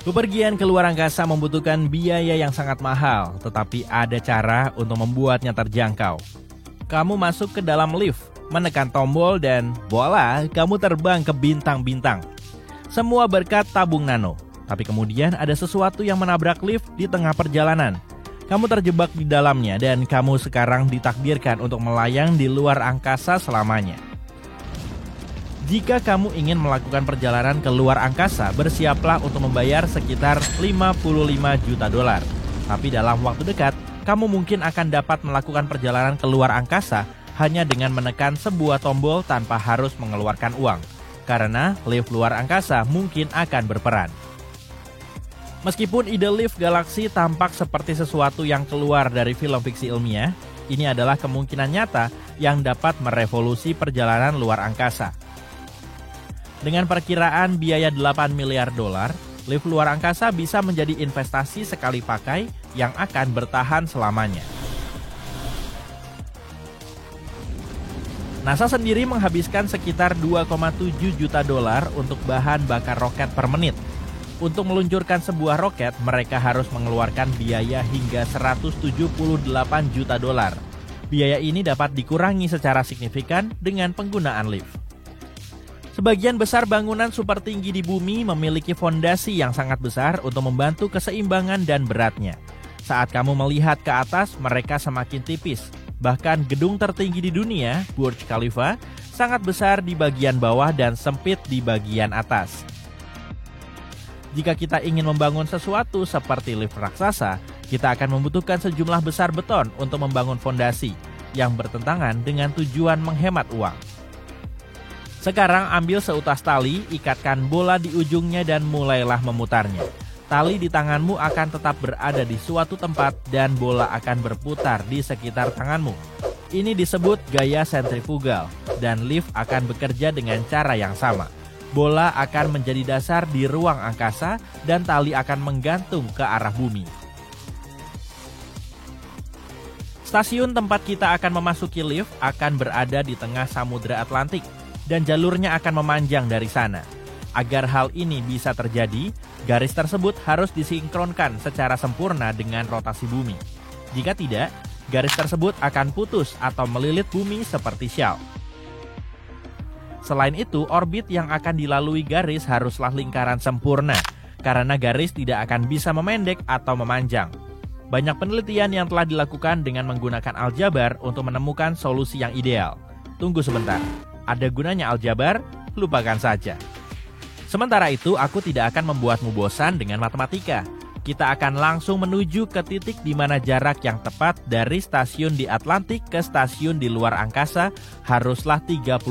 Bepergian ke luar angkasa membutuhkan biaya yang sangat mahal, tetapi ada cara untuk membuatnya terjangkau. Kamu masuk ke dalam lift, menekan tombol dan voila, kamu terbang ke bintang-bintang. Semua berkat tabung nano. Tapi kemudian ada sesuatu yang menabrak lift di tengah perjalanan. Kamu terjebak di dalamnya dan kamu sekarang ditakdirkan untuk melayang di luar angkasa selamanya. Jika kamu ingin melakukan perjalanan ke luar angkasa, bersiaplah untuk membayar sekitar 55 juta dolar. Tapi dalam waktu dekat, kamu mungkin akan dapat melakukan perjalanan ke luar angkasa hanya dengan menekan sebuah tombol tanpa harus mengeluarkan uang. Karena lift luar angkasa mungkin akan berperan. Meskipun ide lift galaksi tampak seperti sesuatu yang keluar dari film fiksi ilmiah, ini adalah kemungkinan nyata yang dapat merevolusi perjalanan luar angkasa. Dengan perkiraan biaya 8 miliar dolar, lift luar angkasa bisa menjadi investasi sekali pakai yang akan bertahan selamanya. NASA sendiri menghabiskan sekitar 2,7 juta dolar untuk bahan bakar roket per menit. Untuk meluncurkan sebuah roket, mereka harus mengeluarkan biaya hingga 178 juta dolar. Biaya ini dapat dikurangi secara signifikan dengan penggunaan lift. Sebagian besar bangunan super tinggi di bumi memiliki fondasi yang sangat besar untuk membantu keseimbangan dan beratnya. Saat kamu melihat ke atas, mereka semakin tipis. Bahkan gedung tertinggi di dunia, Burj Khalifa, sangat besar di bagian bawah dan sempit di bagian atas. Jika kita ingin membangun sesuatu seperti lift raksasa, kita akan membutuhkan sejumlah besar beton untuk membangun fondasi yang bertentangan dengan tujuan menghemat uang. Sekarang ambil seutas tali, ikatkan bola di ujungnya dan mulailah memutarnya. Tali di tanganmu akan tetap berada di suatu tempat dan bola akan berputar di sekitar tanganmu. Ini disebut gaya sentrifugal dan lift akan bekerja dengan cara yang sama. Bola akan menjadi dasar di ruang angkasa dan tali akan menggantung ke arah bumi. Stasiun tempat kita akan memasuki lift akan berada di tengah Samudra Atlantik dan jalurnya akan memanjang dari sana. Agar hal ini bisa terjadi, garis tersebut harus disinkronkan secara sempurna dengan rotasi bumi. Jika tidak, garis tersebut akan putus atau melilit bumi seperti syal. Selain itu, orbit yang akan dilalui garis haruslah lingkaran sempurna, karena garis tidak akan bisa memendek atau memanjang. Banyak penelitian yang telah dilakukan dengan menggunakan aljabar untuk menemukan solusi yang ideal. Tunggu sebentar. Ada gunanya aljabar? Lupakan saja. Sementara itu, aku tidak akan membuatmu bosan dengan matematika. Kita akan langsung menuju ke titik di mana jarak yang tepat dari stasiun di Atlantik ke stasiun di luar angkasa haruslah 36.000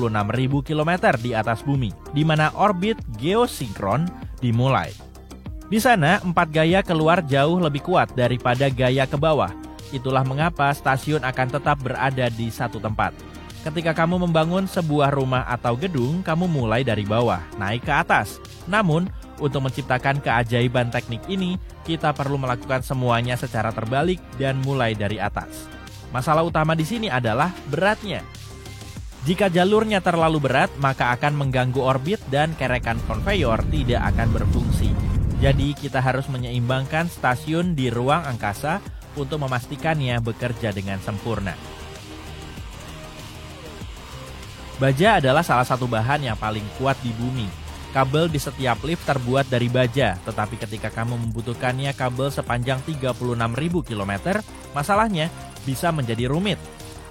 km di atas bumi, di mana orbit geosinkron dimulai. Di sana, 4 gaya keluar jauh lebih kuat daripada gaya ke bawah. Itulah mengapa stasiun akan tetap berada di satu tempat. Ketika kamu membangun sebuah rumah atau gedung, kamu mulai dari bawah, naik ke atas. Namun, untuk menciptakan keajaiban teknik ini, kita perlu melakukan semuanya secara terbalik dan mulai dari atas. Masalah utama di sini adalah beratnya. Jika jalurnya terlalu berat, maka akan mengganggu orbit dan kerekan konveyor tidak akan berfungsi. Jadi, kita harus menyeimbangkan stasiun di ruang angkasa untuk memastikannya bekerja dengan sempurna. Baja adalah salah satu bahan yang paling kuat di bumi. Kabel di setiap lift terbuat dari baja, tetapi ketika kamu membutuhkannya kabel sepanjang 36.000 km, masalahnya bisa menjadi rumit.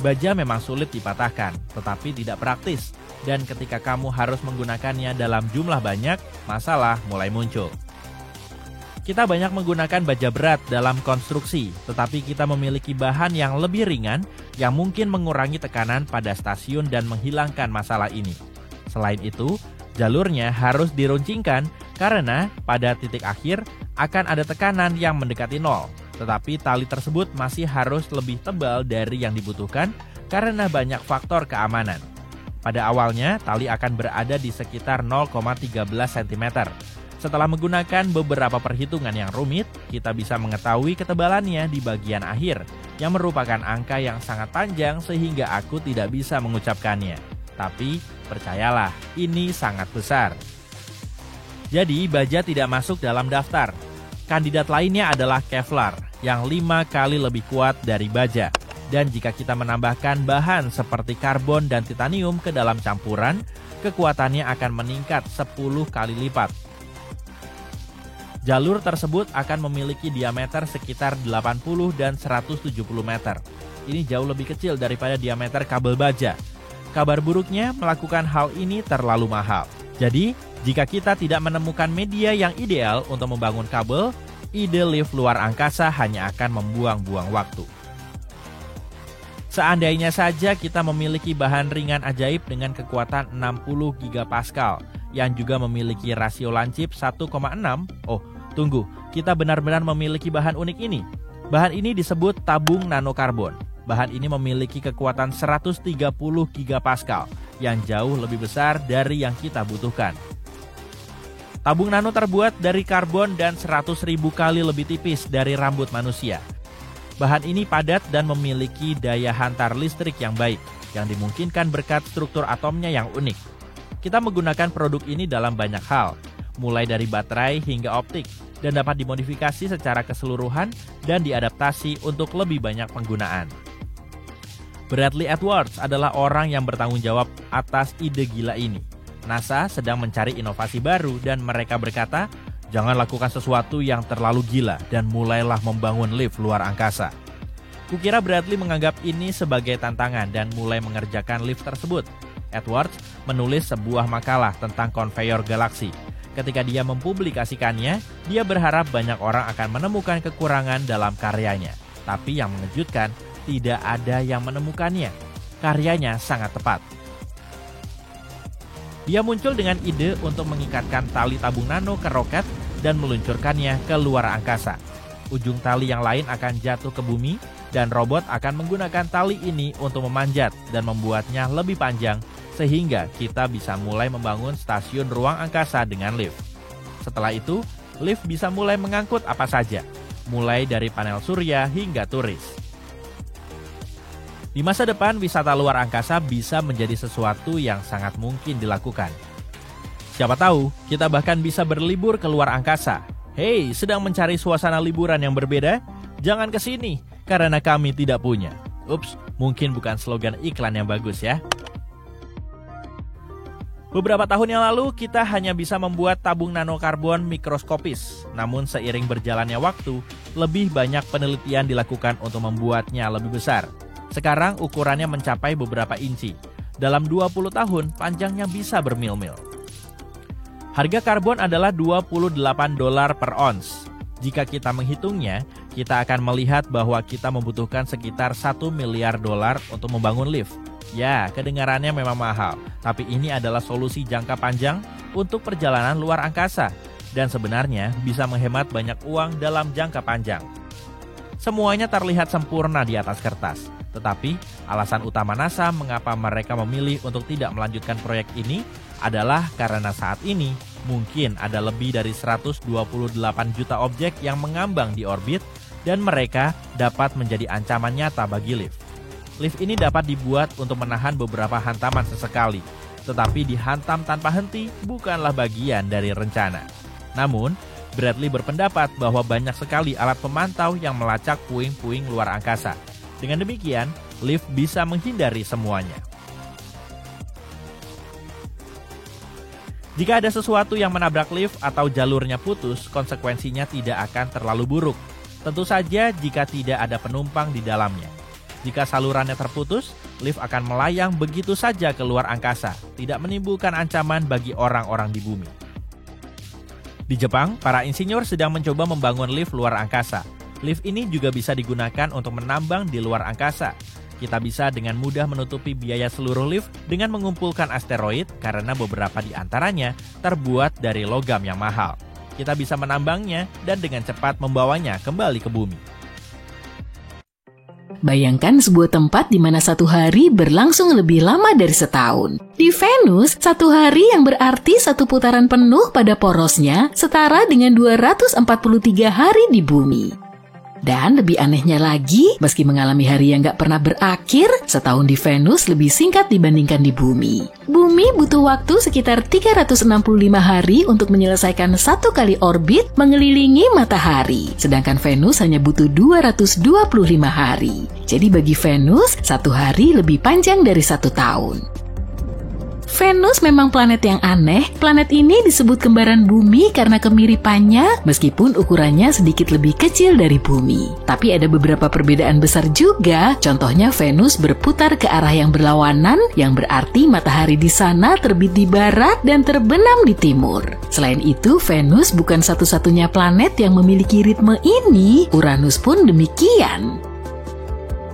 Baja memang sulit dipatahkan, tetapi tidak praktis. Dan ketika kamu harus menggunakannya dalam jumlah banyak, masalah mulai muncul. Kita banyak menggunakan baja berat dalam konstruksi, tetapi kita memiliki bahan yang lebih ringan yang mungkin mengurangi tekanan pada stasiun dan menghilangkan masalah ini. Selain itu, jalurnya harus diruncingkan karena pada titik akhir akan ada tekanan yang mendekati nol, tetapi tali tersebut masih harus lebih tebal dari yang dibutuhkan karena banyak faktor keamanan. Pada awalnya, tali akan berada di sekitar 0,13 cm. Setelah menggunakan beberapa perhitungan yang rumit, kita bisa mengetahui ketebalannya di bagian akhir, yang merupakan angka yang sangat panjang sehingga aku tidak bisa mengucapkannya. Tapi, percayalah, ini sangat besar. Jadi baja tidak masuk dalam daftar. Kandidat lainnya adalah Kevlar yang 5 kali lebih kuat dari baja. Dan jika kita menambahkan bahan seperti karbon dan titanium ke dalam campuran, kekuatannya akan meningkat 10 kali lipat. Jalur tersebut akan memiliki diameter sekitar 80 dan 170 meter. Ini jauh lebih kecil daripada diameter kabel baja. Kabar buruknya, melakukan hal ini terlalu mahal. Jadi, jika kita tidak menemukan media yang ideal untuk membangun kabel, ide lift luar angkasa hanya akan membuang-buang waktu. Seandainya saja kita memiliki bahan ringan ajaib dengan kekuatan 60 gigapascal, yang juga memiliki rasio lancip 1,6. Oh, tunggu, kita benar-benar memiliki bahan unik ini. Bahan ini disebut tabung nanokarbon. Bahan ini memiliki kekuatan 130 gigapascal, yang jauh lebih besar dari yang kita butuhkan. Tabung nano terbuat dari karbon dan 100.000 kali lebih tipis dari rambut manusia. Bahan ini padat dan memiliki daya hantar listrik yang baik, yang dimungkinkan berkat struktur atomnya yang unik. Kita menggunakan produk ini dalam banyak hal, mulai dari baterai hingga optik, dan dapat dimodifikasi secara keseluruhan dan diadaptasi untuk lebih banyak penggunaan. Bradley Edwards adalah orang yang bertanggung jawab atas ide gila ini. NASA sedang mencari inovasi baru dan mereka berkata, jangan lakukan sesuatu yang terlalu gila dan mulailah membangun lift luar angkasa. Kukira Bradley menganggap ini sebagai tantangan dan mulai mengerjakan lift tersebut. Edwards menulis sebuah makalah tentang konveyor galaksi. Ketika dia mempublikasikannya, dia berharap banyak orang akan menemukan kekurangan dalam karyanya. Tapi yang mengejutkan, tidak ada yang menemukannya. Karyanya sangat tepat. Dia muncul dengan ide untuk mengikatkan tali tabung nano ke roket dan meluncurkannya ke luar angkasa. Ujung tali yang lain akan jatuh ke bumi dan robot akan menggunakan tali ini untuk memanjat dan membuatnya lebih panjang sehingga kita bisa mulai membangun stasiun ruang angkasa dengan lift. Setelah itu, lift bisa mulai mengangkut apa saja, mulai dari panel surya hingga turis. Di masa depan, wisata luar angkasa bisa menjadi sesuatu yang sangat mungkin dilakukan. Siapa tahu, kita bahkan bisa berlibur ke luar angkasa. Hei, sedang mencari suasana liburan yang berbeda? Jangan ke sini, karena kami tidak punya. Ups, mungkin bukan slogan iklan yang bagus ya. Beberapa tahun yang lalu, kita hanya bisa membuat tabung nanokarbon mikroskopis. Namun seiring berjalannya waktu, lebih banyak penelitian dilakukan untuk membuatnya lebih besar. Sekarang ukurannya mencapai beberapa inci. Dalam 20 tahun, panjangnya bisa bermil-mil. Harga karbon adalah $28 per ons. Jika kita menghitungnya, kita akan melihat bahwa kita membutuhkan sekitar $1 miliar untuk membangun lift. Ya, kedengarannya memang mahal, tapi ini adalah solusi jangka panjang untuk perjalanan luar angkasa. Dan sebenarnya bisa menghemat banyak uang dalam jangka panjang. Semuanya terlihat sempurna di atas kertas. Tetapi, alasan utama NASA mengapa mereka memilih untuk tidak melanjutkan proyek ini adalah karena saat ini mungkin ada lebih dari 128 juta objek yang mengambang di orbit dan mereka dapat menjadi ancaman nyata bagi lift. Lift ini dapat dibuat untuk menahan beberapa hantaman sesekali, tetapi dihantam tanpa henti bukanlah bagian dari rencana. Namun, Bradley berpendapat bahwa banyak sekali alat pemantau yang melacak puing-puing luar angkasa. Dengan demikian, lift bisa menghindari semuanya. Jika ada sesuatu yang menabrak lift atau jalurnya putus, konsekuensinya tidak akan terlalu buruk. Tentu saja jika tidak ada penumpang di dalamnya. Jika salurannya terputus, lift akan melayang begitu saja ke luar angkasa, tidak menimbulkan ancaman bagi orang-orang di bumi. Di Jepang, para insinyur sedang mencoba membangun lift luar angkasa. Lift ini juga bisa digunakan untuk menambang di luar angkasa. Kita bisa dengan mudah menutupi biaya seluruh lift dengan mengumpulkan asteroid karena beberapa di antaranya terbuat dari logam yang mahal. Kita bisa menambangnya dan dengan cepat membawanya kembali ke bumi. Bayangkan sebuah tempat di mana satu hari berlangsung lebih lama dari setahun. Di Venus, satu hari yang berarti satu putaran penuh pada porosnya setara dengan 243 hari di bumi. Dan lebih anehnya lagi, meski mengalami hari yang gak pernah berakhir, setahun di Venus lebih singkat dibandingkan di Bumi. Bumi butuh waktu sekitar 365 hari untuk menyelesaikan satu kali orbit mengelilingi matahari, sedangkan Venus hanya butuh 225 hari. Jadi bagi Venus, satu hari lebih panjang dari satu tahun. Venus memang planet yang aneh. Planet ini disebut kembaran Bumi karena kemiripannya, meskipun ukurannya sedikit lebih kecil dari Bumi. Tapi ada beberapa perbedaan besar juga. Contohnya Venus berputar ke arah yang berlawanan, yang berarti matahari di sana terbit di barat dan terbenam di timur. Selain itu, Venus bukan satu-satunya planet yang memiliki ritme ini. Uranus pun demikian.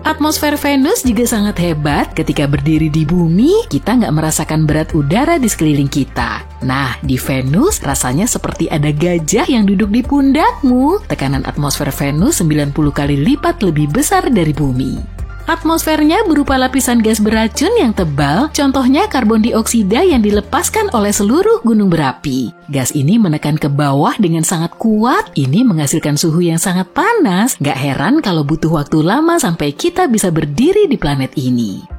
Atmosfer Venus juga sangat hebat. Ketika berdiri di Bumi, kita nggak merasakan berat udara di sekeliling kita. Nah, di Venus rasanya seperti ada gajah yang duduk di pundakmu. Tekanan atmosfer Venus 90 kali lipat lebih besar dari Bumi. Atmosfernya berupa lapisan gas beracun yang tebal, contohnya karbon dioksida yang dilepaskan oleh seluruh gunung berapi. Gas ini menekan ke bawah dengan sangat kuat, ini menghasilkan suhu yang sangat panas. Gak heran kalau butuh waktu lama sampai kita bisa berdiri di planet ini.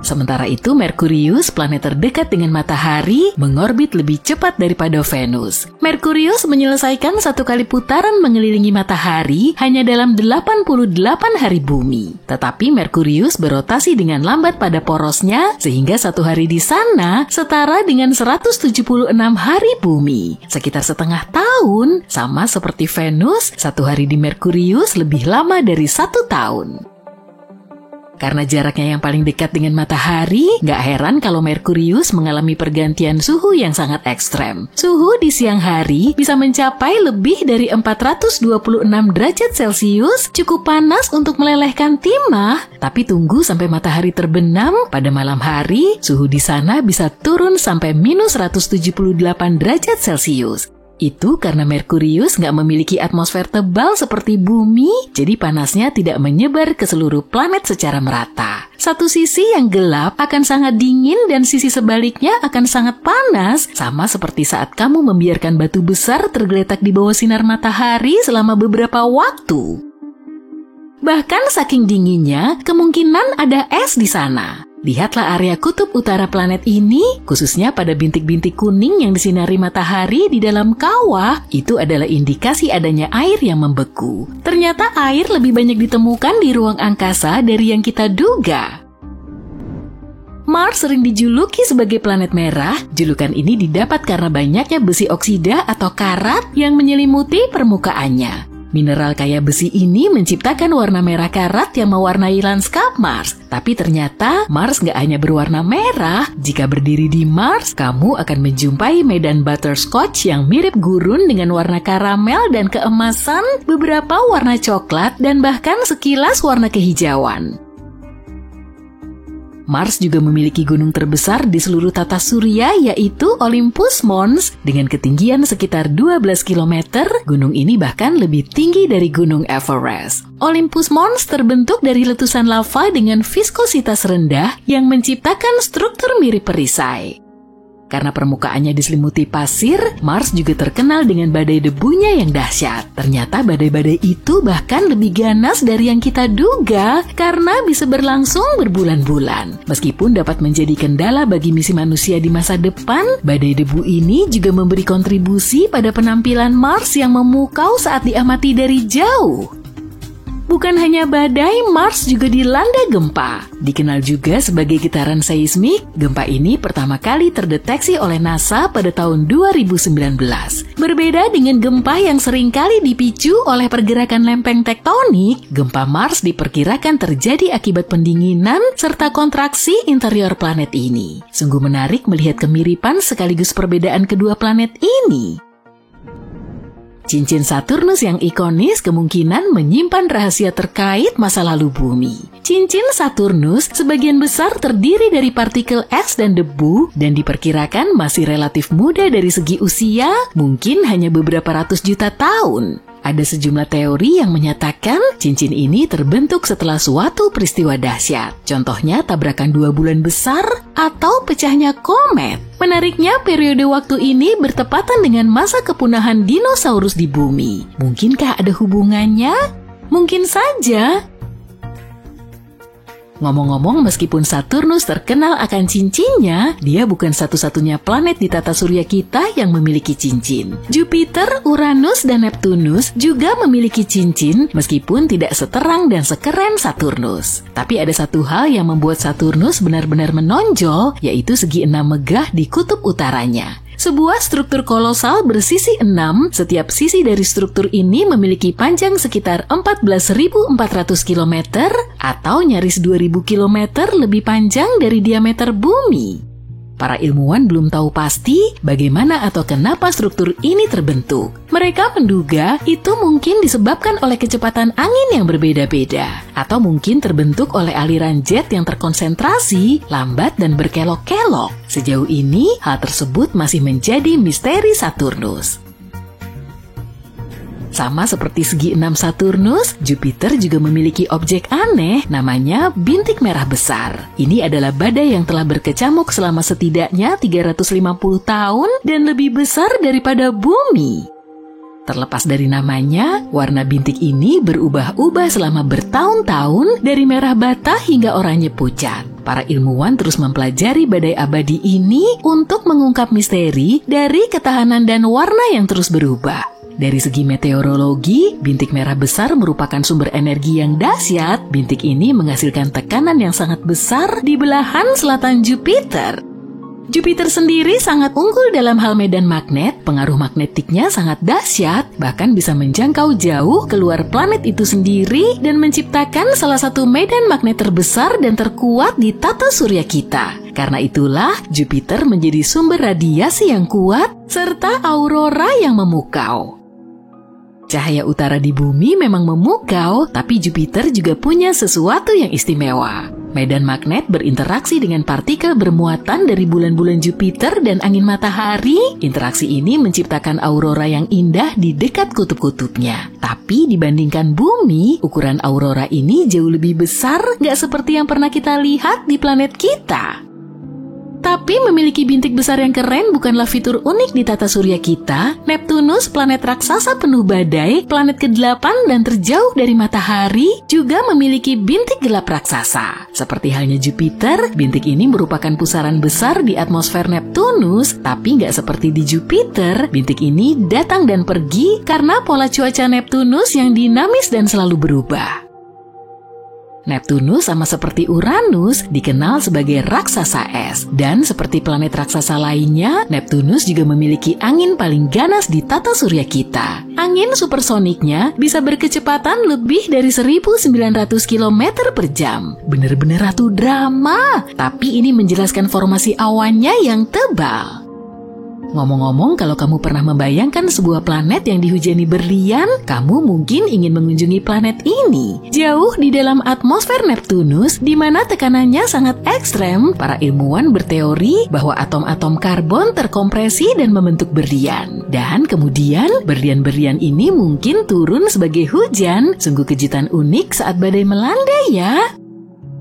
Sementara itu, Merkurius, planet terdekat dengan matahari, mengorbit lebih cepat daripada Venus. Merkurius menyelesaikan satu kali putaran mengelilingi matahari hanya dalam 88 hari Bumi. Tetapi Merkurius berotasi dengan lambat pada porosnya, sehingga satu hari di sana setara dengan 176 hari Bumi. Sekitar setengah tahun, sama seperti Venus, satu hari di Merkurius lebih lama dari satu tahun. Karena jaraknya yang paling dekat dengan matahari, gak heran kalau Merkurius mengalami pergantian suhu yang sangat ekstrem. Suhu di siang hari bisa mencapai lebih dari 426 derajat Celcius, cukup panas untuk melelehkan timah. Tapi tunggu sampai matahari terbenam, pada malam hari, suhu di sana bisa turun sampai minus 178 derajat Celcius. Itu karena Merkurius nggak memiliki atmosfer tebal seperti Bumi, jadi panasnya tidak menyebar ke seluruh planet secara merata. Satu sisi yang gelap akan sangat dingin dan sisi sebaliknya akan sangat panas, sama seperti saat kamu membiarkan batu besar tergeletak di bawah sinar matahari selama beberapa waktu. Bahkan saking dinginnya, kemungkinan ada es di sana. Lihatlah area kutub utara planet ini, khususnya pada bintik-bintik kuning yang disinari matahari di dalam kawah, itu adalah indikasi adanya air yang membeku. Ternyata air lebih banyak ditemukan di ruang angkasa dari yang kita duga. Mars sering dijuluki sebagai planet merah. Julukan ini didapat karena banyaknya besi oksida atau karat yang menyelimuti permukaannya. Mineral kaya besi ini menciptakan warna merah karat yang mewarnai lanskap Mars. Tapi ternyata Mars nggak hanya berwarna merah. Jika berdiri di Mars, kamu akan menjumpai medan butterscotch yang mirip gurun dengan warna karamel dan keemasan, beberapa warna coklat, dan bahkan sekilas warna kehijauan. Mars juga memiliki gunung terbesar di seluruh tata surya, yaitu Olympus Mons. Dengan ketinggian sekitar 12 km, gunung ini bahkan lebih tinggi dari gunung Everest. Olympus Mons terbentuk dari letusan lava dengan viskositas rendah yang menciptakan struktur mirip perisai. Karena permukaannya diselimuti pasir, Mars juga terkenal dengan badai debunya yang dahsyat. Ternyata badai-badai itu bahkan lebih ganas dari yang kita duga karena bisa berlangsung berbulan-bulan. Meskipun dapat menjadi kendala bagi misi manusia di masa depan, badai debu ini juga memberi kontribusi pada penampilan Mars yang memukau saat diamati dari jauh. Bukan hanya badai, Mars juga dilanda gempa. Dikenal juga sebagai getaran seismik, gempa ini pertama kali terdeteksi oleh NASA pada tahun 2019. Berbeda dengan gempa yang seringkali dipicu oleh pergerakan lempeng tektonik, gempa Mars diperkirakan terjadi akibat pendinginan serta kontraksi interior planet ini. Sungguh menarik melihat kemiripan sekaligus perbedaan kedua planet ini. Cincin Saturnus yang ikonis kemungkinan menyimpan rahasia terkait masa lalu Bumi. Cincin Saturnus sebagian besar terdiri dari partikel es dan debu dan diperkirakan masih relatif muda dari segi usia, mungkin hanya beberapa ratus juta tahun. Ada sejumlah teori yang menyatakan cincin ini terbentuk setelah suatu peristiwa dahsyat. Contohnya tabrakan 2 bulan besar atau pecahnya komet. Menariknya, periode waktu ini bertepatan dengan masa kepunahan dinosaurus di bumi. Mungkinkah ada hubungannya? Mungkin saja. Ngomong-ngomong, meskipun Saturnus terkenal akan cincinnya, dia bukan satu-satunya planet di tata surya kita yang memiliki cincin. Jupiter, Uranus, dan Neptunus juga memiliki cincin meskipun tidak seterang dan sekeren Saturnus. Tapi ada satu hal yang membuat Saturnus benar-benar menonjol, yaitu segi 6 megah di kutub utaranya. Sebuah struktur kolosal bersisi 6, setiap sisi dari struktur ini memiliki panjang sekitar 14.400 km atau nyaris 2.000 km lebih panjang dari diameter bumi. Para ilmuwan belum tahu pasti bagaimana atau kenapa struktur ini terbentuk. Mereka menduga itu mungkin disebabkan oleh kecepatan angin yang berbeda-beda, atau mungkin terbentuk oleh aliran jet yang terkonsentrasi, lambat, dan berkelok-kelok. Sejauh ini, hal tersebut masih menjadi misteri Saturnus. Sama seperti segi 6 Saturnus, Jupiter juga memiliki objek aneh namanya bintik merah besar. Ini adalah badai yang telah berkecamuk selama setidaknya 350 tahun dan lebih besar daripada bumi. Terlepas dari namanya, warna bintik ini berubah-ubah selama bertahun-tahun dari merah bata hingga oranye pucat. Para ilmuwan terus mempelajari badai abadi ini untuk mengungkap misteri dari ketahanan dan warna yang terus berubah. Dari segi meteorologi, bintik merah besar merupakan sumber energi yang dahsyat. Bintik ini menghasilkan tekanan yang sangat besar di belahan selatan Jupiter. Jupiter sendiri sangat unggul dalam hal medan magnet, pengaruh magnetiknya sangat dahsyat, bahkan bisa menjangkau jauh keluar planet itu sendiri dan menciptakan salah satu medan magnet terbesar dan terkuat di tata surya kita. Karena itulah Jupiter menjadi sumber radiasi yang kuat serta aurora yang memukau. Cahaya utara di bumi memang memukau, tapi Jupiter juga punya sesuatu yang istimewa. Medan magnet berinteraksi dengan partikel bermuatan dari bulan-bulan Jupiter dan angin matahari. Interaksi ini menciptakan aurora yang indah di dekat kutub-kutubnya. Tapi dibandingkan bumi, ukuran aurora ini jauh lebih besar, nggak seperti yang pernah kita lihat di planet kita. Tapi memiliki bintik besar yang keren bukanlah fitur unik di tata surya kita. Neptunus, planet raksasa penuh badai, planet ke-8 dan terjauh dari matahari, juga memiliki bintik gelap raksasa. Seperti halnya Jupiter, bintik ini merupakan pusaran besar di atmosfer Neptunus, tapi nggak seperti di Jupiter. Bintik ini datang dan pergi karena pola cuaca Neptunus yang dinamis dan selalu berubah. Neptunus sama seperti Uranus dikenal sebagai raksasa es, dan seperti planet raksasa lainnya, Neptunus juga memiliki angin paling ganas di tata surya kita. Angin supersoniknya bisa berkecepatan lebih dari 1.900 km per jam. Bener-bener ratu drama, tapi ini menjelaskan formasi awannya yang tebal. Ngomong-ngomong, kalau kamu pernah membayangkan sebuah planet yang dihujani berlian, kamu mungkin ingin mengunjungi planet ini. Jauh di dalam atmosfer Neptunus, di mana tekanannya sangat ekstrem, para ilmuwan berteori bahwa atom-atom karbon terkompresi dan membentuk berlian. Dan kemudian, berlian-berlian ini mungkin turun sebagai hujan. Sungguh kejutan unik saat badai melanda ya.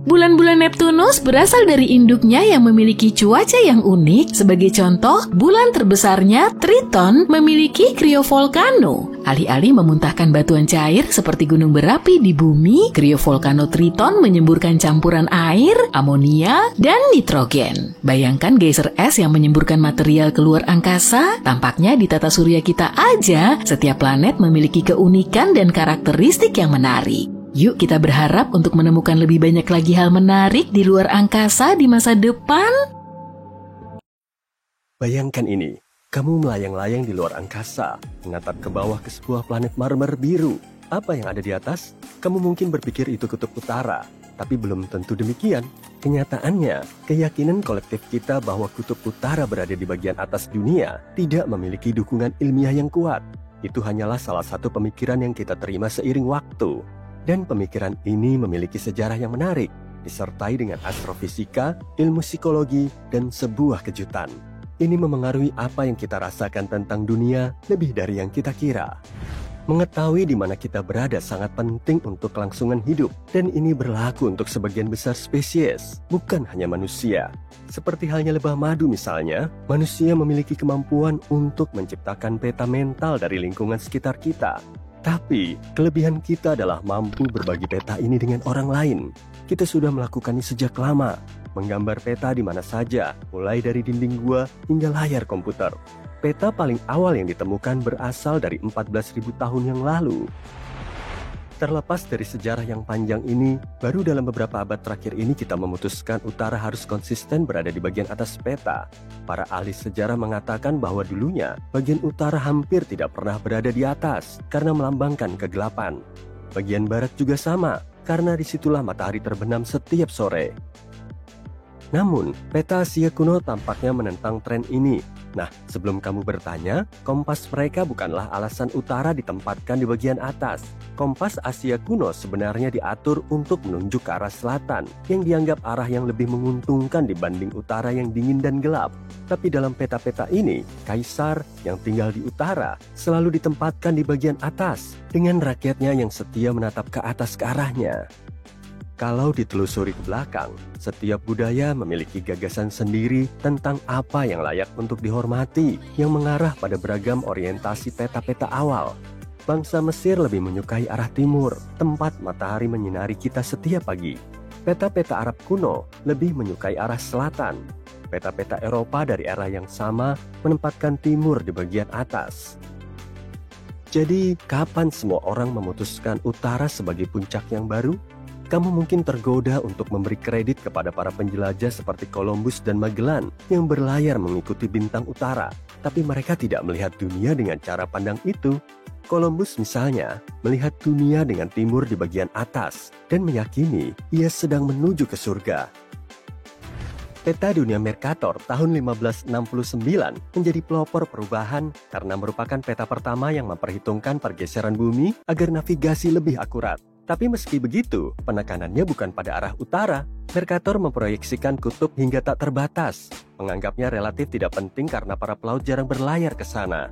Bulan-bulan Neptunus berasal dari induknya yang memiliki cuaca yang unik. Sebagai contoh, bulan terbesarnya Triton memiliki kriovolcano. Alih-alih memuntahkan batuan cair seperti gunung berapi di bumi, kriovolcano Triton menyemburkan campuran air, amonia, dan nitrogen. Bayangkan geyser es yang menyemburkan material keluar angkasa. Tampaknya di tata surya kita aja, setiap planet memiliki keunikan dan karakteristik yang menarik. Yuk kita berharap untuk menemukan lebih banyak lagi hal menarik di luar angkasa di masa depan. Bayangkan ini, kamu melayang-layang di luar angkasa, menatap ke bawah ke sebuah planet marmer biru. Apa yang ada di atas? Kamu mungkin berpikir itu kutub utara, tapi belum tentu demikian. Kenyataannya, keyakinan kolektif kita bahwa kutub utara berada di bagian atas dunia tidak memiliki dukungan ilmiah yang kuat. Itu hanyalah salah satu pemikiran yang kita terima seiring waktu. Dan pemikiran ini memiliki sejarah yang menarik, disertai dengan astrofisika, ilmu psikologi, dan sebuah kejutan. Ini memengaruhi apa yang kita rasakan tentang dunia lebih dari yang kita kira. Mengetahui di mana kita berada sangat penting untuk kelangsungan hidup, dan ini berlaku untuk sebagian besar spesies, bukan hanya manusia. Seperti halnya lebah madu misalnya, manusia memiliki kemampuan untuk menciptakan peta mental dari lingkungan sekitar kita. Tapi, kelebihan kita adalah mampu berbagi peta ini dengan orang lain. Kita sudah melakukannya sejak lama, menggambar peta di mana saja, mulai dari dinding gua hingga layar komputer. Peta paling awal yang ditemukan berasal dari 14.000 tahun yang lalu. Terlepas dari sejarah yang panjang ini, baru dalam beberapa abad terakhir ini kita memutuskan utara harus konsisten berada di bagian atas peta. Para ahli sejarah mengatakan bahwa dulunya, bagian utara hampir tidak pernah berada di atas karena melambangkan kegelapan. Bagian barat juga sama, karena disitulah matahari terbenam setiap sore. Namun, peta Asia kuno tampaknya menentang tren ini. Nah, sebelum kamu bertanya, kompas mereka bukanlah alasan utara ditempatkan di bagian atas. Kompas Asia kuno sebenarnya diatur untuk menunjuk ke arah selatan, yang dianggap arah yang lebih menguntungkan dibanding utara yang dingin dan gelap. Tapi dalam peta-peta ini, kaisar yang tinggal di utara selalu ditempatkan di bagian atas, dengan rakyatnya yang setia menatap ke atas ke arahnya. Kalau ditelusuri ke belakang, setiap budaya memiliki gagasan sendiri tentang apa yang layak untuk dihormati, yang mengarah pada beragam orientasi peta-peta awal. Bangsa Mesir lebih menyukai arah timur, tempat matahari menyinari kita setiap pagi. Peta-peta Arab kuno lebih menyukai arah selatan. Peta-peta Eropa dari era yang sama menempatkan timur di bagian atas. Jadi, kapan semua orang memutuskan utara sebagai puncak yang baru? Kamu mungkin tergoda untuk memberi kredit kepada para penjelajah seperti Columbus dan Magellan yang berlayar mengikuti bintang utara, tapi mereka tidak melihat dunia dengan cara pandang itu. Columbus misalnya melihat dunia dengan timur di bagian atas dan meyakini ia sedang menuju ke surga. Peta dunia Mercator tahun 1569 menjadi pelopor perubahan karena merupakan peta pertama yang memperhitungkan pergeseran bumi agar navigasi lebih akurat. Tapi meski begitu, penekanannya bukan pada arah utara. Mercator memproyeksikan kutub hingga tak terbatas, menganggapnya relatif tidak penting karena para pelaut jarang berlayar ke sana.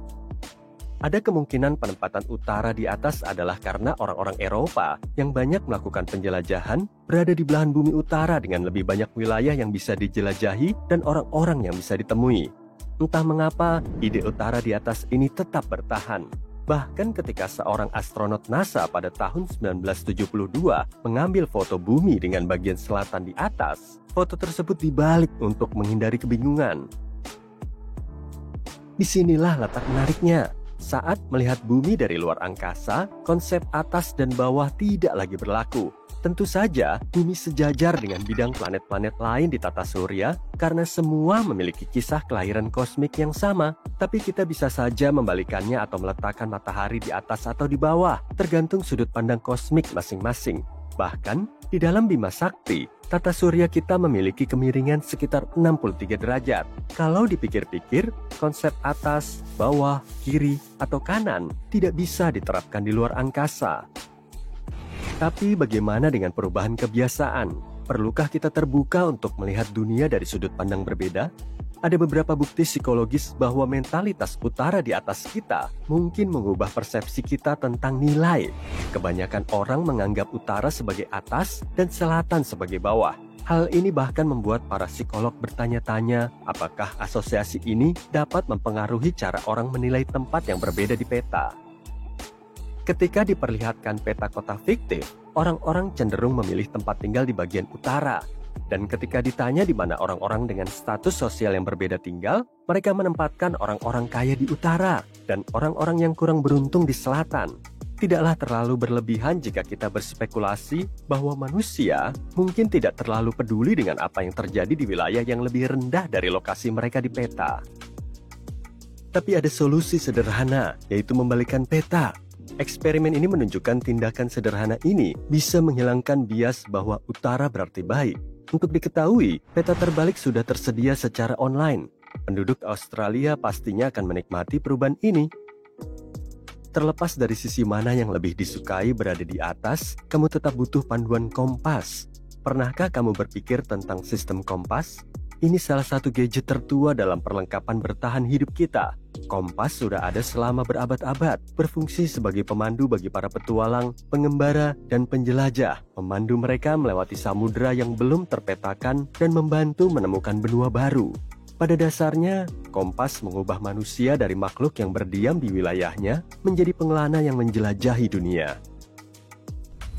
Ada kemungkinan penempatan utara di atas adalah karena orang-orang Eropa yang banyak melakukan penjelajahan berada di belahan bumi utara dengan lebih banyak wilayah yang bisa dijelajahi dan orang-orang yang bisa ditemui. Entah mengapa, ide utara di atas ini tetap bertahan. Bahkan ketika seorang astronot NASA pada tahun 1972 mengambil foto bumi dengan bagian selatan di atas, foto tersebut dibalik untuk menghindari kebingungan. Disinilah letak menariknya. Saat melihat bumi dari luar angkasa, konsep atas dan bawah tidak lagi berlaku. Tentu saja, bumi sejajar dengan bidang planet-planet lain di tata surya karena semua memiliki kisah kelahiran kosmik yang sama. Tapi kita bisa saja membalikannya atau meletakkan matahari di atas atau di bawah, tergantung sudut pandang kosmik masing-masing. Bahkan, di dalam Bima Sakti, tata surya kita memiliki kemiringan sekitar 63 derajat. Kalau dipikir-pikir, konsep atas, bawah, kiri, atau kanan tidak bisa diterapkan di luar angkasa. Tapi bagaimana dengan perubahan kebiasaan? Perlukah kita terbuka untuk melihat dunia dari sudut pandang berbeda? Ada beberapa bukti psikologis bahwa mentalitas utara di atas kita mungkin mengubah persepsi kita tentang nilai. Kebanyakan orang menganggap utara sebagai atas dan selatan sebagai bawah. Hal ini bahkan membuat para psikolog bertanya-tanya apakah asosiasi ini dapat mempengaruhi cara orang menilai tempat yang berbeda di peta. Ketika diperlihatkan peta kota fiktif, orang-orang cenderung memilih tempat tinggal di bagian utara. Dan ketika ditanya di mana orang-orang dengan status sosial yang berbeda tinggal, mereka menempatkan orang-orang kaya di utara dan orang-orang yang kurang beruntung di selatan. Tidaklah terlalu berlebihan jika kita berspekulasi bahwa manusia mungkin tidak terlalu peduli dengan apa yang terjadi di wilayah yang lebih rendah dari lokasi mereka di peta. Tapi ada solusi sederhana, yaitu membalikan peta. Eksperimen ini menunjukkan tindakan sederhana ini bisa menghilangkan bias bahwa utara berarti baik. Untuk diketahui, peta terbalik sudah tersedia secara online. Penduduk Australia pastinya akan menikmati perubahan ini. Terlepas dari sisi mana yang lebih disukai berada di atas, kamu tetap butuh panduan kompas. Pernahkah kamu berpikir tentang sistem kompas? Ini salah satu gadget tertua dalam perlengkapan bertahan hidup kita. Kompas sudah ada selama berabad-abad, berfungsi sebagai pemandu bagi para petualang, pengembara, dan penjelajah, memandu mereka melewati samudera yang belum terpetakan dan membantu menemukan benua baru. Pada dasarnya, kompas mengubah manusia dari makhluk yang berdiam di wilayahnya menjadi pengelana yang menjelajahi dunia.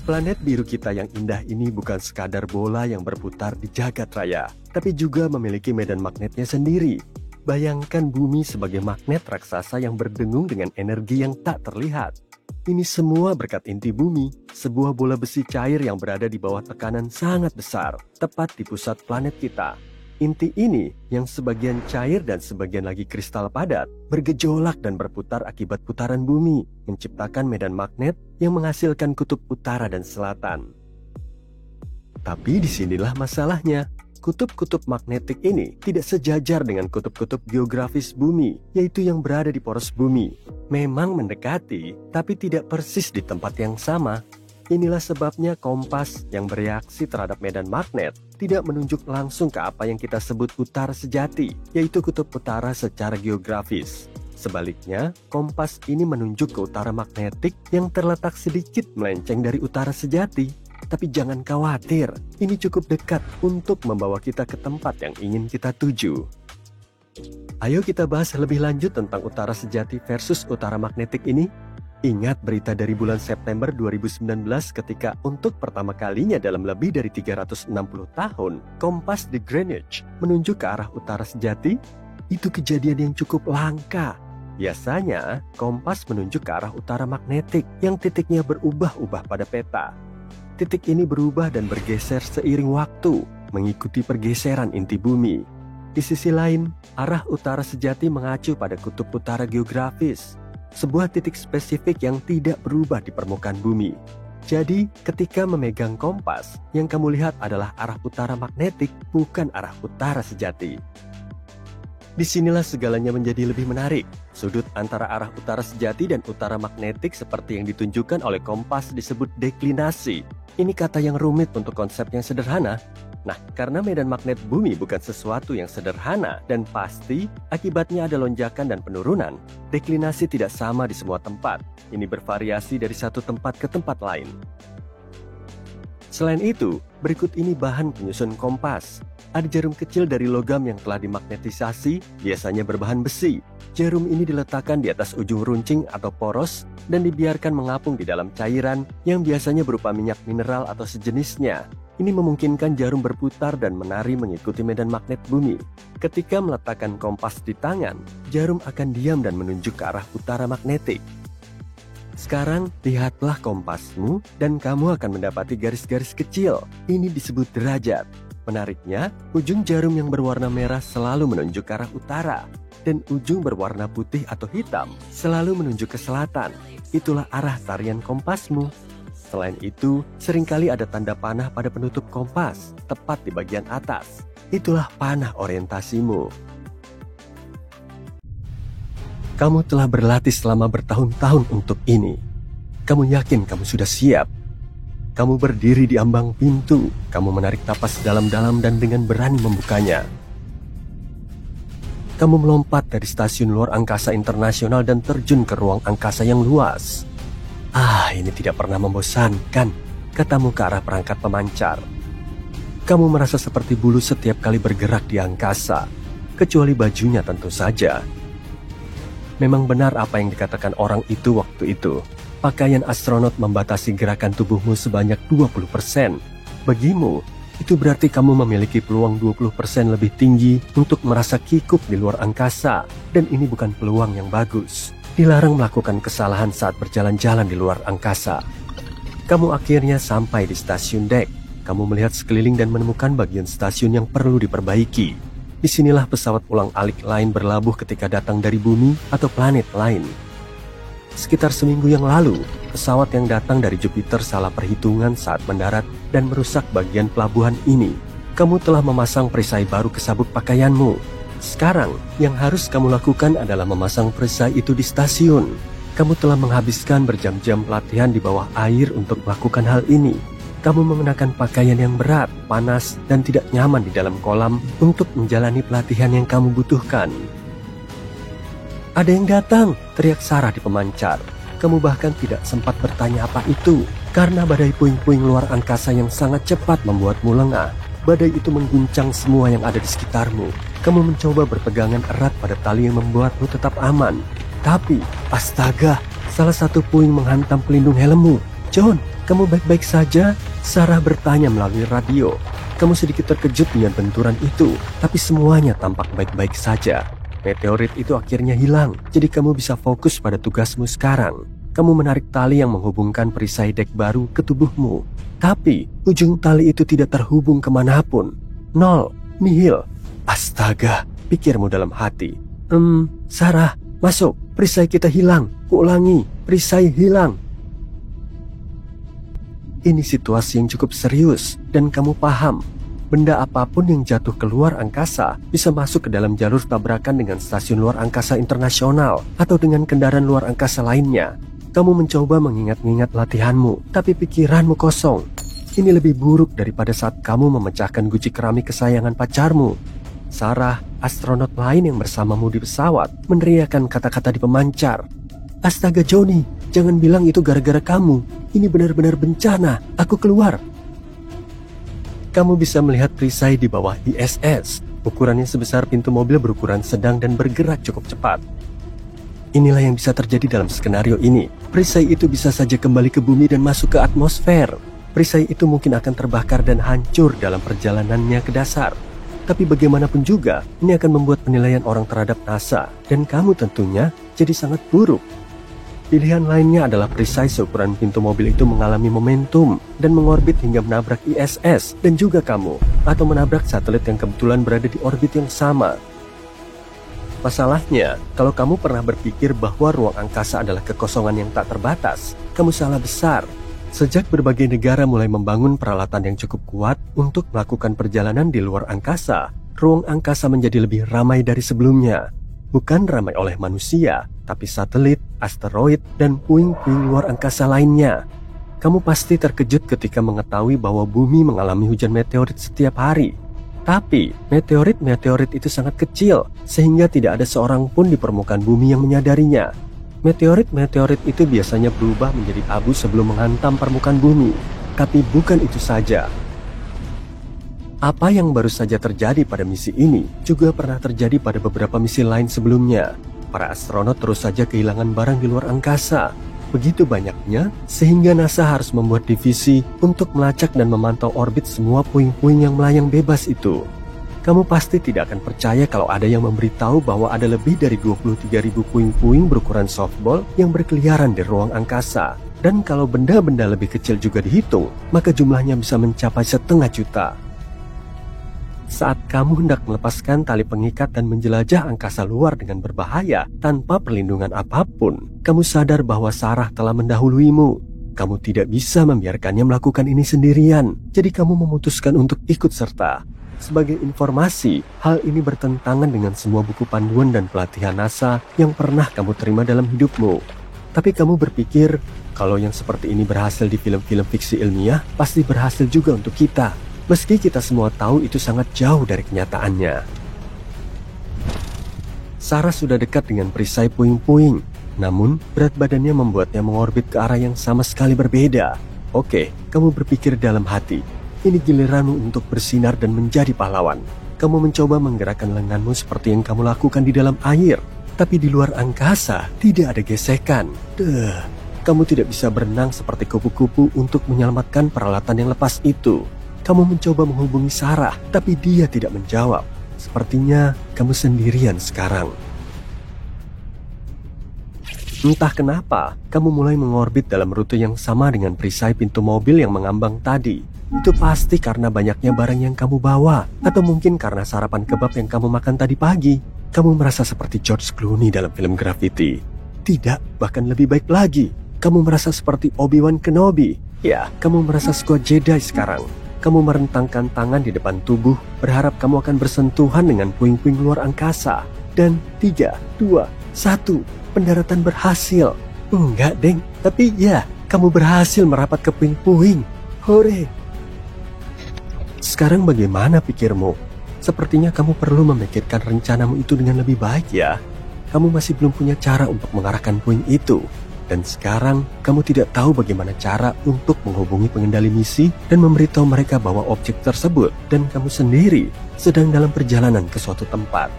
Planet biru kita yang indah ini bukan sekadar bola yang berputar di jagat raya, tapi juga memiliki medan magnetnya sendiri. Bayangkan bumi sebagai magnet raksasa yang berdengung dengan energi yang tak terlihat. Ini semua berkat inti bumi, sebuah bola besi cair yang berada di bawah tekanan sangat besar, tepat di pusat planet kita. Inti ini, yang sebagian cair dan sebagian lagi kristal padat, bergejolak dan berputar akibat putaran bumi, menciptakan medan magnet yang menghasilkan kutub utara dan selatan. Tapi disinilah masalahnya. Kutub-kutub magnetik ini tidak sejajar dengan kutub-kutub geografis bumi, yaitu yang berada di poros bumi. Memang mendekati, tapi tidak persis di tempat yang sama. Inilah sebabnya kompas yang bereaksi terhadap medan magnet tidak menunjuk langsung ke apa yang kita sebut utara sejati, yaitu kutub utara secara geografis. Sebaliknya, kompas ini menunjuk ke utara magnetik yang terletak sedikit melenceng dari utara sejati. Tapi jangan khawatir, ini cukup dekat untuk membawa kita ke tempat yang ingin kita tuju. Ayo kita bahas lebih lanjut tentang utara sejati versus utara magnetik ini. Ingat berita dari bulan September 2019 ketika untuk pertama kalinya dalam lebih dari 360 tahun, kompas di Greenwich menunjuk ke arah utara sejati? Itu kejadian yang cukup langka. Biasanya, kompas menunjuk ke arah utara magnetik yang titiknya berubah-ubah pada peta. Titik ini berubah dan bergeser seiring waktu, mengikuti pergeseran inti bumi. Di sisi lain, arah utara sejati mengacu pada kutub utara geografis, sebuah titik spesifik yang tidak berubah di permukaan bumi. Jadi, ketika memegang kompas, yang kamu lihat adalah arah utara magnetik, bukan arah utara sejati. Disinilah segalanya menjadi lebih menarik. Sudut antara arah utara sejati dan utara magnetik seperti yang ditunjukkan oleh kompas disebut deklinasi. Ini kata yang rumit untuk konsep yang sederhana. Nah, karena medan magnet bumi bukan sesuatu yang sederhana dan pasti, akibatnya ada lonjakan dan penurunan. Deklinasi tidak sama di semua tempat. Ini bervariasi dari satu tempat ke tempat lain. Selain itu, berikut ini bahan penyusun kompas. Ada jarum kecil dari logam yang telah dimagnetisasi, biasanya berbahan besi. Jarum ini diletakkan di atas ujung runcing atau poros dan dibiarkan mengapung di dalam cairan yang biasanya berupa minyak mineral atau sejenisnya. Ini memungkinkan jarum berputar dan menari mengikuti medan magnet bumi. Ketika meletakkan kompas di tangan, jarum akan diam dan menunjuk ke arah utara magnetik. Sekarang, lihatlah kompasmu dan kamu akan mendapati garis-garis kecil. Ini disebut derajat. Menariknya, ujung jarum yang berwarna merah selalu menunjuk ke arah utara, dan ujung berwarna putih atau hitam selalu menunjuk ke selatan. Itulah arah tarian kompasmu. Selain itu, seringkali ada tanda panah pada penutup kompas, tepat di bagian atas. Itulah panah orientasimu. Kamu telah berlatih selama bertahun-tahun untuk ini. Kamu yakin kamu sudah siap? Kamu berdiri di ambang pintu, kamu menarik napas dalam-dalam dan dengan berani membukanya. Kamu melompat dari stasiun luar angkasa internasional dan terjun ke ruang angkasa yang luas. Ini tidak pernah membosankan, katamu ke arah perangkat pemancar. Kamu merasa seperti bulu setiap kali bergerak di angkasa, kecuali bajunya tentu saja. Memang benar apa yang dikatakan orang itu waktu itu. Pakaian astronot membatasi gerakan tubuhmu sebanyak 20%. Bagimu, itu berarti kamu memiliki peluang 20% lebih tinggi untuk merasa kikuk di luar angkasa. Dan ini bukan peluang yang bagus. Dilarang melakukan kesalahan saat berjalan-jalan di luar angkasa. Kamu akhirnya sampai di stasiun dek. Kamu melihat sekeliling dan menemukan bagian stasiun yang perlu diperbaiki. Disinilah pesawat ulang-alik lain berlabuh ketika datang dari bumi atau planet lain. Sekitar seminggu yang lalu, pesawat yang datang dari Jupiter salah perhitungan saat mendarat dan merusak bagian pelabuhan ini. Kamu telah memasang perisai baru ke sabuk pakaianmu. Sekarang, yang harus kamu lakukan adalah memasang perisai itu di stasiun. Kamu telah menghabiskan berjam-jam pelatihan di bawah air untuk melakukan hal ini. Kamu mengenakan pakaian yang berat, panas, dan tidak nyaman di dalam kolam untuk menjalani pelatihan yang kamu butuhkan. Ada yang datang, teriak Sarah di pemancar. Kamu bahkan tidak sempat bertanya apa itu, karena badai puing-puing luar angkasa yang sangat cepat membuatmu lengah. Badai itu mengguncang semua yang ada di sekitarmu. Kamu mencoba berpegangan erat pada tali yang membuatmu tetap aman. Tapi, astaga, salah satu puing menghantam pelindung helmmu. John, kamu baik-baik saja? Sarah bertanya melalui radio. Kamu sedikit terkejut dengan benturan itu, tapi semuanya tampak baik-baik saja. Meteorit itu akhirnya hilang, jadi kamu bisa fokus pada tugasmu sekarang. Kamu menarik tali yang menghubungkan perisai dek baru ke tubuhmu. Tapi, ujung tali itu tidak terhubung kemanapun. Nol, nihil. Astaga, pikirmu dalam hati. Sarah, masuk, perisai kita hilang. Kuulangi, perisai hilang. Ini situasi yang cukup serius, dan kamu paham. Benda apapun yang jatuh keluar angkasa bisa masuk ke dalam jalur tabrakan dengan stasiun luar angkasa internasional atau dengan kendaraan luar angkasa lainnya. Kamu mencoba mengingat-ingat latihanmu, tapi pikiranmu kosong. Ini lebih buruk daripada saat kamu memecahkan guci keramik kesayangan pacarmu. Sarah, astronot lain yang bersamamu di pesawat, meneriakkan kata-kata di pemancar. Astaga Johnny, jangan bilang itu gara-gara kamu. Ini benar-benar bencana. Aku keluar. Kamu bisa melihat perisai di bawah ISS. Ukurannya sebesar pintu mobil berukuran sedang dan bergerak cukup cepat. Inilah yang bisa terjadi dalam skenario ini. Perisai itu bisa saja kembali ke bumi dan masuk ke atmosfer. Perisai itu mungkin akan terbakar dan hancur dalam perjalanannya ke dasar. Tapi bagaimanapun juga, ini akan membuat penilaian orang terhadap NASA. Dan kamu tentunya jadi sangat buruk. Pilihan lainnya adalah perisai seukuran pintu mobil itu mengalami momentum dan mengorbit hingga menabrak ISS dan juga kamu, atau menabrak satelit yang kebetulan berada di orbit yang sama. Masalahnya, kalau kamu pernah berpikir bahwa ruang angkasa adalah kekosongan yang tak terbatas, kamu salah besar. Sejak berbagai negara mulai membangun peralatan yang cukup kuat untuk melakukan perjalanan di luar angkasa, ruang angkasa menjadi lebih ramai dari sebelumnya. Bukan ramai oleh manusia, tapi satelit, asteroid, dan puing-puing luar angkasa lainnya. Kamu pasti terkejut ketika mengetahui bahwa bumi mengalami hujan meteorit setiap hari. Tapi, meteorit-meteorit itu sangat kecil, sehingga tidak ada seorang pun di permukaan bumi yang menyadarinya. Meteorit-meteorit itu biasanya berubah menjadi abu sebelum menghantam permukaan bumi. Tapi bukan itu saja. Apa yang baru saja terjadi pada misi ini juga pernah terjadi pada beberapa misi lain sebelumnya. Para astronot terus saja kehilangan barang di luar angkasa. Begitu banyaknya, sehingga NASA harus membuat divisi untuk melacak dan memantau orbit semua puing-puing yang melayang bebas itu. Kamu pasti tidak akan percaya kalau ada yang memberitahu bahwa ada lebih dari 23.000 puing-puing berukuran softball yang berkeliaran di ruang angkasa. Dan kalau benda-benda lebih kecil juga dihitung, maka jumlahnya bisa mencapai 1,5 juta. Saat kamu hendak melepaskan tali pengikat dan menjelajah angkasa luar dengan berbahaya tanpa perlindungan apapun, kamu sadar bahwa Sarah telah mendahuluimu. Kamu tidak bisa membiarkannya melakukan ini sendirian, jadi kamu memutuskan untuk ikut serta. Sebagai informasi, hal ini bertentangan dengan semua buku panduan dan pelatihan NASA yang pernah kamu terima dalam hidupmu. Tapi kamu berpikir, kalau yang seperti ini berhasil di film-film fiksi ilmiah, pasti berhasil juga untuk kita. Meski kita semua tahu itu sangat jauh dari kenyataannya. Sarah sudah dekat dengan perisai puing-puing, namun berat badannya membuatnya mengorbit ke arah yang sama sekali berbeda. Oke, kamu berpikir dalam hati, ini giliranmu untuk bersinar dan menjadi pahlawan. Kamu mencoba menggerakkan lenganmu seperti yang kamu lakukan di dalam air, tapi di luar angkasa tidak ada gesekan. Kamu tidak bisa berenang seperti kupu-kupu untuk menyelamatkan peralatan yang lepas itu. Kamu mencoba menghubungi Sarah, tapi dia tidak menjawab. Sepertinya kamu sendirian sekarang. Entah kenapa, kamu mulai mengorbit dalam rute yang sama dengan perisai pintu mobil yang mengambang tadi. Itu pasti karena banyaknya barang yang kamu bawa, atau mungkin karena sarapan kebab yang kamu makan tadi pagi. Kamu merasa seperti George Clooney dalam film Gravity. Tidak, bahkan lebih baik lagi. Kamu merasa seperti Obi-Wan Kenobi. Ya, kamu merasa squad Jedi sekarang. Kamu merentangkan tangan di depan tubuh, berharap kamu akan bersentuhan dengan puing-puing luar angkasa. Dan 3, 2, 1, pendaratan berhasil. Enggak, Deng. Tapi ya, kamu berhasil merapat ke puing-puing. Hore! Sekarang bagaimana pikirmu? Sepertinya kamu perlu memikirkan rencanamu itu dengan lebih baik ya. kamu masih belum punya cara untuk mengarahkan puing itu. Dan sekarang, kamu tidak tahu bagaimana cara untuk menghubungi pengendali misi dan memberitahu mereka bahwa objek tersebut dan kamu sendiri sedang dalam perjalanan ke suatu tempat.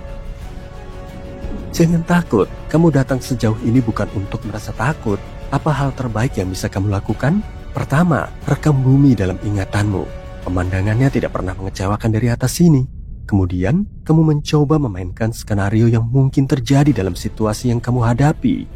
Jangan takut, kamu datang sejauh ini bukan untuk merasa takut. Apa hal terbaik yang bisa kamu lakukan? Pertama, rekam bumi dalam ingatanmu. Pemandangannya tidak pernah mengecewakan dari atas sini. Kemudian, kamu mencoba memainkan skenario yang mungkin terjadi dalam situasi yang kamu hadapi.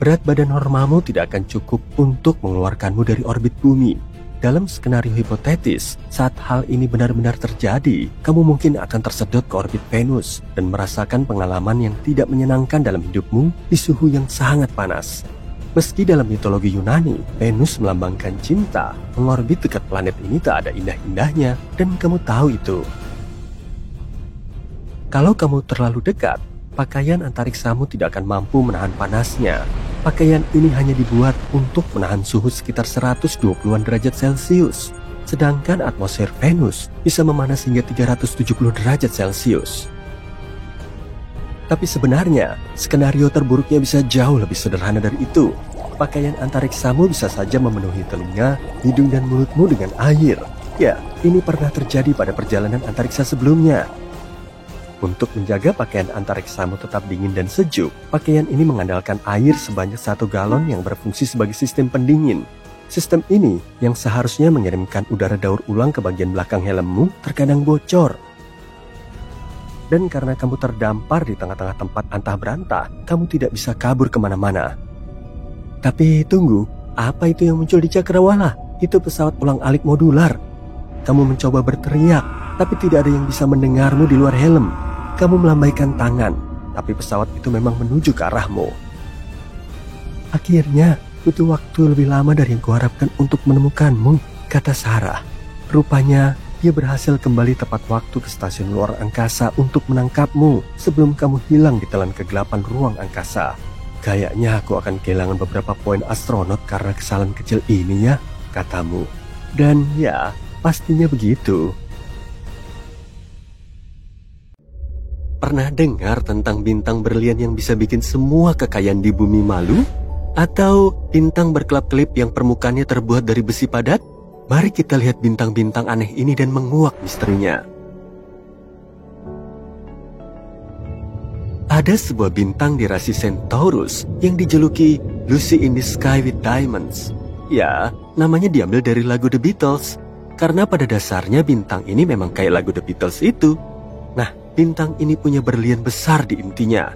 Berat badan normalmu tidak akan cukup untuk mengeluarkanmu dari orbit bumi. Dalam skenario hipotetis, saat hal ini benar-benar terjadi, kamu mungkin akan tersedot ke orbit Venus dan merasakan pengalaman yang tidak menyenangkan dalam hidupmu di suhu yang sangat panas. Meski dalam mitologi Yunani, Venus melambangkan cinta, mengorbit dekat planet ini tak ada indah-indahnya, dan kamu tahu itu. Kalau kamu terlalu dekat, pakaian antariksamu tidak akan mampu menahan panasnya. Pakaian ini hanya dibuat untuk menahan suhu sekitar 120-an derajat Celcius. Sedangkan atmosfer Venus bisa memanas hingga 370 derajat Celcius. Tapi sebenarnya, skenario terburuknya bisa jauh lebih sederhana dari itu. Pakaian antariksamu bisa saja memenuhi telinga, hidung, dan mulutmu dengan air. Ya, ini pernah terjadi pada perjalanan antariksa sebelumnya. Untuk menjaga pakaian antariksamu tetap dingin dan sejuk, pakaian ini mengandalkan air sebanyak 1 galon yang berfungsi sebagai sistem pendingin. Sistem ini yang seharusnya mengirimkan udara daur ulang ke bagian belakang helmmu terkadang bocor. Dan karena kamu terdampar di tengah-tengah tempat antah berantah, kamu tidak bisa kabur kemana-mana. Tapi tunggu, apa itu yang muncul di cakrawala? Itu pesawat ulang-alik modular. Kamu mencoba berteriak, tapi tidak ada yang bisa mendengarmu di luar helm. Kamu melambaikan tangan, tapi pesawat itu memang menuju ke arahmu. Akhirnya, butuh waktu lebih lama dari yang kuharapkan untuk menemukanmu, kata Sarah. Rupanya, dia berhasil kembali tepat waktu ke stasiun luar angkasa untuk menangkapmu sebelum kamu hilang di telan kegelapan ruang angkasa. Kayaknya aku akan kehilangan beberapa poin astronot karena kesalahan kecil ini ya, katamu. Dan ya, pastinya begitu. Pernah dengar tentang bintang berlian yang bisa bikin semua kekayaan di bumi malu? Atau bintang berkelap-kelip yang permukaannya terbuat dari besi padat? Mari kita lihat bintang-bintang aneh ini dan menguak misterinya. Ada sebuah bintang di rasi Centaurus yang dijuluki Lucy in the Sky with Diamonds. Ya, namanya diambil dari lagu The Beatles. Karena pada dasarnya bintang ini memang kayak lagu The Beatles itu. Nah, bintang ini punya berlian besar di intinya.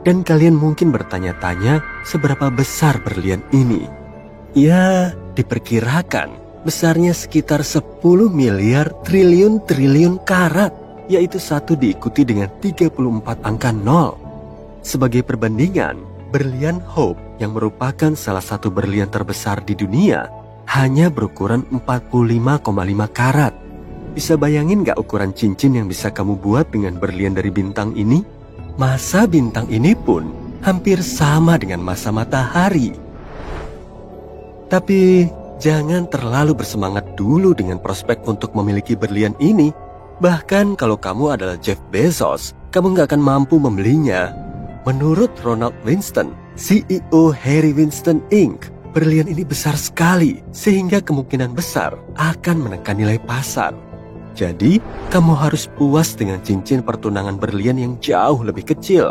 Dan kalian mungkin bertanya-tanya seberapa besar berlian ini. Ya, diperkirakan besarnya sekitar 10 miliar triliun karat, yaitu 1 diikuti dengan 34 angka 0. Sebagai perbandingan, berlian Hope yang merupakan salah satu berlian terbesar di dunia hanya berukuran 45,5 karat. Bisa bayangin gak ukuran cincin yang bisa kamu buat dengan berlian dari bintang ini? Massa bintang ini pun hampir sama dengan massa matahari. Tapi jangan terlalu bersemangat dulu dengan prospek untuk memiliki berlian ini. Bahkan kalau kamu adalah Jeff Bezos, kamu gak akan mampu membelinya. Menurut Ronald Winston, CEO Harry Winston Inc., berlian ini besar sekali sehingga kemungkinan besar akan menekan nilai pasar. Jadi, kamu harus puas dengan cincin pertunangan berlian yang jauh lebih kecil.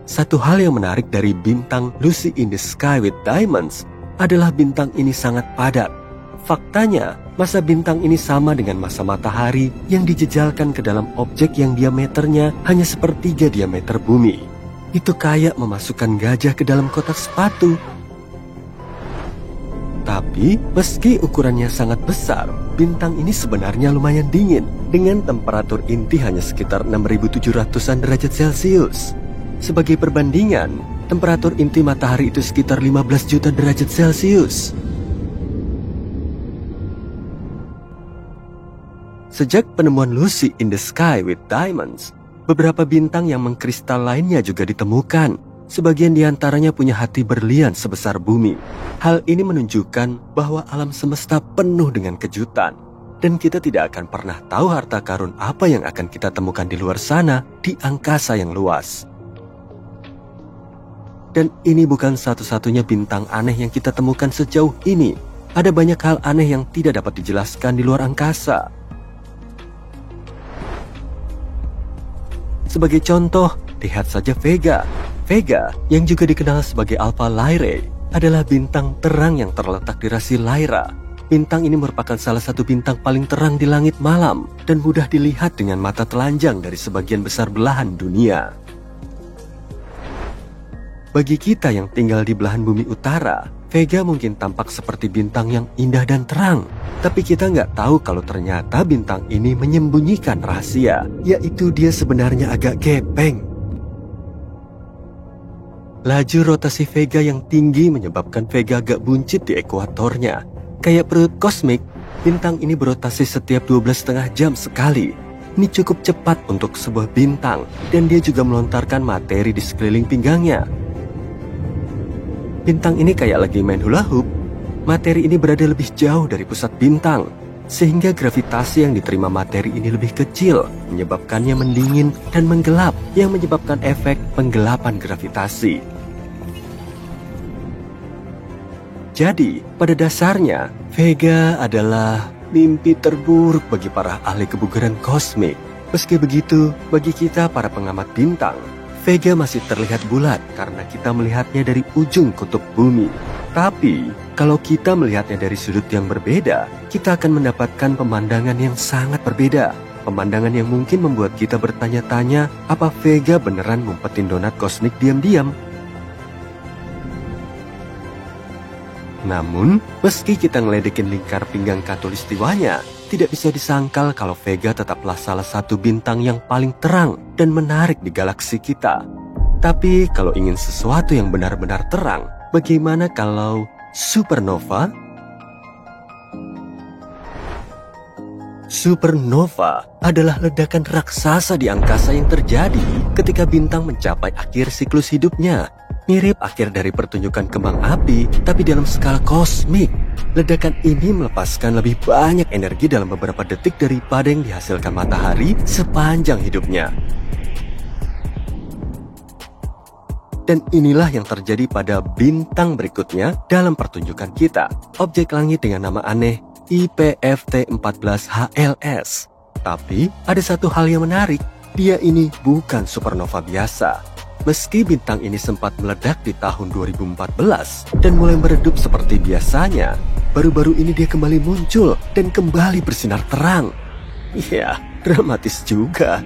Satu hal yang menarik dari bintang Lucy in the Sky with Diamonds adalah bintang ini sangat padat. Faktanya, massa bintang ini sama dengan massa matahari yang dijejalkan ke dalam objek yang diameternya hanya sepertiga diameter bumi. Itu kayak memasukkan gajah ke dalam kotak sepatu. Tapi, meski ukurannya sangat besar, bintang ini sebenarnya lumayan dingin dengan temperatur inti hanya sekitar 6.700-an derajat Celcius. Sebagai perbandingan, temperatur inti matahari itu sekitar 15 juta derajat Celcius. Sejak penemuan Lucy in the Sky with Diamonds, beberapa bintang yang mengkristal lainnya juga ditemukan. Sebagian diantaranya punya hati berlian sebesar bumi. Hal ini menunjukkan bahwa alam semesta penuh dengan kejutan. Dan kita tidak akan pernah tahu harta karun apa yang akan kita temukan di luar sana, di angkasa yang luas. Dan ini bukan satu-satunya bintang aneh yang kita temukan sejauh ini. Ada banyak hal aneh yang tidak dapat dijelaskan di luar angkasa. Sebagai contoh, lihat saja Vega. Vega, yang juga dikenal sebagai Alpha Lyrae, adalah bintang terang yang terletak di rasi Lyra. Bintang ini merupakan salah satu bintang paling terang di langit malam dan mudah dilihat dengan mata telanjang dari sebagian besar belahan dunia. Bagi kita yang tinggal di belahan bumi utara, Vega mungkin tampak seperti bintang yang indah dan terang. Tapi kita nggak tahu kalau ternyata bintang ini menyembunyikan rahasia, yaitu dia sebenarnya agak gepeng. Laju rotasi Vega yang tinggi menyebabkan Vega agak buncit di ekuatornya. Kayak perut kosmik, bintang ini berotasi setiap 12,5 jam sekali. Ini cukup cepat untuk sebuah bintang, dan dia juga melontarkan materi di sekeliling pinggangnya. Bintang ini kayak lagi main hula hoop. Materi ini berada lebih jauh dari pusat bintang, sehingga gravitasi yang diterima materi ini lebih kecil, menyebabkannya mendingin dan menggelap, yang menyebabkan efek penggelapan gravitasi. Jadi, pada dasarnya, Vega adalah mimpi terburuk bagi para ahli kebugaran kosmik. Meski begitu, bagi kita para pengamat bintang, Vega masih terlihat bulat karena kita melihatnya dari ujung kutub bumi. Tapi, kalau kita melihatnya dari sudut yang berbeda, kita akan mendapatkan pemandangan yang sangat berbeda. Pemandangan yang mungkin membuat kita bertanya-tanya, apa Vega beneran ngumpetin donat kosmik diam-diam? Namun, meski kita ngeledekin lingkar pinggang khatulistiwanya, tidak bisa disangkal kalau Vega tetaplah salah satu bintang yang paling terang dan menarik di galaksi kita. Tapi kalau ingin sesuatu yang benar-benar terang, bagaimana kalau supernova? Supernova adalah ledakan raksasa di angkasa yang terjadi ketika bintang mencapai akhir siklus hidupnya. Mirip akhir dari pertunjukan kembang api, tapi dalam skala kosmik. Ledakan ini melepaskan lebih banyak energi dalam beberapa detik daripada yang dihasilkan matahari sepanjang hidupnya. Dan inilah yang terjadi pada bintang berikutnya dalam pertunjukan kita. Objek langit dengan nama aneh IPFT14HLS. Tapi ada satu hal yang menarik, dia ini bukan supernova biasa. Meski bintang ini sempat meledak di tahun 2014 dan mulai meredup seperti biasanya, baru-baru ini dia kembali muncul dan kembali bersinar terang. Ya, dramatis juga.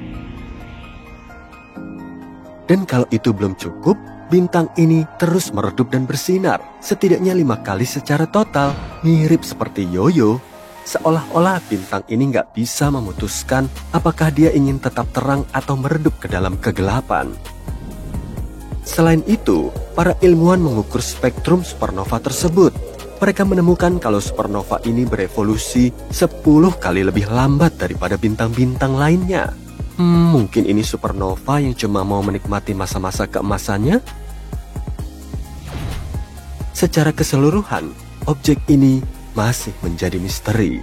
Dan kalau itu belum cukup, bintang ini terus meredup dan bersinar, setidaknya 5 kali secara total, mirip seperti yoyo. Seolah-olah bintang ini nggak bisa memutuskan apakah dia ingin tetap terang atau meredup ke dalam kegelapan. Selain itu, para ilmuwan mengukur spektrum supernova tersebut. Mereka menemukan kalau supernova ini berevolusi 10 kali lebih lambat daripada bintang-bintang lainnya. Mungkin ini supernova yang cuma mau menikmati masa-masa keemasannya? Secara keseluruhan, objek ini masih menjadi misteri.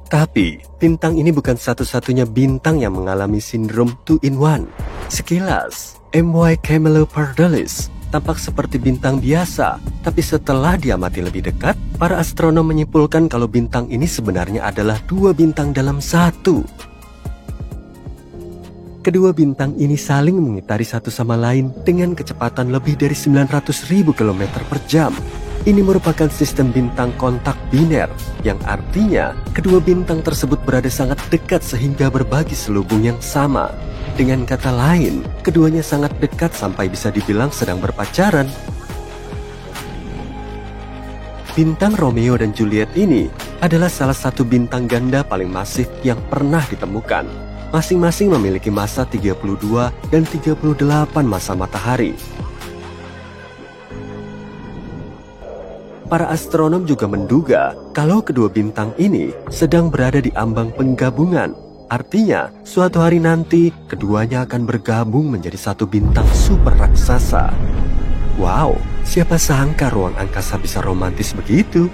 Tapi, bintang ini bukan satu-satunya bintang yang mengalami sindrom 2-in-1. Sekilas, MY Camelopardalis tampak seperti bintang biasa, tapi setelah diamati lebih dekat, para astronom menyimpulkan kalau bintang ini sebenarnya adalah 2 bintang dalam 1. Kedua bintang ini saling mengitari satu sama lain dengan kecepatan lebih dari 900.000 km per jam. Ini merupakan sistem bintang kontak biner, yang artinya kedua bintang tersebut berada sangat dekat sehingga berbagi selubung yang sama. Dengan kata lain, keduanya sangat dekat sampai bisa dibilang sedang berpacaran. Bintang Romeo dan Juliet ini adalah salah satu bintang ganda paling masif yang pernah ditemukan. Masing-masing memiliki massa 32 dan 38 massa matahari. Para astronom juga menduga kalau kedua bintang ini sedang berada di ambang penggabungan. Artinya, suatu hari nanti keduanya akan bergabung menjadi satu bintang super raksasa. Wow, siapa sangka ruang angkasa bisa romantis begitu?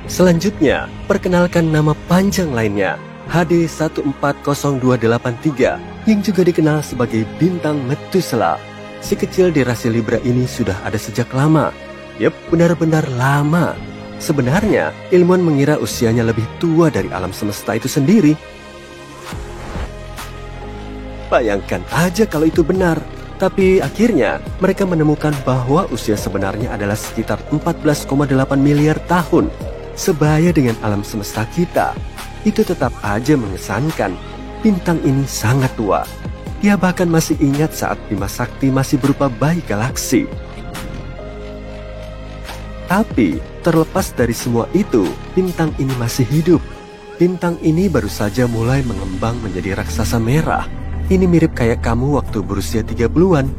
Selanjutnya, perkenalkan nama panjang lainnya, HD 140283, yang juga dikenal sebagai bintang Methuselah. Si kecil di rasi Libra ini sudah ada sejak lama. Yep, benar-benar lama. Sebenarnya, ilmuwan mengira usianya lebih tua dari alam semesta itu sendiri. Bayangkan aja kalau itu benar. Tapi akhirnya, mereka menemukan bahwa usia sebenarnya adalah sekitar 14,8 miliar tahun. Sebaya dengan alam semesta kita, itu tetap aja mengesankan. Bintang ini sangat tua. Dia bahkan masih ingat saat Bima Sakti masih berupa bayi galaksi. Tapi, terlepas dari semua itu, bintang ini masih hidup. Bintang ini baru saja mulai mengembang menjadi raksasa merah. Ini mirip kayak kamu waktu berusia 30-an.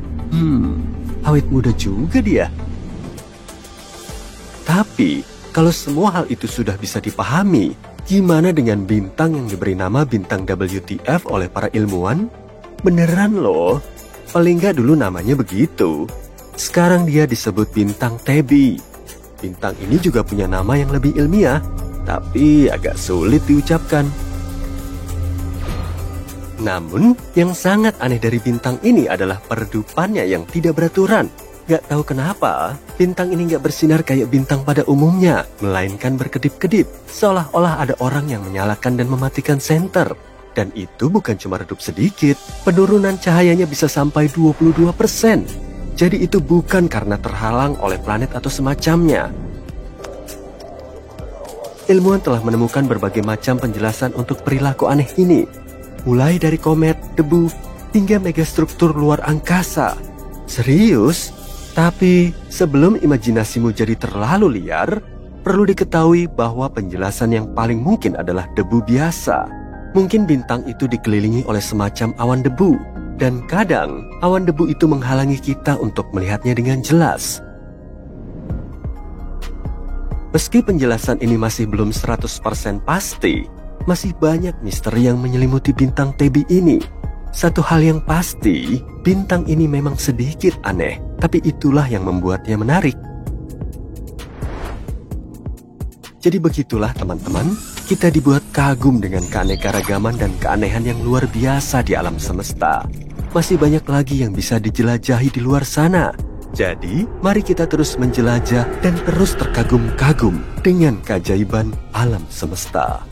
Awet muda juga dia. Tapi, kalau semua hal itu sudah bisa dipahami, gimana dengan bintang yang diberi nama bintang WTF oleh para ilmuwan? Beneran loh, paling nggak dulu namanya begitu. Sekarang dia disebut bintang Tebi. Bintang ini juga punya nama yang lebih ilmiah, tapi agak sulit diucapkan. Namun, yang sangat aneh dari bintang ini adalah peredupannya yang tidak beraturan. Gak tahu kenapa, bintang ini gak bersinar kayak bintang pada umumnya, melainkan berkedip-kedip, seolah-olah ada orang yang menyalakan dan mematikan senter. Dan itu bukan cuma redup sedikit, penurunan cahayanya bisa sampai 22%. Jadi itu bukan karena terhalang oleh planet atau semacamnya. Ilmuwan telah menemukan berbagai macam penjelasan untuk perilaku aneh ini. Mulai dari komet, debu, hingga megastruktur luar angkasa. Serius? Tapi sebelum imajinasimu jadi terlalu liar, perlu diketahui bahwa penjelasan yang paling mungkin adalah debu biasa. Mungkin bintang itu dikelilingi oleh semacam awan debu, dan kadang awan debu itu menghalangi kita untuk melihatnya dengan jelas. Meski penjelasan ini masih belum 100% pasti, masih banyak misteri yang menyelimuti bintang Tebi ini. Satu hal yang pasti, bintang ini memang sedikit aneh, tapi itulah yang membuatnya menarik. Jadi begitulah teman-teman, kita dibuat kagum dengan keanekaragaman dan keanehan yang luar biasa di alam semesta. Masih banyak lagi yang bisa dijelajahi di luar sana. Jadi, mari kita terus menjelajah dan terus terkagum-kagum dengan keajaiban alam semesta.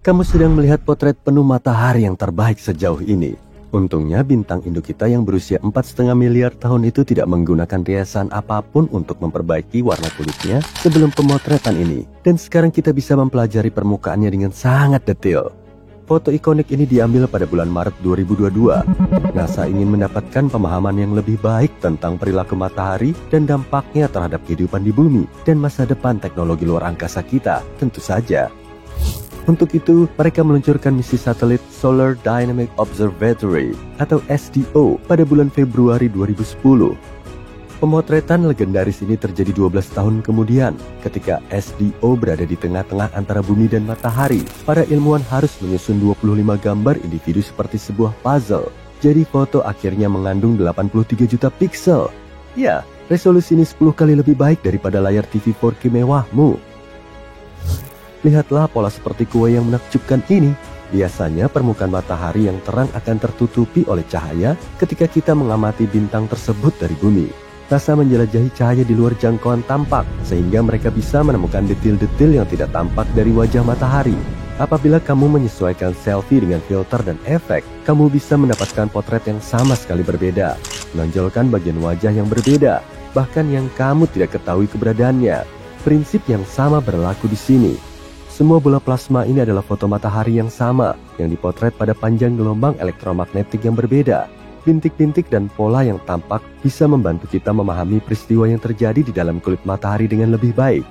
Kamu sedang melihat potret penuh matahari yang terbaik sejauh ini. Untungnya bintang induk kita yang berusia 4,5 miliar tahun itu tidak menggunakan riasan apapun untuk memperbaiki warna kulitnya sebelum pemotretan ini. Dan sekarang kita bisa mempelajari permukaannya dengan sangat detail. Foto ikonik ini diambil pada bulan Maret 2022. NASA ingin mendapatkan pemahaman yang lebih baik tentang perilaku matahari dan dampaknya terhadap kehidupan di bumi dan masa depan teknologi luar angkasa kita, tentu saja. Untuk itu, mereka meluncurkan misi satelit Solar Dynamic Observatory atau SDO pada bulan Februari 2010. Pemotretan legendaris ini terjadi 12 tahun kemudian. Ketika SDO berada di tengah-tengah antara bumi dan matahari, para ilmuwan harus menyusun 25 gambar individu seperti sebuah puzzle. Jadi foto akhirnya mengandung 83 juta piksel. Ya, resolusi ini 10 kali lebih baik daripada layar TV 4K mewahmu. Lihatlah pola seperti kue yang menakjubkan ini. Biasanya permukaan matahari yang terang akan tertutupi oleh cahaya ketika kita mengamati bintang tersebut dari bumi. NASA menjelajahi cahaya di luar jangkauan tampak, sehingga mereka bisa menemukan detil-detil yang tidak tampak dari wajah matahari. Apabila kamu menyesuaikan selfie dengan filter dan efek, kamu bisa mendapatkan potret yang sama sekali berbeda, menonjolkan bagian wajah yang berbeda, bahkan yang kamu tidak ketahui keberadaannya. Prinsip yang sama berlaku di sini. Semua bola plasma ini adalah foto matahari yang sama, yang dipotret pada panjang gelombang elektromagnetik yang berbeda. Bintik-bintik dan pola yang tampak bisa membantu kita memahami peristiwa yang terjadi di dalam kulit matahari dengan lebih baik.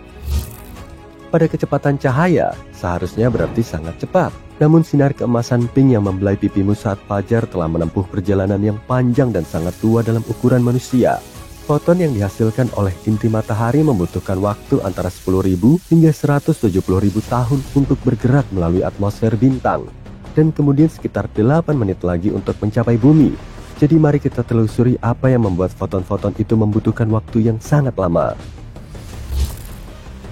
Pada kecepatan cahaya, seharusnya berarti sangat cepat. Namun sinar keemasan pink yang membelai pipimu saat fajar telah menempuh perjalanan yang panjang dan sangat tua dalam ukuran manusia. Foton yang dihasilkan oleh inti matahari membutuhkan waktu antara 10.000 hingga 170.000 tahun untuk bergerak melalui atmosfer bintang. Dan kemudian sekitar 8 menit lagi untuk mencapai bumi. Jadi mari kita telusuri apa yang membuat foton-foton itu membutuhkan waktu yang sangat lama.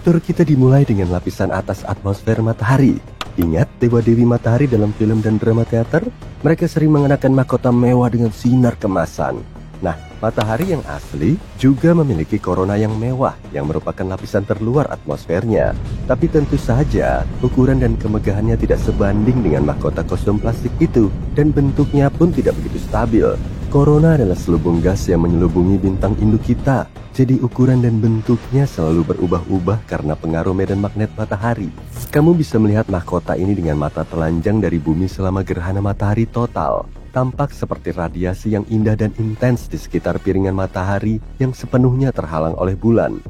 Tur kita dimulai dengan lapisan atas atmosfer matahari. Ingat dewa-dewi matahari dalam film dan drama teater? Mereka sering mengenakan mahkota mewah dengan sinar kemasan. Nah, matahari yang asli juga memiliki korona yang mewah yang merupakan lapisan terluar atmosfernya. Tapi tentu saja, ukuran dan kemegahannya tidak sebanding dengan mahkota kostum plastik itu, dan bentuknya pun tidak begitu stabil. Korona adalah selubung gas yang menyelubungi bintang induk kita. Jadi ukuran dan bentuknya selalu berubah-ubah karena pengaruh medan magnet matahari. Kamu bisa melihat mahkota ini dengan mata telanjang dari bumi selama gerhana matahari total. Tampak seperti radiasi yang indah dan intens di sekitar piringan matahari yang sepenuhnya terhalang oleh bulan.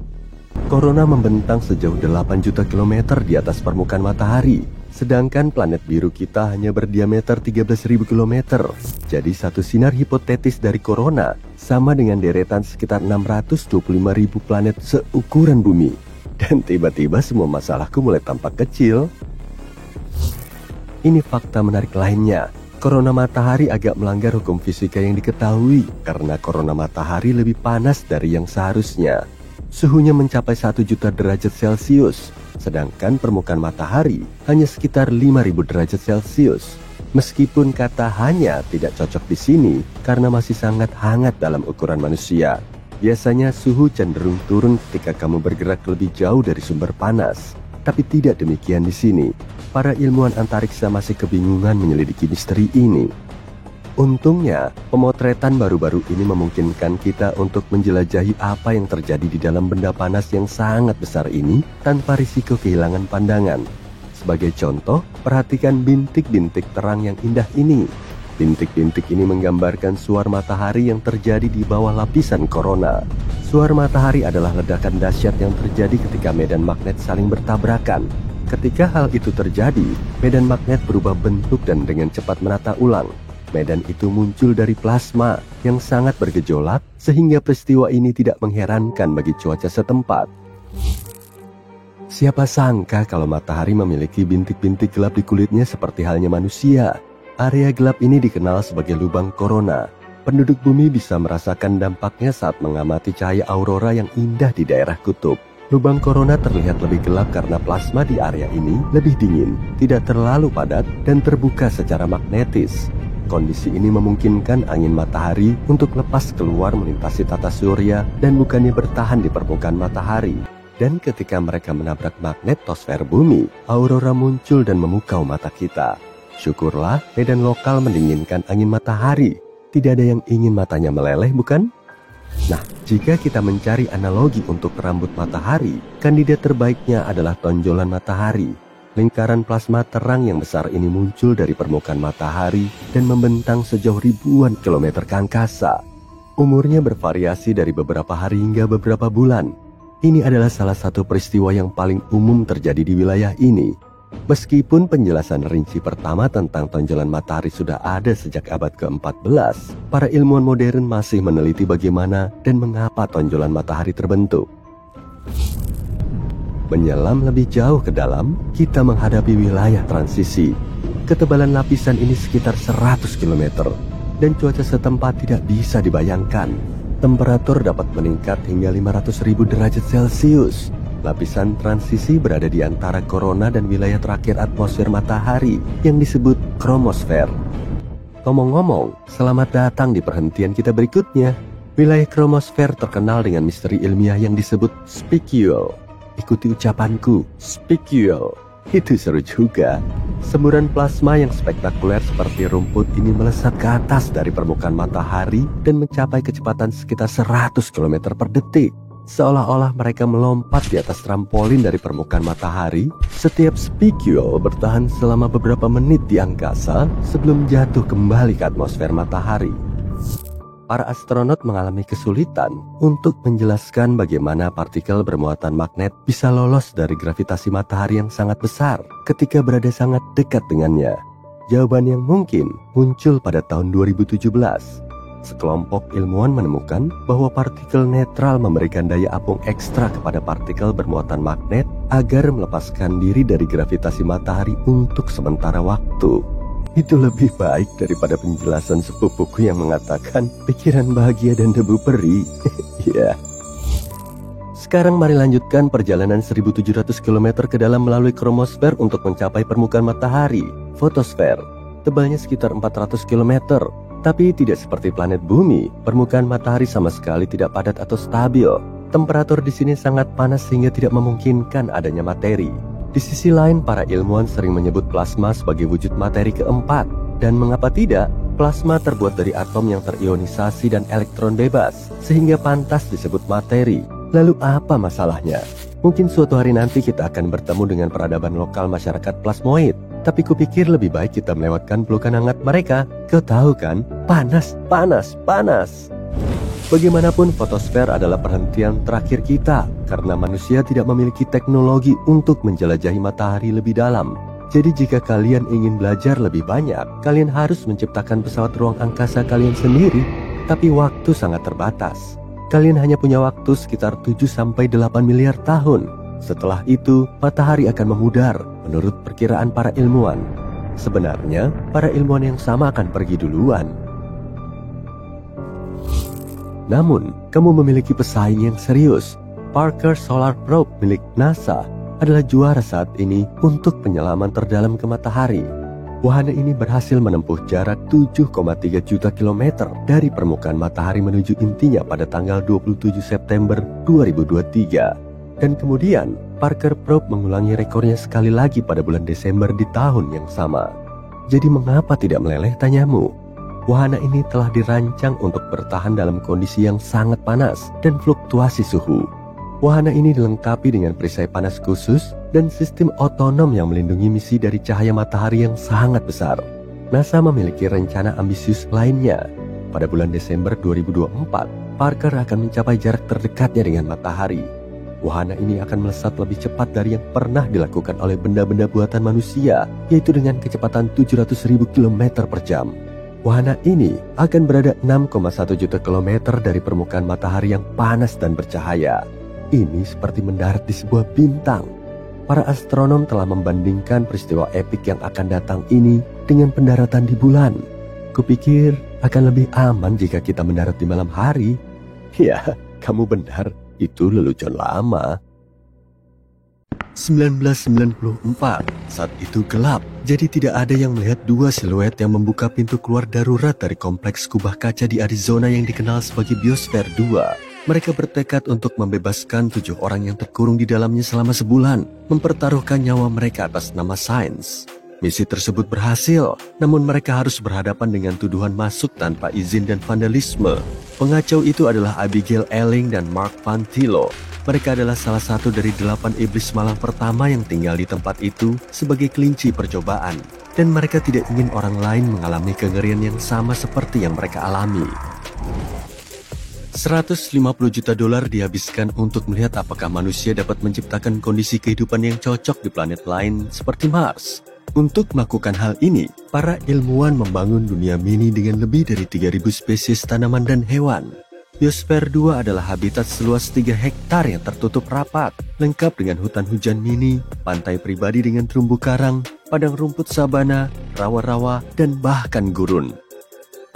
Korona membentang sejauh 8 juta kilometer di atas permukaan matahari. Sedangkan planet biru kita hanya berdiameter 13.000 km. Jadi satu sinar hipotetis dari korona sama dengan deretan sekitar 625.000 planet seukuran bumi. Dan tiba-tiba semua masalahku mulai tampak kecil. Ini fakta menarik lainnya. Korona matahari agak melanggar hukum fisika yang diketahui karena korona matahari lebih panas dari yang seharusnya. Suhunya mencapai 1 juta derajat Celcius, sedangkan permukaan matahari hanya sekitar 5.000 derajat Celcius. Meskipun kata hanya tidak cocok di sini karena masih sangat hangat dalam ukuran manusia. Biasanya suhu cenderung turun ketika kamu bergerak lebih jauh dari sumber panas. Tapi tidak demikian di sini. Para ilmuwan antariksa masih kebingungan menyelidiki misteri ini. Untungnya, pemotretan baru-baru ini memungkinkan kita untuk menjelajahi apa yang terjadi di dalam benda panas yang sangat besar ini tanpa risiko kehilangan pandangan. Sebagai contoh, perhatikan bintik-bintik terang yang indah ini. Bintik-bintik ini menggambarkan suar matahari yang terjadi di bawah lapisan korona. Suar matahari adalah ledakan dahsyat yang terjadi ketika medan magnet saling bertabrakan. Ketika hal itu terjadi, medan magnet berubah bentuk dan dengan cepat menata ulang. Medan itu muncul dari plasma yang sangat bergejolak sehingga peristiwa ini tidak mengherankan bagi cuaca setempat. Siapa sangka kalau matahari memiliki bintik-bintik gelap di kulitnya seperti halnya manusia. Area gelap ini dikenal sebagai lubang korona. Penduduk bumi bisa merasakan dampaknya saat mengamati cahaya aurora yang indah di daerah kutub. Lubang korona terlihat lebih gelap karena plasma di area ini lebih dingin, tidak terlalu padat, dan terbuka secara magnetis. Kondisi ini memungkinkan angin matahari untuk lepas keluar melintasi tata surya dan bukannya bertahan di permukaan matahari. Dan ketika mereka menabrak magnetosfer bumi, aurora muncul dan memukau mata kita. Syukurlah medan lokal mendinginkan angin matahari. Tidak ada yang ingin matanya meleleh, bukan? Nah, jika kita mencari analogi untuk rambut matahari, kandidat terbaiknya adalah tonjolan matahari. Lingkaran plasma terang yang besar ini muncul dari permukaan matahari dan membentang sejauh ribuan kilometer ke angkasa. Umurnya bervariasi dari beberapa hari hingga beberapa bulan. Ini adalah salah satu peristiwa yang paling umum terjadi di wilayah ini. Meskipun penjelasan rinci pertama tentang tonjolan matahari sudah ada sejak abad ke-14, para ilmuwan modern masih meneliti bagaimana dan mengapa tonjolan matahari terbentuk. Menyelam lebih jauh ke dalam, kita menghadapi wilayah transisi. Ketebalan lapisan ini sekitar 100 km, dan cuaca setempat tidak bisa dibayangkan. Temperatur dapat meningkat hingga 500.000 derajat Celcius. Lapisan transisi berada di antara korona dan wilayah terakhir atmosfer matahari yang disebut kromosfer. Ngomong-ngomong, selamat datang di perhentian kita berikutnya. Wilayah kromosfer terkenal dengan misteri ilmiah yang disebut spicule. Ikuti ucapanku, spicule. Itu seru juga. Semburan plasma yang spektakuler seperti rumput ini melesat ke atas dari permukaan matahari dan mencapai kecepatan sekitar 100 km per detik. Seolah-olah mereka melompat di atas trampolin dari permukaan matahari. Setiap spicule bertahan selama beberapa menit di angkasa sebelum jatuh kembali ke atmosfer matahari. Para astronot mengalami kesulitan untuk menjelaskan bagaimana partikel bermuatan magnet bisa lolos dari gravitasi matahari yang sangat besar ketika berada sangat dekat dengannya. Jawaban yang mungkin muncul pada tahun 2017. Sekelompok ilmuwan menemukan bahwa partikel netral memberikan daya apung ekstra kepada partikel bermuatan magnet agar melepaskan diri dari gravitasi matahari untuk sementara waktu. Itu lebih baik daripada penjelasan sepupuku yang mengatakan pikiran bahagia dan debu peri. Ya. Sekarang mari lanjutkan perjalanan 1700 km ke dalam melalui kromosfer untuk mencapai permukaan matahari, fotosfer. Tebalnya sekitar 400 km. Tapi tidak seperti planet bumi, permukaan matahari sama sekali tidak padat atau stabil. Temperatur di sini sangat panas sehingga tidak memungkinkan adanya materi. Di sisi lain, para ilmuwan sering menyebut plasma sebagai wujud materi keempat. Dan mengapa tidak? Plasma terbuat dari atom yang terionisasi dan elektron bebas, sehingga pantas disebut materi. Lalu apa masalahnya? Mungkin suatu hari nanti kita akan bertemu dengan peradaban lokal masyarakat plasmoid. Tapi kupikir lebih baik kita melewatkan pelukan hangat mereka. Kau tahu kan? Panas, panas, panas. Bagaimanapun, fotosfer adalah perhentian terakhir kita. Karena manusia tidak memiliki teknologi untuk menjelajahi matahari lebih dalam. Jadi jika kalian ingin belajar lebih banyak, kalian harus menciptakan pesawat ruang angkasa kalian sendiri. Tapi waktu sangat terbatas. Kalian hanya punya waktu sekitar 7-8 miliar tahun. Setelah itu, matahari akan memudar menurut perkiraan para ilmuwan. Sebenarnya, para ilmuwan yang sama akan pergi duluan. Namun, kamu memiliki pesaing yang serius. Parker Solar Probe milik NASA adalah juara saat ini untuk penyelaman terdalam ke matahari. Wahana ini berhasil menempuh jarak 7,3 juta kilometer dari permukaan matahari menuju intinya pada tanggal 27 September 2023. Dan kemudian, Parker Probe mengulangi rekornya sekali lagi pada bulan Desember di tahun yang sama. Jadi mengapa tidak meleleh, tanyamu? Wahana ini telah dirancang untuk bertahan dalam kondisi yang sangat panas dan fluktuasi suhu. Wahana ini dilengkapi dengan perisai panas khusus dan sistem otonom yang melindungi misi dari cahaya matahari yang sangat besar. NASA memiliki rencana ambisius lainnya. Pada bulan Desember 2024, Parker akan mencapai jarak terdekatnya dengan matahari. Wahana ini akan melesat lebih cepat dari yang pernah dilakukan oleh benda-benda buatan manusia, yaitu dengan kecepatan 700.000 km per jam. Wahana ini akan berada 6,1 juta kilometer dari permukaan matahari yang panas dan bercahaya. Ini seperti mendarat di sebuah bintang. Para astronom telah membandingkan peristiwa epik yang akan datang ini dengan pendaratan di bulan. Kupikir akan lebih aman jika kita mendarat di malam hari. Ya, kamu benar. Itu lelucon lama. 1994, saat itu gelap, jadi tidak ada yang melihat dua siluet yang membuka pintu keluar darurat dari kompleks kubah kaca di Arizona yang dikenal sebagai Biosfer 2. Mereka bertekad untuk membebaskan 7 orang yang terkurung di dalamnya selama sebulan, mempertaruhkan nyawa mereka atas nama sains. Misi tersebut berhasil, namun mereka harus berhadapan dengan tuduhan masuk tanpa izin dan vandalisme. Pengacau itu adalah Abigail Elling dan Mark Pantillo. Mereka adalah salah satu dari 8 iblis malang pertama yang tinggal di tempat itu sebagai kelinci percobaan. Dan mereka tidak ingin orang lain mengalami kengerian yang sama seperti yang mereka alami. $150 juta dihabiskan untuk melihat apakah manusia dapat menciptakan kondisi kehidupan yang cocok di planet lain seperti Mars. Untuk melakukan hal ini, para ilmuwan membangun dunia mini dengan lebih dari 3.000 spesies tanaman dan hewan. Biosfer 2 adalah habitat seluas 3 hektar yang tertutup rapat, lengkap dengan hutan hujan mini, pantai pribadi dengan terumbu karang, padang rumput sabana, rawa-rawa, dan bahkan gurun.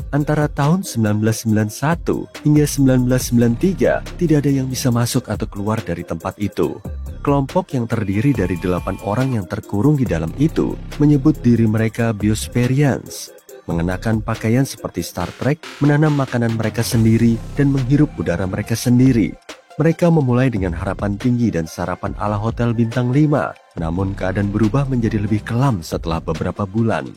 Antara tahun 1991 hingga 1993, tidak ada yang bisa masuk atau keluar dari tempat itu. Kelompok yang terdiri dari 8 orang yang terkurung di dalam itu menyebut diri mereka Biospherians, mengenakan pakaian seperti Star Trek, menanam makanan mereka sendiri, dan menghirup udara mereka sendiri. Mereka memulai dengan harapan tinggi dan sarapan ala hotel bintang 5, namun keadaan berubah menjadi lebih kelam setelah beberapa bulan.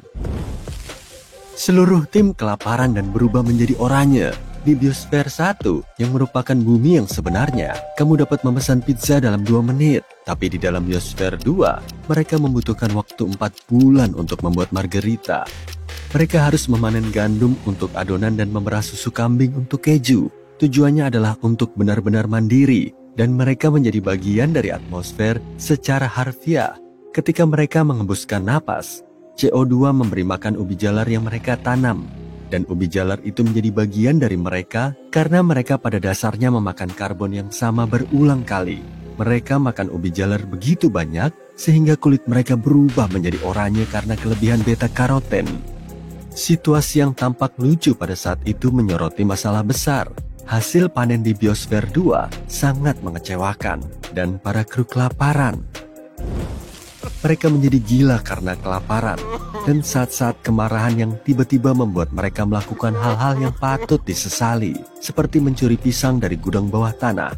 Seluruh tim kelaparan dan berubah menjadi oranye. Di Biosfer 1, yang merupakan bumi yang sebenarnya, kamu dapat memesan pizza dalam 2 menit. Tapi di dalam Biosfer 2, mereka membutuhkan waktu 4 bulan untuk membuat margarita. Mereka harus memanen gandum untuk adonan dan memerah susu kambing untuk keju. Tujuannya adalah untuk benar-benar mandiri, dan mereka menjadi bagian dari atmosfer secara harfiah. Ketika mereka mengembuskan napas, CO2 memberi makan ubi jalar yang mereka tanam. Dan ubi jalar itu menjadi bagian dari mereka karena mereka pada dasarnya memakan karbon yang sama berulang kali. Mereka makan ubi jalar begitu banyak sehingga kulit mereka berubah menjadi oranye karena kelebihan beta-karoten. Situasi yang tampak lucu pada saat itu menyoroti masalah besar. Hasil panen di Biosfer 2 sangat mengecewakan dan para kru kelaparan. Mereka menjadi gila karena kelaparan dan saat-saat kemarahan yang tiba-tiba membuat mereka melakukan hal-hal yang patut disesali, seperti mencuri pisang dari gudang bawah tanah.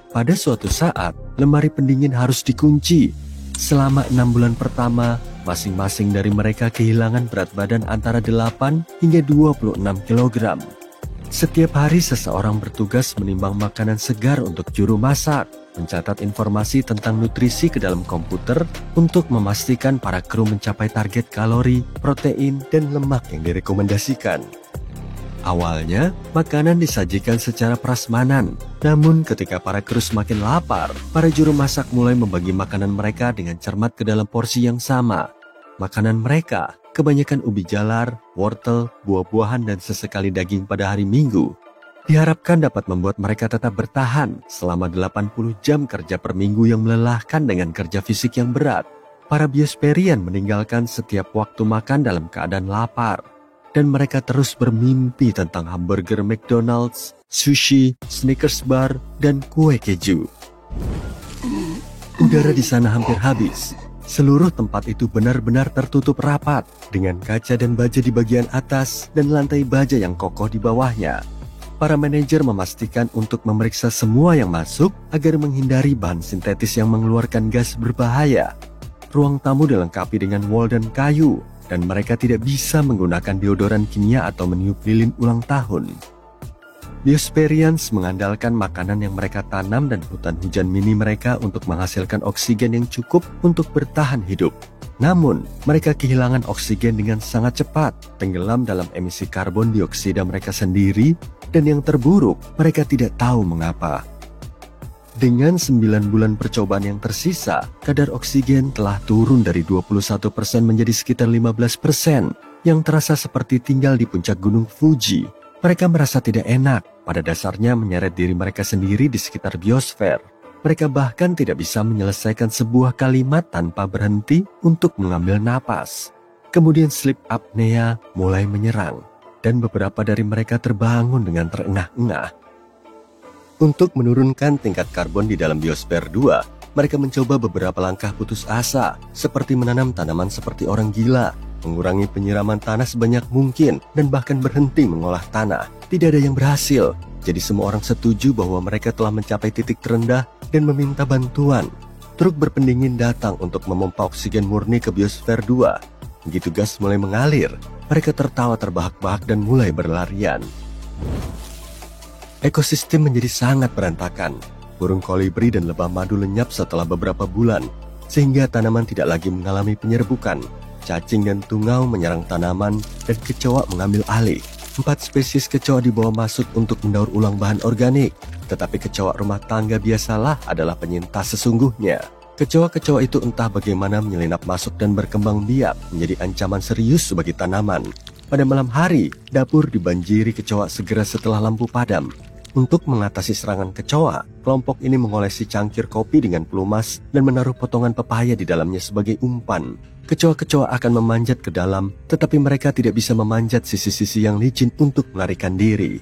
Pada suatu saat, lemari pendingin harus dikunci. Selama 6 bulan pertama, masing-masing dari mereka kehilangan berat badan antara 8 hingga 26 kg. Setiap hari seseorang bertugas menimbang makanan segar untuk juru masak, mencatat informasi tentang nutrisi ke dalam komputer untuk memastikan para kru mencapai target kalori, protein, dan lemak yang direkomendasikan. Awalnya, makanan disajikan secara prasmanan. Namun ketika para kru semakin lapar, para juru masak mulai membagi makanan mereka dengan cermat ke dalam porsi yang sama. Makanan mereka kebanyakan ubi jalar, wortel, buah-buahan, dan sesekali daging pada hari Minggu. Diharapkan dapat membuat mereka tetap bertahan selama 80 jam kerja per minggu yang melelahkan dengan kerja fisik yang berat. Para Biosperian meninggalkan setiap waktu makan dalam keadaan lapar. Dan mereka terus bermimpi tentang hamburger McDonald's, sushi, Snickers bar, dan kue keju. Udara di sana hampir habis. Seluruh tempat itu benar-benar tertutup rapat dengan kaca dan baja di bagian atas dan lantai baja yang kokoh di bawahnya. Para manajer memastikan untuk memeriksa semua yang masuk agar menghindari bahan sintetis yang mengeluarkan gas berbahaya. Ruang tamu dilengkapi dengan wall dan kayu, dan mereka tidak bisa menggunakan deodoran kimia atau meniup lilin ulang tahun. Biosperians mengandalkan makanan yang mereka tanam dan hutan hujan mini mereka untuk menghasilkan oksigen yang cukup untuk bertahan hidup. Namun, mereka kehilangan oksigen dengan sangat cepat, tenggelam dalam emisi karbon dioksida mereka sendiri, dan yang terburuk, mereka tidak tahu mengapa. Dengan 9 bulan percobaan yang tersisa, kadar oksigen telah turun dari 21% menjadi sekitar 15%, yang terasa seperti tinggal di puncak gunung Fuji. Mereka merasa tidak enak, pada dasarnya menyeret diri mereka sendiri di sekitar biosfer. Mereka bahkan tidak bisa menyelesaikan sebuah kalimat tanpa berhenti untuk mengambil napas. Kemudian sleep apnea mulai menyerang, dan beberapa dari mereka terbangun dengan terengah-engah. Untuk menurunkan tingkat karbon di dalam biosfer 2, mereka mencoba beberapa langkah putus asa, seperti menanam tanaman seperti orang gila, mengurangi penyiraman tanah sebanyak mungkin, dan bahkan berhenti mengolah tanah. Tidak ada yang berhasil, jadi semua orang setuju bahwa mereka telah mencapai titik terendah dan meminta bantuan. Truk berpendingin datang untuk memompa oksigen murni ke biosfer 2. Begitu gas mulai mengalir, mereka tertawa terbahak-bahak dan mulai berlarian. Ekosistem menjadi sangat berantakan. Burung kolibri dan lebah madu lenyap setelah beberapa bulan, sehingga tanaman tidak lagi mengalami penyerbukan. Cacing dan tungau menyerang tanaman dan kecoa mengambil alih. 4 spesies kecoa dibawa masuk untuk mendaur ulang bahan organik, tetapi kecoa rumah tangga biasalah adalah penyintas sesungguhnya. Kecoa-kecoa itu entah bagaimana menyelinap masuk dan berkembang biak menjadi ancaman serius bagi tanaman. Pada malam hari, dapur dibanjiri kecoa segera setelah lampu padam. Untuk mengatasi serangan kecoa, kelompok ini mengolesi cangkir kopi dengan pelumas dan menaruh potongan pepaya di dalamnya sebagai umpan. Kecoa-kecoa akan memanjat ke dalam, tetapi mereka tidak bisa memanjat sisi-sisi yang licin untuk melarikan diri.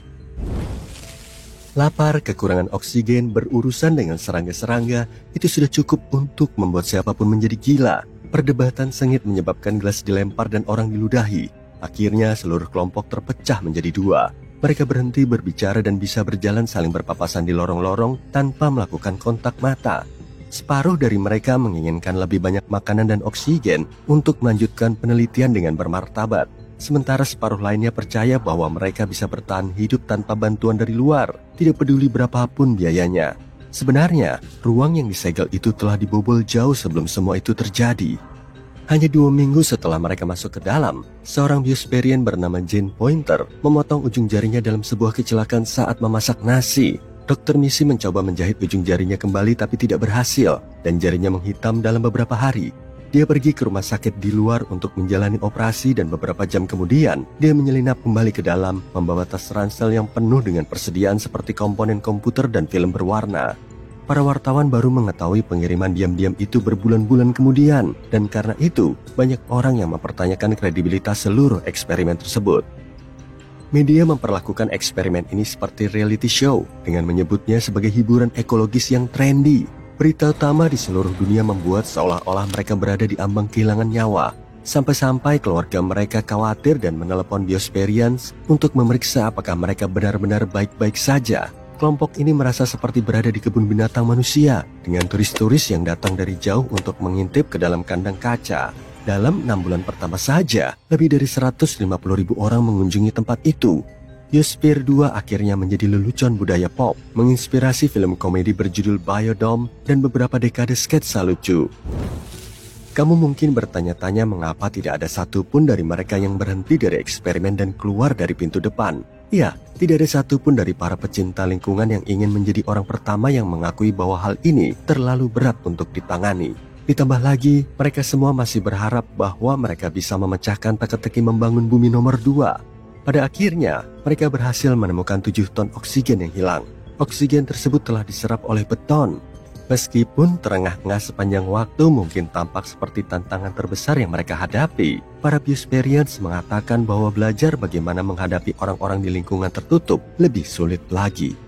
Lapar, kekurangan oksigen, berurusan dengan serangga-serangga, itu sudah cukup untuk membuat siapapun menjadi gila. Perdebatan sengit menyebabkan gelas dilempar dan orang diludahi. Akhirnya seluruh kelompok terpecah menjadi 2. Mereka berhenti berbicara dan bisa berjalan saling berpapasan di lorong-lorong tanpa melakukan kontak mata. Separuh dari mereka menginginkan lebih banyak makanan dan oksigen untuk melanjutkan penelitian dengan bermartabat. Sementara separuh lainnya percaya bahwa mereka bisa bertahan hidup tanpa bantuan dari luar, tidak peduli berapapun biayanya. Sebenarnya, ruang yang disegel itu telah dibobol jauh sebelum semua itu terjadi. Hanya 2 minggu setelah mereka masuk ke dalam, seorang Biosperian bernama Jane Pointer memotong ujung jarinya dalam sebuah kecelakaan saat memasak nasi. Dokter Missy mencoba menjahit ujung jarinya kembali tapi tidak berhasil, dan jarinya menghitam dalam beberapa hari. Dia pergi ke rumah sakit di luar untuk menjalani operasi dan beberapa jam kemudian, dia menyelinap kembali ke dalam, membawa tas ransel yang penuh dengan persediaan seperti komponen komputer dan film berwarna. Para wartawan baru mengetahui pengiriman diam-diam itu berbulan-bulan kemudian, dan karena itu, banyak orang yang mempertanyakan kredibilitas seluruh eksperimen tersebut. Media memperlakukan eksperimen ini seperti reality show dengan menyebutnya sebagai hiburan ekologis yang trendy. Berita utama di seluruh dunia membuat seolah-olah mereka berada di ambang kehilangan nyawa. Sampai-sampai keluarga mereka khawatir dan menelepon Biosperians untuk memeriksa apakah mereka benar-benar baik-baik saja. Kelompok ini merasa seperti berada di kebun binatang manusia dengan turis-turis yang datang dari jauh untuk mengintip ke dalam kandang kaca. Dalam 6 bulan pertama saja, lebih dari 150.000 orang mengunjungi tempat itu. Biosphere 2 akhirnya menjadi lelucon budaya pop, menginspirasi film komedi berjudul Biodome dan beberapa dekade sketsa lucu. Kamu mungkin bertanya-tanya mengapa tidak ada satupun dari mereka yang berhenti dari eksperimen dan keluar dari pintu depan. Ya, tidak ada satupun dari para pecinta lingkungan yang ingin menjadi orang pertama yang mengakui bahwa hal ini terlalu berat untuk ditangani. Ditambah lagi, mereka semua masih berharap bahwa mereka bisa memecahkan teka-teki membangun bumi nomor 2. Pada akhirnya, mereka berhasil menemukan 7 ton oksigen yang hilang. Oksigen tersebut telah diserap oleh beton. Meskipun terengah-engah sepanjang waktu mungkin tampak seperti tantangan terbesar yang mereka hadapi, para Biosperians mengatakan bahwa belajar bagaimana menghadapi orang-orang di lingkungan tertutup lebih sulit lagi.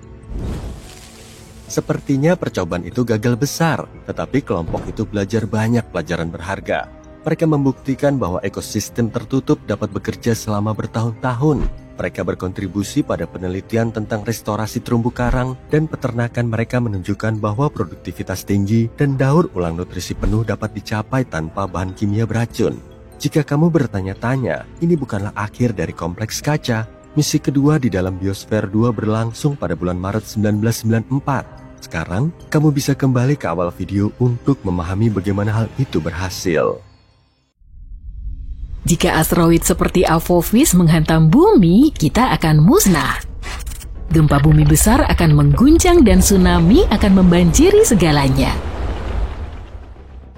Sepertinya percobaan itu gagal besar, tetapi kelompok itu belajar banyak pelajaran berharga. Mereka membuktikan bahwa ekosistem tertutup dapat bekerja selama bertahun-tahun. Mereka berkontribusi pada penelitian tentang restorasi terumbu karang dan peternakan. Mereka menunjukkan bahwa produktivitas tinggi dan daur ulang nutrisi penuh dapat dicapai tanpa bahan kimia beracun. Jika kamu bertanya-tanya, ini bukanlah akhir dari kompleks kaca. Misi kedua di dalam Biosphere 2 berlangsung pada bulan Maret 1994. Sekarang, kamu bisa kembali ke awal video untuk memahami bagaimana hal itu berhasil. Jika asteroid seperti Apophis menghantam bumi, kita akan musnah. Gempa bumi besar akan mengguncang dan tsunami akan membanjiri segalanya.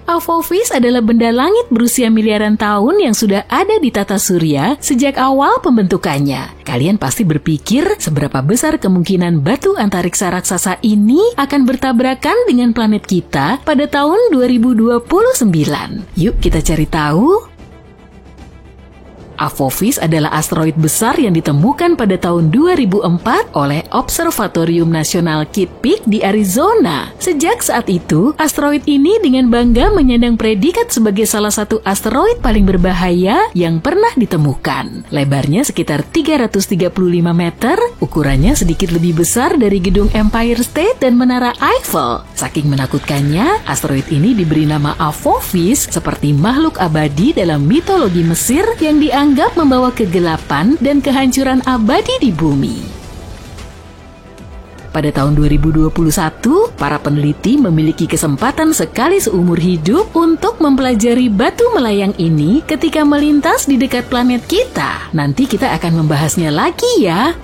Apophis adalah benda langit berusia miliaran tahun yang sudah ada di tata surya sejak awal pembentukannya. Kalian pasti berpikir seberapa besar kemungkinan batu antariksa raksasa ini akan bertabrakan dengan planet kita pada tahun 2029. Yuk kita cari tahu. Apophis adalah asteroid besar yang ditemukan pada tahun 2004 oleh Observatorium Nasional Kitt Peak di Arizona. Sejak saat itu, asteroid ini dengan bangga menyandang predikat sebagai salah satu asteroid paling berbahaya yang pernah ditemukan. Lebarnya sekitar 335 meter, ukurannya sedikit lebih besar dari gedung Empire State dan Menara Eiffel. Saking menakutkannya, asteroid ini diberi nama Apophis seperti makhluk abadi dalam mitologi Mesir yang dianggap membawa kegelapan dan kehancuran abadi di bumi. Pada tahun 2021, para peneliti memiliki kesempatan sekali seumur hidup untuk mempelajari batu melayang ini ketika melintas di dekat planet kita. Nanti kita akan membahasnya lagi ya.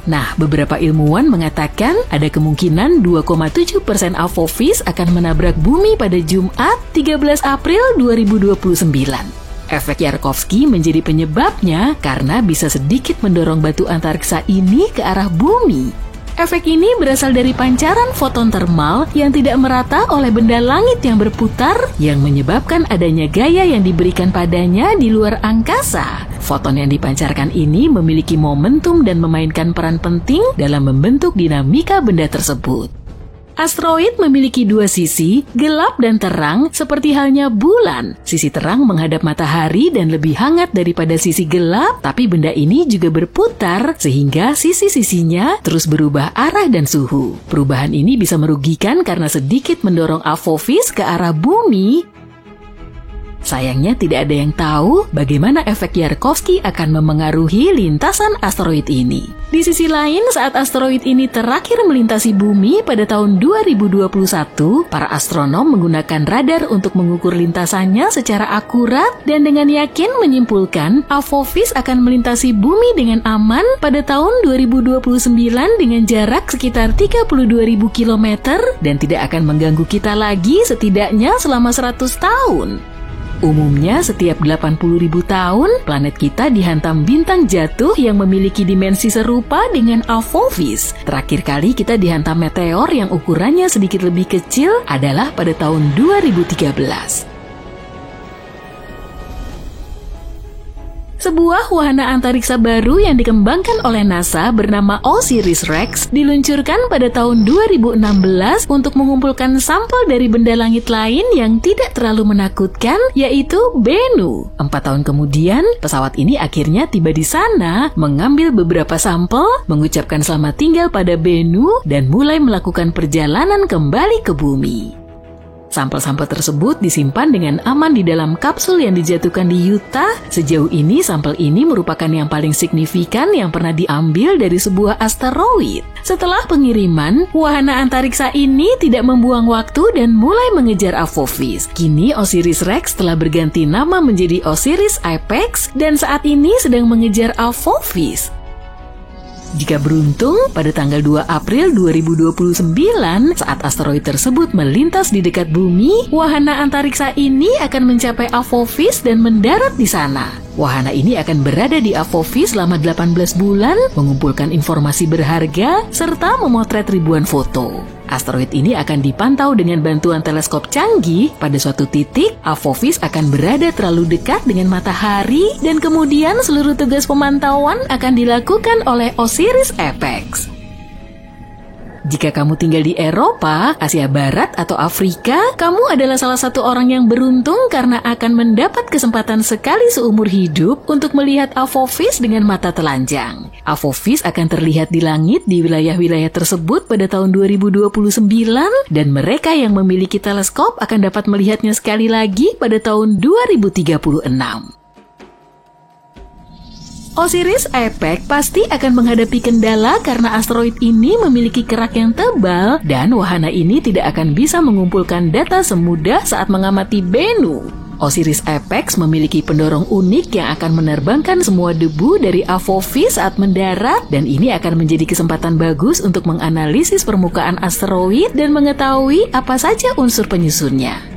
Nah, beberapa ilmuwan mengatakan ada kemungkinan 2,7% Apophis akan menabrak bumi pada Jumat 13 April 2029. Efek Yarkovsky menjadi penyebabnya karena bisa sedikit mendorong batu antariksa ini ke arah bumi. Efek ini berasal dari pancaran foton termal yang tidak merata oleh benda langit yang berputar yang menyebabkan adanya gaya yang diberikan padanya di luar angkasa. Foton yang dipancarkan ini memiliki momentum dan memainkan peran penting dalam membentuk dinamika benda tersebut. Asteroid memiliki 2 sisi, gelap dan terang, seperti halnya bulan. Sisi terang menghadap matahari dan lebih hangat daripada sisi gelap, tapi benda ini juga berputar, sehingga sisi-sisinya terus berubah arah dan suhu. Perubahan ini bisa merugikan karena sedikit mendorong Apophis ke arah bumi. Sayangnya tidak ada yang tahu bagaimana efek Yarkovsky akan memengaruhi lintasan asteroid ini. Di sisi lain, saat asteroid ini terakhir melintasi bumi pada tahun 2021, para astronom menggunakan radar untuk mengukur lintasannya secara akurat dan dengan yakin menyimpulkan Apophis akan melintasi bumi dengan aman pada tahun 2029 dengan jarak sekitar 32.000 km dan tidak akan mengganggu kita lagi setidaknya selama 100 tahun. Umumnya setiap 80.000 tahun, planet kita dihantam bintang jatuh yang memiliki dimensi serupa dengan Apophis. Terakhir kali kita dihantam meteor yang ukurannya sedikit lebih kecil adalah pada tahun 2013. Sebuah wahana antariksa baru yang dikembangkan oleh NASA bernama OSIRIS-REx diluncurkan pada tahun 2016 untuk mengumpulkan sampel dari benda langit lain yang tidak terlalu menakutkan, yaitu Bennu. 4 tahun kemudian, pesawat ini akhirnya tiba di sana, mengambil beberapa sampel, mengucapkan selamat tinggal pada Bennu, dan mulai melakukan perjalanan kembali ke bumi. Sampel-sampel tersebut disimpan dengan aman di dalam kapsul yang dijatuhkan di Utah. Sejauh ini, sampel ini merupakan yang paling signifikan yang pernah diambil dari sebuah asteroid. Setelah pengiriman, wahana antariksa ini tidak membuang waktu dan mulai mengejar Apophis. Kini OSIRIS-REx telah berganti nama menjadi OSIRIS-APEX dan saat ini sedang mengejar Apophis. Jika beruntung, pada tanggal 2 April 2029, saat asteroid tersebut melintas di dekat bumi, wahana antariksa ini akan mencapai Apophis dan mendarat di sana. Wahana ini akan berada di Apophis selama 18 bulan, mengumpulkan informasi berharga, serta memotret ribuan foto. Asteroid ini akan dipantau dengan bantuan teleskop canggih. Pada suatu titik, Apophis akan berada terlalu dekat dengan matahari dan kemudian seluruh tugas pemantauan akan dilakukan oleh OSIRIS-APEX. Jika kamu tinggal di Eropa, Asia Barat, atau Afrika, kamu adalah salah satu orang yang beruntung karena akan mendapat kesempatan sekali seumur hidup untuk melihat Apophis dengan mata telanjang. Apophis akan terlihat di langit di wilayah-wilayah tersebut pada tahun 2029 dan mereka yang memiliki teleskop akan dapat melihatnya sekali lagi pada tahun 2036. OSIRIS-APEX pasti akan menghadapi kendala karena asteroid ini memiliki kerak yang tebal dan wahana ini tidak akan bisa mengumpulkan data semudah saat mengamati Bennu. OSIRIS-APEX memiliki pendorong unik yang akan menerbangkan semua debu dari Apophis saat mendarat dan ini akan menjadi kesempatan bagus untuk menganalisis permukaan asteroid dan mengetahui apa saja unsur penyusunnya.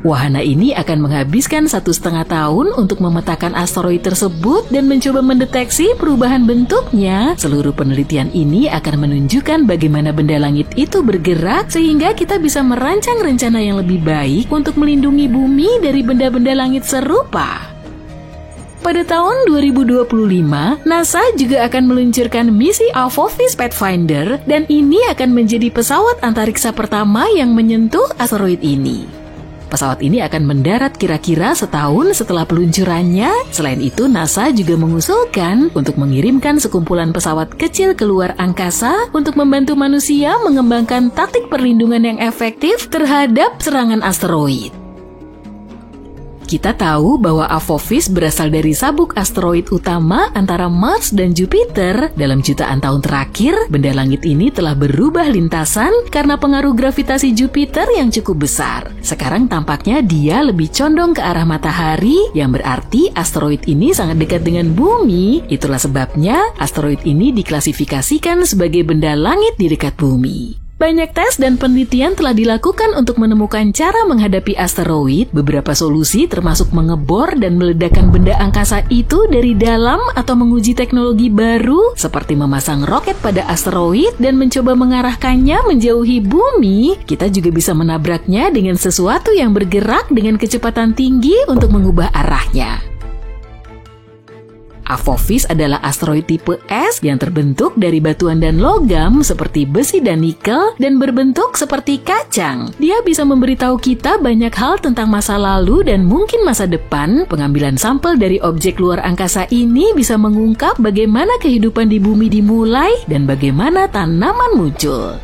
Wahana ini akan menghabiskan 1,5 tahun untuk memetakan asteroid tersebut dan mencoba mendeteksi perubahan bentuknya. Seluruh penelitian ini akan menunjukkan bagaimana benda langit itu bergerak sehingga kita bisa merancang rencana yang lebih baik untuk melindungi bumi dari benda-benda langit serupa. Pada tahun 2025, NASA juga akan meluncurkan misi Apophis Pathfinder dan ini akan menjadi pesawat antariksa pertama yang menyentuh asteroid ini. Pesawat ini akan mendarat kira-kira setahun setelah peluncurannya. Selain itu, NASA juga mengusulkan untuk mengirimkan sekumpulan pesawat kecil ke luar angkasa untuk membantu manusia mengembangkan taktik perlindungan yang efektif terhadap serangan asteroid. Kita tahu bahwa Apophis berasal dari sabuk asteroid utama antara Mars dan Jupiter. Dalam jutaan tahun terakhir, benda langit ini telah berubah lintasan karena pengaruh gravitasi Jupiter yang cukup besar. Sekarang tampaknya dia lebih condong ke arah matahari, yang berarti asteroid ini sangat dekat dengan bumi. Itulah sebabnya asteroid ini diklasifikasikan sebagai benda langit di dekat bumi. Banyak tes dan penelitian telah dilakukan untuk menemukan cara menghadapi asteroid. Beberapa solusi termasuk mengebor dan meledakkan benda angkasa itu dari dalam atau menguji teknologi baru seperti memasang roket pada asteroid dan mencoba mengarahkannya menjauhi bumi. Kita juga bisa menabraknya dengan sesuatu yang bergerak dengan kecepatan tinggi untuk mengubah arahnya. Apophis adalah asteroid tipe S yang terbentuk dari batuan dan logam seperti besi dan nikel dan berbentuk seperti kacang. Dia bisa memberitahu kita banyak hal tentang masa lalu dan mungkin masa depan. Pengambilan sampel dari objek luar angkasa ini bisa mengungkap bagaimana kehidupan di bumi dimulai dan bagaimana tanaman muncul.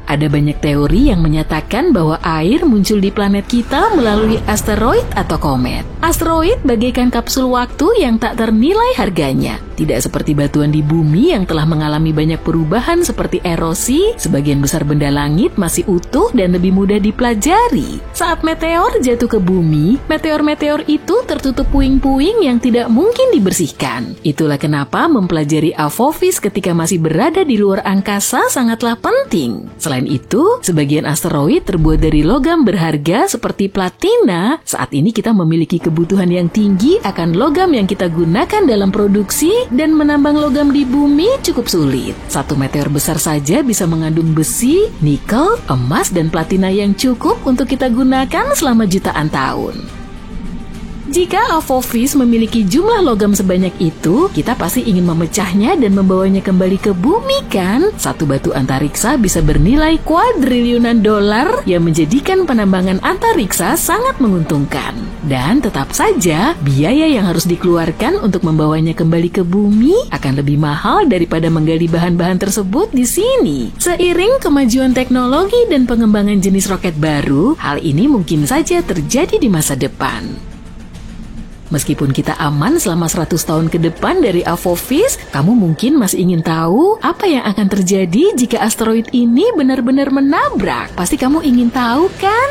Ada banyak teori yang menyatakan bahwa air muncul di planet kita melalui asteroid atau komet. Asteroid bagaikan kapsul waktu yang tak ternilai harganya. Tidak seperti batuan di bumi yang telah mengalami banyak perubahan seperti erosi, sebagian besar benda langit masih utuh dan lebih mudah dipelajari. Saat meteor jatuh ke bumi, meteor-meteor itu tertutup puing-puing yang tidak mungkin dibersihkan. Itulah kenapa mempelajari Apophis ketika masih berada di luar angkasa sangatlah penting. Selain itu, sebagian asteroid terbuat dari logam berharga seperti platina. Saat ini kita memiliki kebutuhan yang tinggi akan logam yang kita gunakan dalam produksi dan menambang logam di bumi cukup sulit. Satu meteor besar saja bisa mengandung besi, nikel, emas, dan platina yang cukup untuk kita gunakan selama jutaan tahun. Jika Apophis memiliki jumlah logam sebanyak itu, kita pasti ingin memecahnya dan membawanya kembali ke bumi kan? Satu batu antariksa bisa bernilai kuadriliunan dolar yang menjadikan penambangan antariksa sangat menguntungkan. Dan tetap saja, biaya yang harus dikeluarkan untuk membawanya kembali ke bumi akan lebih mahal daripada menggali bahan-bahan tersebut di sini. Seiring kemajuan teknologi dan pengembangan jenis roket baru, hal ini mungkin saja terjadi di masa depan. Meskipun kita aman selama 100 tahun ke depan dari Apophis, kamu mungkin masih ingin tahu apa yang akan terjadi jika asteroid ini benar-benar menabrak. Pasti kamu ingin tahu kan?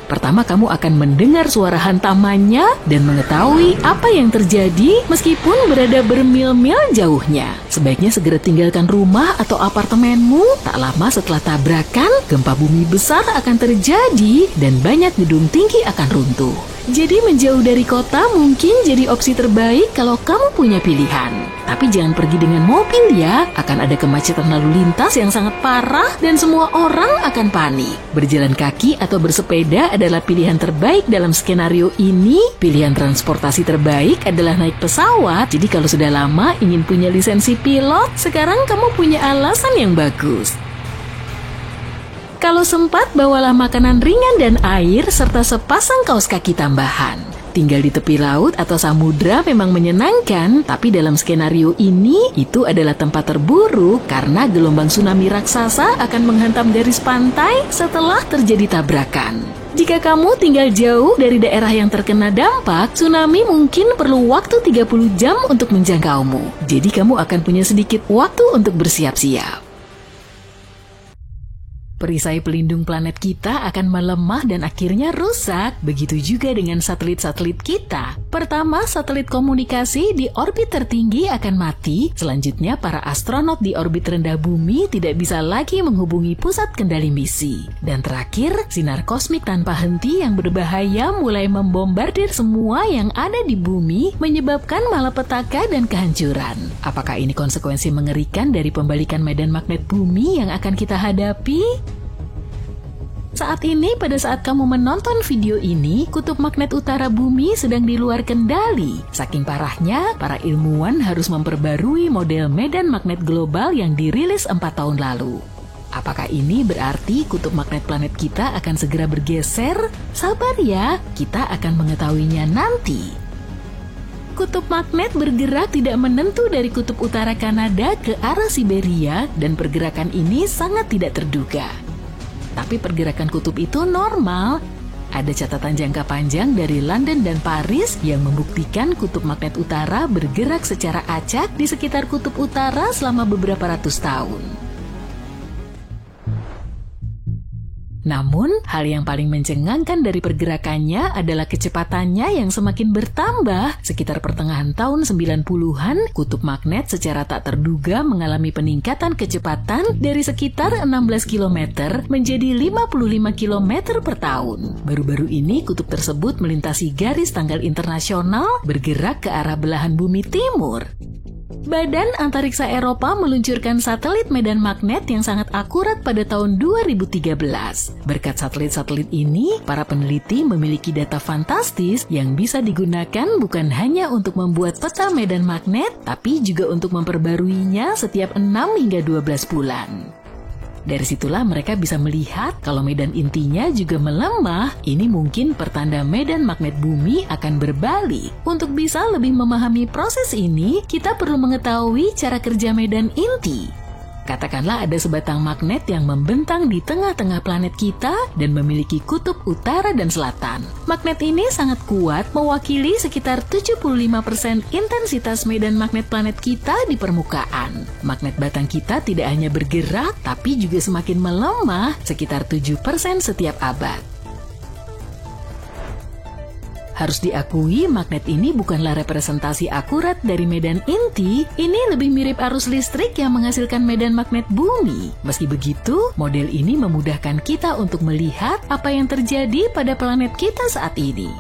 Pertama, kamu akan mendengar suara hantamannya dan mengetahui apa yang terjadi meskipun berada bermil-mil jauhnya. Sebaiknya segera tinggalkan rumah atau apartemenmu. Tak lama setelah tabrakan, gempa bumi besar akan terjadi dan banyak gedung tinggi akan runtuh. Jadi menjauh dari kota mungkin jadi opsi terbaik kalau kamu punya pilihan. Tapi jangan pergi dengan mobil ya, akan ada kemacetan lalu lintas yang sangat parah dan semua orang akan panik. Berjalan kaki atau bersepeda adalah pilihan terbaik dalam skenario ini. Pilihan transportasi terbaik adalah naik pesawat. Jadi kalau sudah lama ingin punya lisensi pilot, sekarang kamu punya alasan yang bagus. Kalau sempat, bawalah makanan ringan dan air serta sepasang kaos kaki tambahan. Tinggal di tepi laut atau samudra memang menyenangkan, tapi dalam skenario ini, itu adalah tempat terburuk karena gelombang tsunami raksasa akan menghantam garis pantai setelah terjadi tabrakan. Jika kamu tinggal jauh dari daerah yang terkena dampak, tsunami mungkin perlu waktu 30 jam untuk menjangkaumu. Jadi kamu akan punya sedikit waktu untuk bersiap-siap. Perisai pelindung planet kita akan melemah dan akhirnya rusak. Begitu juga dengan satelit-satelit kita. Pertama, satelit komunikasi di orbit tertinggi akan mati. Selanjutnya, para astronot di orbit rendah bumi tidak bisa lagi menghubungi pusat kendali misi. Dan terakhir, sinar kosmik tanpa henti yang berbahaya mulai membombardir semua yang ada di bumi, menyebabkan malapetaka dan kehancuran. Apakah ini konsekuensi mengerikan dari pembalikan medan magnet bumi yang akan kita hadapi? Saat ini, pada saat kamu menonton video ini, kutub magnet utara bumi sedang di luar kendali. Saking parahnya, para ilmuwan harus memperbarui model medan magnet global yang dirilis 4 tahun lalu. Apakah ini berarti kutub magnet planet kita akan segera bergeser? Sabar ya, kita akan mengetahuinya nanti. Kutub magnet bergerak tidak menentu dari kutub utara Kanada ke arah Siberia dan pergerakan ini sangat tidak terduga. Tapi pergerakan kutub itu normal. Ada catatan jangka panjang dari London dan Paris yang membuktikan kutub magnet utara bergerak secara acak di sekitar kutub utara selama beberapa ratus tahun. Namun, hal yang paling mencengangkan dari pergerakannya adalah kecepatannya yang semakin bertambah. Sekitar pertengahan tahun 90-an, kutub magnet secara tak terduga mengalami peningkatan kecepatan dari sekitar 16 km menjadi 55 km per tahun. Baru-baru ini, kutub tersebut melintasi garis tanggal internasional bergerak ke arah belahan bumi timur. Badan Antariksa Eropa meluncurkan satelit medan magnet yang sangat akurat pada tahun 2013. Berkat satelit-satelit ini, para peneliti memiliki data fantastis yang bisa digunakan bukan hanya untuk membuat peta medan magnet, tapi juga untuk memperbaruinya setiap 6 hingga 12 bulan. Dari situlah mereka bisa melihat kalau medan intinya juga melemah. Ini mungkin pertanda medan magnet bumi akan berbalik. Untuk bisa lebih memahami proses ini, kita perlu mengetahui cara kerja medan inti. Katakanlah ada sebatang magnet yang membentang di tengah-tengah planet kita dan memiliki kutub utara dan selatan. Magnet ini sangat kuat, mewakili sekitar 75% intensitas medan magnet planet kita di permukaan. Magnet batang kita tidak hanya bergerak, tapi juga semakin melemah, sekitar 7% setiap abad. Harus diakui, magnet ini bukanlah representasi akurat dari medan inti. Ini lebih mirip arus listrik yang menghasilkan medan magnet bumi. Meski begitu, model ini memudahkan kita untuk melihat apa yang terjadi pada planet kita saat ini.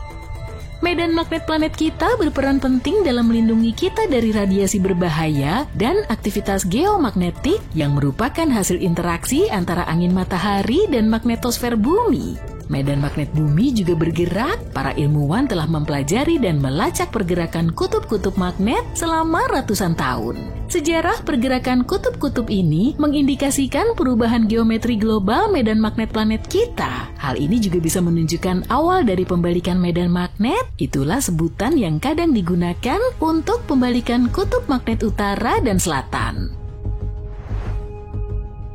Medan magnet planet kita berperan penting dalam melindungi kita dari radiasi berbahaya dan aktivitas geomagnetik yang merupakan hasil interaksi antara angin matahari dan magnetosfer bumi. Medan magnet bumi juga bergerak. Para ilmuwan telah mempelajari dan melacak pergerakan kutub-kutub magnet selama ratusan tahun. Sejarah pergerakan kutub-kutub ini mengindikasikan perubahan geometri global medan magnet planet kita. Hal ini juga bisa menunjukkan awal dari pembalikan medan magnet. Itulah sebutan yang kadang digunakan untuk pembalikan kutub magnet utara dan selatan.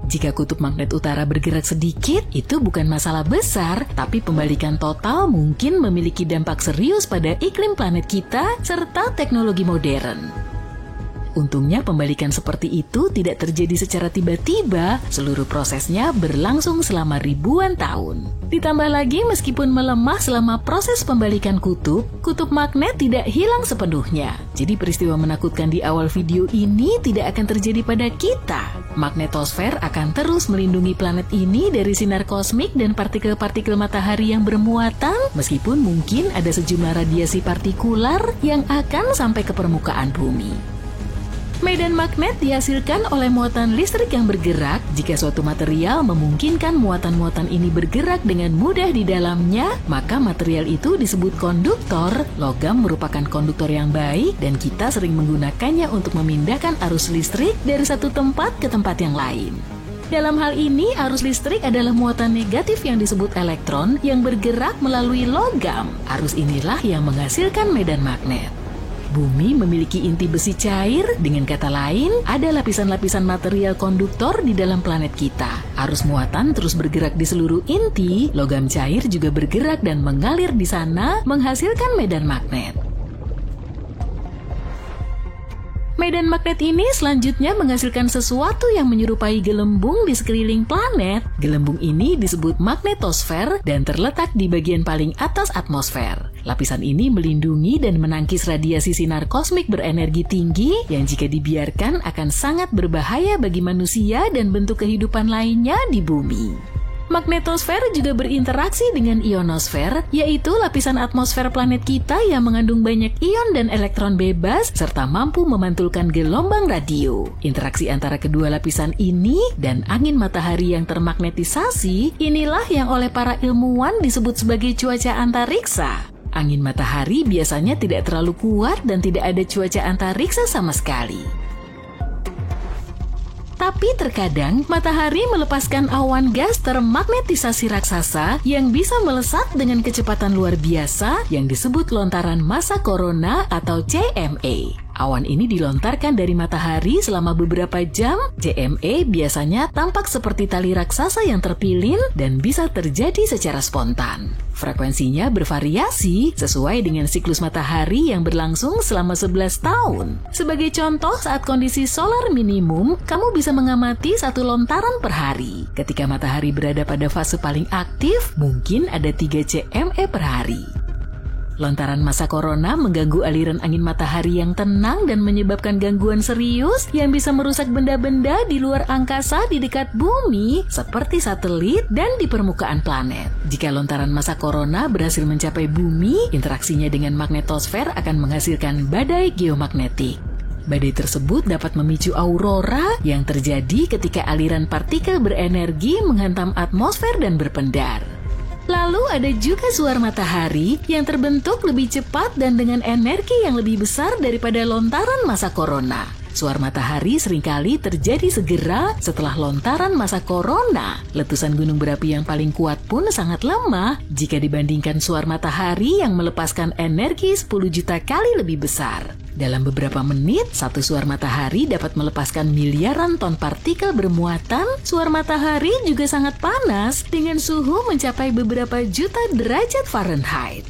Jika kutub magnet utara bergerak sedikit, itu bukan masalah besar, tapi pembalikan total mungkin memiliki dampak serius pada iklim planet kita serta teknologi modern. Untungnya pembalikan seperti itu tidak terjadi secara tiba-tiba, seluruh prosesnya berlangsung selama ribuan tahun. Ditambah lagi meskipun melemah selama proses pembalikan kutub magnet tidak hilang sepenuhnya. Jadi peristiwa menakutkan di awal video ini tidak akan terjadi pada kita. Magnetosfer akan terus melindungi planet ini dari sinar kosmik dan partikel-partikel matahari yang bermuatan, meskipun mungkin ada sejumlah radiasi partikular yang akan sampai ke permukaan bumi. Medan magnet dihasilkan oleh muatan listrik yang bergerak. Jika suatu material memungkinkan muatan-muatan ini bergerak dengan mudah di dalamnya, maka material itu disebut konduktor. Logam merupakan konduktor yang baik dan kita sering menggunakannya untuk memindahkan arus listrik dari satu tempat ke tempat yang lain. Dalam hal ini, arus listrik adalah muatan negatif yang disebut elektron yang bergerak melalui logam. Arus inilah yang menghasilkan medan magnet. Bumi memiliki inti besi cair, dengan kata lain, ada lapisan-lapisan material konduktor di dalam planet kita. Arus muatan terus bergerak di seluruh inti, logam cair juga bergerak dan mengalir di sana, menghasilkan medan magnet. Medan magnet ini selanjutnya menghasilkan sesuatu yang menyerupai gelembung di sekeliling planet. Gelembung ini disebut magnetosfer dan terletak di bagian paling atas atmosfer. Lapisan ini melindungi dan menangkis radiasi sinar kosmik berenergi tinggi yang jika dibiarkan akan sangat berbahaya bagi manusia dan bentuk kehidupan lainnya di bumi. Magnetosfer juga berinteraksi dengan ionosfer, yaitu lapisan atmosfer planet kita yang mengandung banyak ion dan elektron bebas serta mampu memantulkan gelombang radio. Interaksi antara kedua lapisan ini dan angin matahari yang termagnetisasi, inilah yang oleh para ilmuwan disebut sebagai cuaca antariksa. Angin matahari biasanya tidak terlalu kuat dan tidak ada cuaca antariksa sama sekali. Tapi terkadang matahari melepaskan awan gas termagnetisasi raksasa yang bisa melesat dengan kecepatan luar biasa yang disebut lontaran massa corona atau CME. Awan ini dilontarkan dari matahari selama beberapa jam. CME biasanya tampak seperti tali raksasa yang terpilin dan bisa terjadi secara spontan. Frekuensinya bervariasi sesuai dengan siklus matahari yang berlangsung selama 11 tahun. Sebagai contoh, saat kondisi solar minimum, kamu bisa mengamati satu lontaran per hari. Ketika matahari berada pada fase paling aktif, mungkin ada 3 CME per hari. Lontaran massa corona mengganggu aliran angin matahari yang tenang dan menyebabkan gangguan serius yang bisa merusak benda-benda di luar angkasa di dekat bumi seperti satelit dan di permukaan planet. Jika lontaran massa corona berhasil mencapai bumi, interaksinya dengan magnetosfer akan menghasilkan badai geomagnetik. Badai tersebut dapat memicu aurora yang terjadi ketika aliran partikel berenergi menghantam atmosfer dan berpendar. Lalu ada juga suar matahari yang terbentuk lebih cepat dan dengan energi yang lebih besar daripada lontaran massa corona. Suar matahari seringkali terjadi segera setelah lontaran massa corona. Letusan gunung berapi yang paling kuat pun sangat lemah jika dibandingkan suar matahari yang melepaskan energi 10 juta kali lebih besar. Dalam beberapa menit, satu suar matahari dapat melepaskan miliaran ton partikel bermuatan. Suar matahari juga sangat panas dengan suhu mencapai beberapa juta derajat Fahrenheit.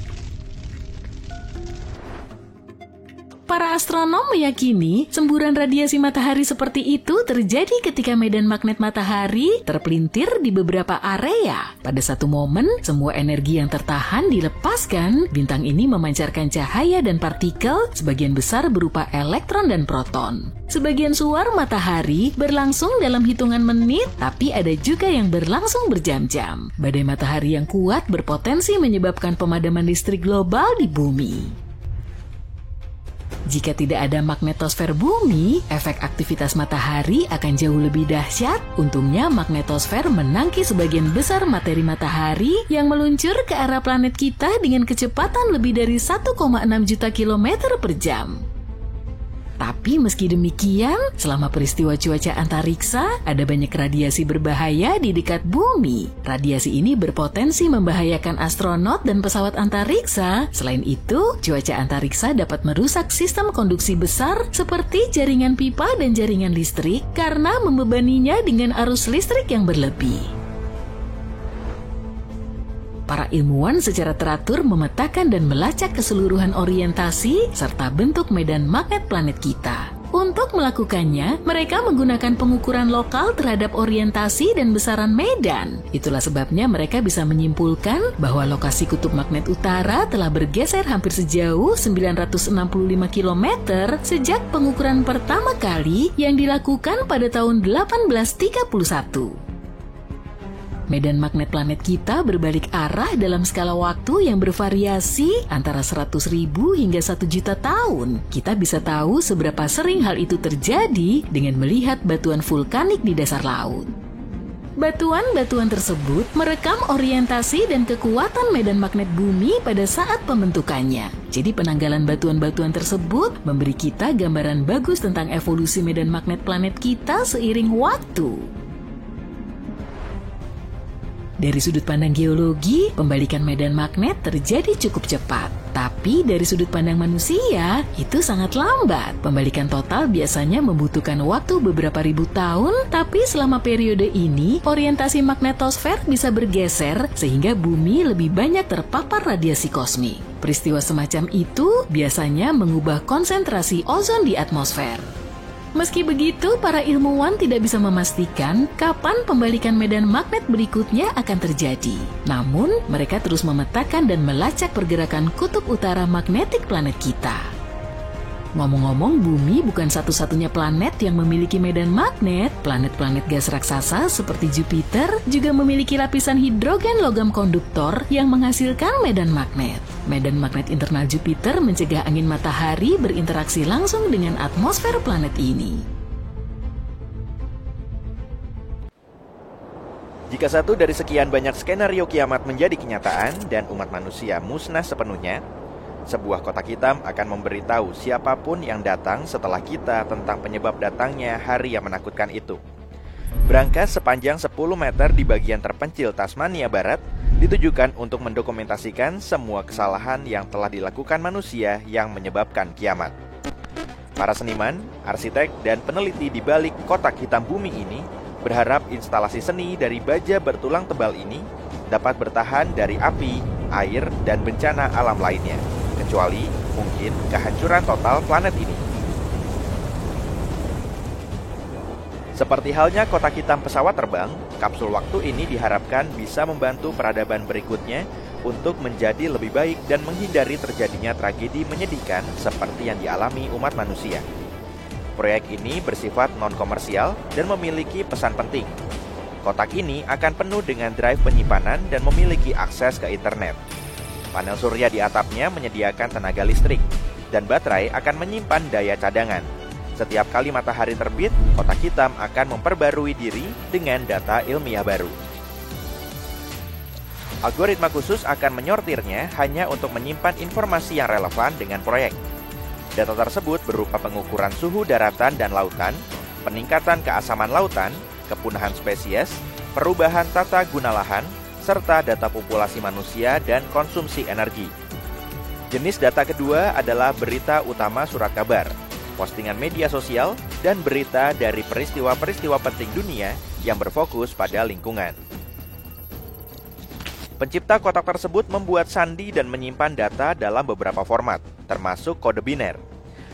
Para astronom meyakini semburan radiasi matahari seperti itu terjadi ketika medan magnet matahari terpelintir di beberapa area. Pada satu momen, semua energi yang tertahan dilepaskan. Bintang ini memancarkan cahaya dan partikel, sebagian besar berupa elektron dan proton. Sebagian suar matahari berlangsung dalam hitungan menit, tapi ada juga yang berlangsung berjam-jam. Badai matahari yang kuat berpotensi menyebabkan pemadaman listrik global di bumi. Jika tidak ada magnetosfer bumi, efek aktivitas matahari akan jauh lebih dahsyat. Untungnya magnetosfer menangkis sebagian besar materi matahari yang meluncur ke arah planet kita dengan kecepatan lebih dari 1,6 juta kilometer per jam. Tapi meski demikian, selama peristiwa cuaca antariksa, ada banyak radiasi berbahaya di dekat bumi. Radiasi ini berpotensi membahayakan astronot dan pesawat antariksa. Selain itu, cuaca antariksa dapat merusak sistem konduksi besar seperti jaringan pipa dan jaringan listrik karena membebaninya dengan arus listrik yang berlebih. Para ilmuwan secara teratur memetakan dan melacak keseluruhan orientasi serta bentuk medan magnet planet kita. Untuk melakukannya, mereka menggunakan pengukuran lokal terhadap orientasi dan besaran medan. Itulah sebabnya mereka bisa menyimpulkan bahwa lokasi kutub magnet utara telah bergeser hampir sejauh 965 km sejak pengukuran pertama kali yang dilakukan pada tahun 1831. Medan magnet planet kita berbalik arah dalam skala waktu yang bervariasi antara 100.000 hingga 1 juta tahun. Kita bisa tahu seberapa sering hal itu terjadi dengan melihat batuan vulkanik di dasar laut. Batuan-batuan tersebut merekam orientasi dan kekuatan medan magnet bumi pada saat pembentukannya. Jadi penanggalan batuan-batuan tersebut memberi kita gambaran bagus tentang evolusi medan magnet planet kita seiring waktu. Dari sudut pandang geologi, pembalikan medan magnet terjadi cukup cepat. Tapi dari sudut pandang manusia, itu sangat lambat. Pembalikan total biasanya membutuhkan waktu beberapa ribu tahun, tapi selama periode ini, orientasi magnetosfer bisa bergeser sehingga bumi lebih banyak terpapar radiasi kosmik. Peristiwa semacam itu biasanya mengubah konsentrasi ozon di atmosfer. Meski begitu, para ilmuwan tidak bisa memastikan kapan pembalikan medan magnet berikutnya akan terjadi. Namun, mereka terus memetakan dan melacak pergerakan kutub utara magnetik planet kita. Ngomong-ngomong, bumi bukan satu-satunya planet yang memiliki medan magnet. Planet-planet gas raksasa seperti Jupiter juga memiliki lapisan hidrogen logam konduktor yang menghasilkan medan magnet. Medan magnet internal Jupiter mencegah angin matahari berinteraksi langsung dengan atmosfer planet ini. Jika satu dari sekian banyak skenario kiamat menjadi kenyataan dan umat manusia musnah sepenuhnya, sebuah kotak hitam akan memberitahu siapapun yang datang setelah kita tentang penyebab datangnya hari yang menakutkan itu. Brankas sepanjang 10 meter di bagian terpencil Tasmania Barat ditujukan untuk mendokumentasikan semua kesalahan yang telah dilakukan manusia yang menyebabkan kiamat. Para seniman, arsitek, dan peneliti di balik kotak hitam bumi ini berharap instalasi seni dari baja bertulang tebal ini dapat bertahan dari api, air, dan bencana alam lainnya, kecuali mungkin kehancuran total planet ini. Seperti halnya kotak hitam pesawat terbang, kapsul waktu ini diharapkan bisa membantu peradaban berikutnya untuk menjadi lebih baik dan menghindari terjadinya tragedi menyedihkan seperti yang dialami umat manusia. Proyek ini bersifat non-komersial dan memiliki pesan penting. Kotak ini akan penuh dengan drive penyimpanan dan memiliki akses ke internet. Panel surya di atapnya menyediakan tenaga listrik, dan baterai akan menyimpan daya cadangan. Setiap kali matahari terbit, kotak hitam akan memperbarui diri dengan data ilmiah baru. Algoritma khusus akan menyortirnya hanya untuk menyimpan informasi yang relevan dengan proyek. Data tersebut berupa pengukuran suhu daratan dan lautan, peningkatan keasaman lautan, kepunahan spesies, perubahan tata guna lahan, serta data populasi manusia dan konsumsi energi. Jenis data kedua adalah berita utama surat kabar, postingan media sosial, dan berita dari peristiwa-peristiwa penting dunia yang berfokus pada lingkungan. Pencipta kotak tersebut membuat sandi dan menyimpan data dalam beberapa format, termasuk kode biner.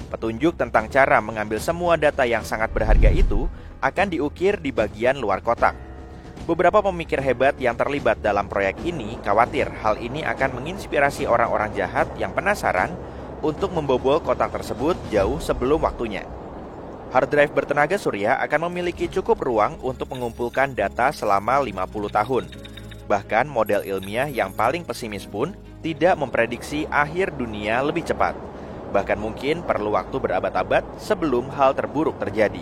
Petunjuk tentang cara mengambil semua data yang sangat berharga itu akan diukir di bagian luar kotak. Beberapa pemikir hebat yang terlibat dalam proyek ini khawatir hal ini akan menginspirasi orang-orang jahat yang penasaran untuk membobol kotak tersebut jauh sebelum waktunya. Hard drive bertenaga surya akan memiliki cukup ruang untuk mengumpulkan data selama 50 tahun. Bahkan model ilmiah yang paling pesimis pun tidak memprediksi akhir dunia lebih cepat. Bahkan mungkin perlu waktu berabad-abad sebelum hal terburuk terjadi.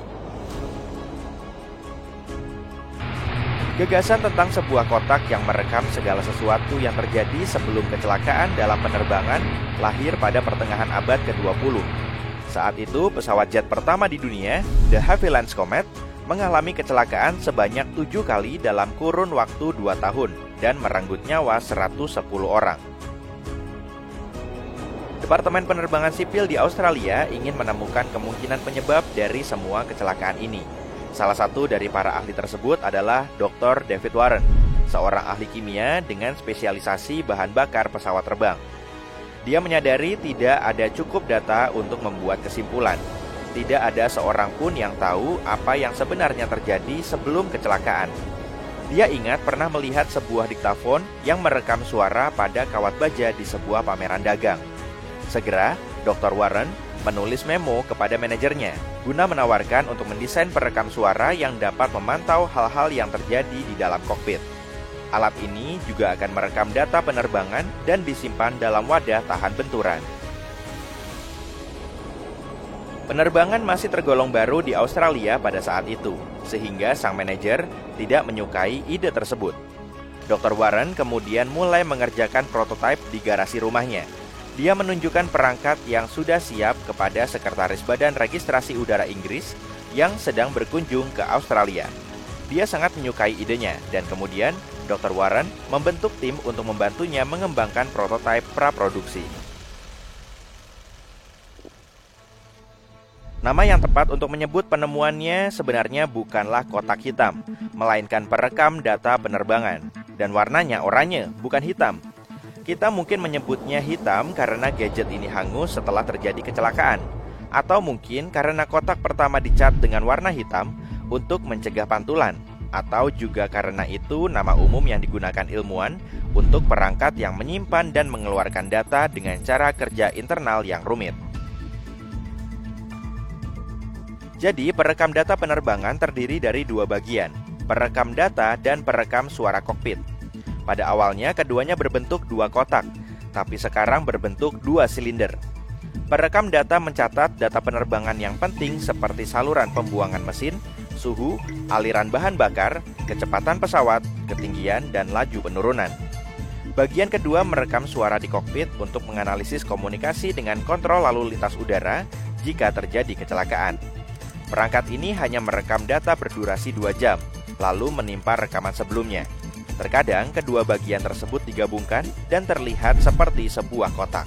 Gagasan tentang sebuah kotak yang merekam segala sesuatu yang terjadi sebelum kecelakaan dalam penerbangan lahir pada pertengahan abad ke-20. Saat itu, pesawat jet pertama di dunia, The Havilland Comet, mengalami kecelakaan sebanyak 7 kali dalam kurun waktu 2 tahun dan merenggut nyawa 110 orang. Departemen Penerbangan Sipil di Australia ingin menemukan kemungkinan penyebab dari semua kecelakaan ini. Salah satu dari para ahli tersebut adalah Dr. David Warren, seorang ahli kimia dengan spesialisasi bahan bakar pesawat terbang. Dia menyadari tidak ada cukup data untuk membuat kesimpulan. Tidak ada seorang pun yang tahu apa yang sebenarnya terjadi sebelum kecelakaan. Dia ingat pernah melihat sebuah diktafon yang merekam suara pada kawat baja di sebuah pameran dagang. Segera, Dr. Warren menulis memo kepada manajernya guna menawarkan untuk mendesain perekam suara yang dapat memantau hal-hal yang terjadi di dalam kokpit. Alat ini juga akan merekam data penerbangan dan disimpan dalam wadah tahan benturan. Penerbangan masih tergolong baru di Australia pada saat itu, sehingga sang manajer tidak menyukai ide tersebut. Dr. Warren kemudian mulai mengerjakan prototipe di garasi rumahnya. Dia menunjukkan perangkat yang sudah siap kepada Sekretaris Badan Registrasi Udara Inggris yang sedang berkunjung ke Australia. Dia sangat menyukai idenya dan kemudian Dr. Warren membentuk tim untuk membantunya mengembangkan prototipe praproduksi. Nama yang tepat untuk menyebut penemuannya sebenarnya bukanlah kotak hitam, melainkan perekam data penerbangan. Dan warnanya oranye, bukan hitam. Kita mungkin menyebutnya hitam karena gadget ini hangus setelah terjadi kecelakaan. Atau mungkin karena kotak pertama dicat dengan warna hitam untuk mencegah pantulan. Atau juga karena itu nama umum yang digunakan ilmuwan untuk perangkat yang menyimpan dan mengeluarkan data dengan cara kerja internal yang rumit. Jadi, perekam data penerbangan terdiri dari 2 bagian, perekam data dan perekam suara kokpit. Pada awalnya, keduanya berbentuk 2 kotak, tapi sekarang berbentuk 2 silinder. Perekam data mencatat data penerbangan yang penting seperti saluran pembuangan mesin, suhu, aliran bahan bakar, kecepatan pesawat, ketinggian, dan laju penurunan. Bagian kedua merekam suara di kokpit untuk menganalisis komunikasi dengan kontrol lalu lintas udara jika terjadi kecelakaan. Perangkat ini hanya merekam data berdurasi 2 jam, lalu menimpa rekaman sebelumnya. Terkadang kedua bagian tersebut digabungkan dan terlihat seperti sebuah kotak.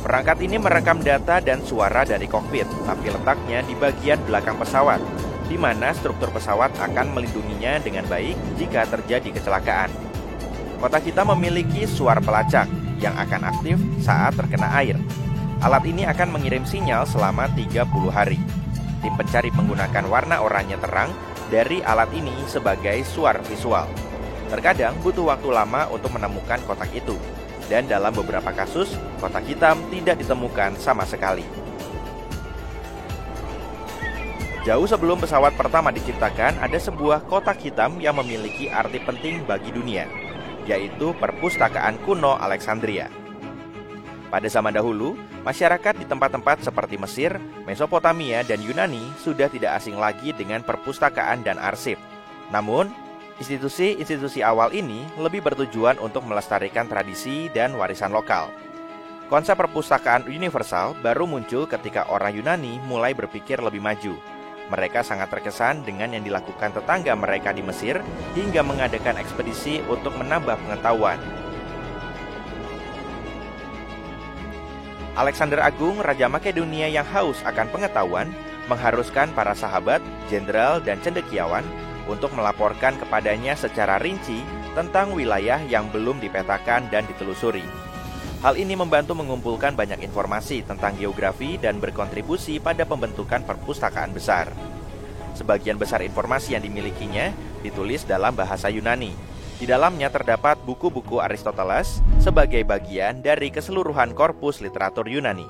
Perangkat ini merekam data dan suara dari kokpit, tapi letaknya di bagian belakang pesawat, di mana struktur pesawat akan melindunginya dengan baik jika terjadi kecelakaan. Kotak hitam memiliki suara pelacak yang akan aktif saat terkena air. Alat ini akan mengirim sinyal selama 30 hari. Tim pencari menggunakan warna oranye terang dari alat ini sebagai suara visual. Terkadang butuh waktu lama untuk menemukan kotak itu, dan dalam beberapa kasus, kotak hitam tidak ditemukan sama sekali. Jauh sebelum pesawat pertama diciptakan, ada sebuah kotak hitam yang memiliki arti penting bagi dunia, yaitu perpustakaan kuno Alexandria. Pada zaman dahulu, masyarakat di tempat-tempat seperti Mesir, Mesopotamia, dan Yunani sudah tidak asing lagi dengan perpustakaan dan arsip. Namun, institusi-institusi awal ini lebih bertujuan untuk melestarikan tradisi dan warisan lokal. Konsep perpustakaan universal baru muncul ketika orang Yunani mulai berpikir lebih maju. Mereka sangat terkesan dengan yang dilakukan tetangga mereka di Mesir hingga mengadakan ekspedisi untuk menambah pengetahuan. Alexander Agung, Raja Makedonia yang haus akan pengetahuan, mengharuskan para sahabat, jenderal, dan cendekiawan untuk melaporkan kepadanya secara rinci tentang wilayah yang belum dipetakan dan ditelusuri. Hal ini membantu mengumpulkan banyak informasi tentang geografi dan berkontribusi pada pembentukan perpustakaan besar. Sebagian besar informasi yang dimilikinya ditulis dalam bahasa Yunani. Di dalamnya terdapat buku-buku Aristoteles sebagai bagian dari keseluruhan korpus literatur Yunani.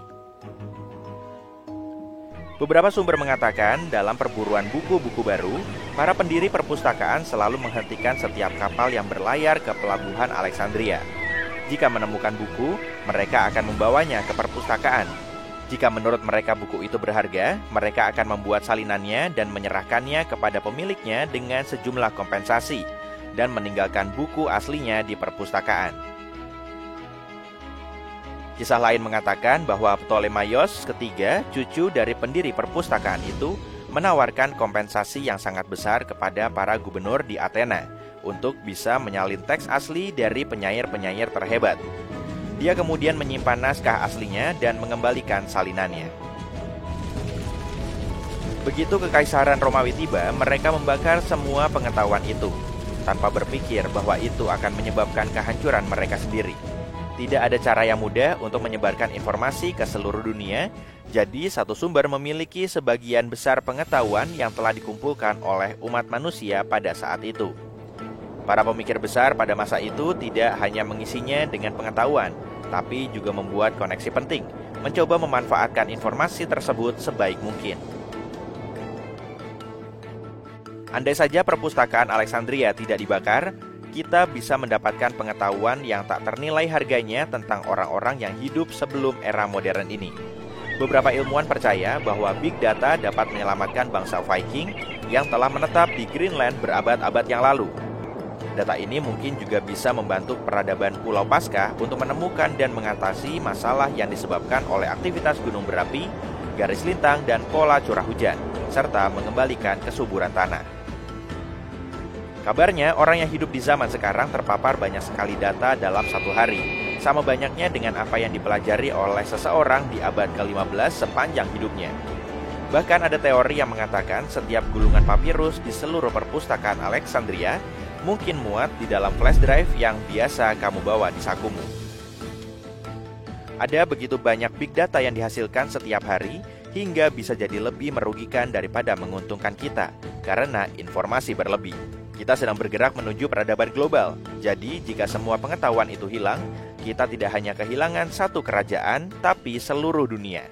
Beberapa sumber mengatakan dalam perburuan buku-buku baru, para pendiri perpustakaan selalu menghentikan setiap kapal yang berlayar ke pelabuhan Alexandria. Jika menemukan buku, mereka akan membawanya ke perpustakaan. Jika menurut mereka buku itu berharga, mereka akan membuat salinannya dan menyerahkannya kepada pemiliknya dengan sejumlah kompensasi, dan meninggalkan buku aslinya di perpustakaan. Kisah lain mengatakan bahwa Ptolemaios ketiga, cucu dari pendiri perpustakaan itu, menawarkan kompensasi yang sangat besar kepada para gubernur di Athena untuk bisa menyalin teks asli dari penyair-penyair terhebat. Dia kemudian menyimpan naskah aslinya dan mengembalikan salinannya. Begitu Kekaisaran Romawi tiba, mereka membakar semua pengetahuan itu, tanpa berpikir bahwa itu akan menyebabkan kehancuran mereka sendiri. Tidak ada cara yang mudah untuk menyebarkan informasi ke seluruh dunia, jadi satu sumber memiliki sebagian besar pengetahuan yang telah dikumpulkan oleh umat manusia pada saat itu. Para pemikir besar pada masa itu tidak hanya mengisinya dengan pengetahuan, tapi juga membuat koneksi penting, mencoba memanfaatkan informasi tersebut sebaik mungkin. Andai saja perpustakaan Alexandria tidak dibakar, kita bisa mendapatkan pengetahuan yang tak ternilai harganya tentang orang-orang yang hidup sebelum era modern ini. Beberapa ilmuwan percaya bahwa Big Data dapat menyelamatkan bangsa Viking yang telah menetap di Greenland berabad-abad yang lalu. Data ini mungkin juga bisa membantu peradaban Pulau Paskah untuk menemukan dan mengatasi masalah yang disebabkan oleh aktivitas gunung berapi, garis lintang, dan pola curah hujan, serta mengembalikan kesuburan tanah. Kabarnya, orang yang hidup di zaman sekarang terpapar banyak sekali data dalam satu hari, sama banyaknya dengan apa yang dipelajari oleh seseorang di abad ke-15 sepanjang hidupnya. Bahkan ada teori yang mengatakan setiap gulungan papirus di seluruh perpustakaan Alexandria mungkin muat di dalam flash drive yang biasa kamu bawa di sakumu. Ada begitu banyak big data yang dihasilkan setiap hari, hingga bisa jadi lebih merugikan daripada menguntungkan kita, karena informasi berlebih. Kita sedang bergerak menuju peradaban global, jadi jika semua pengetahuan itu hilang, kita tidak hanya kehilangan satu kerajaan, tapi seluruh dunia.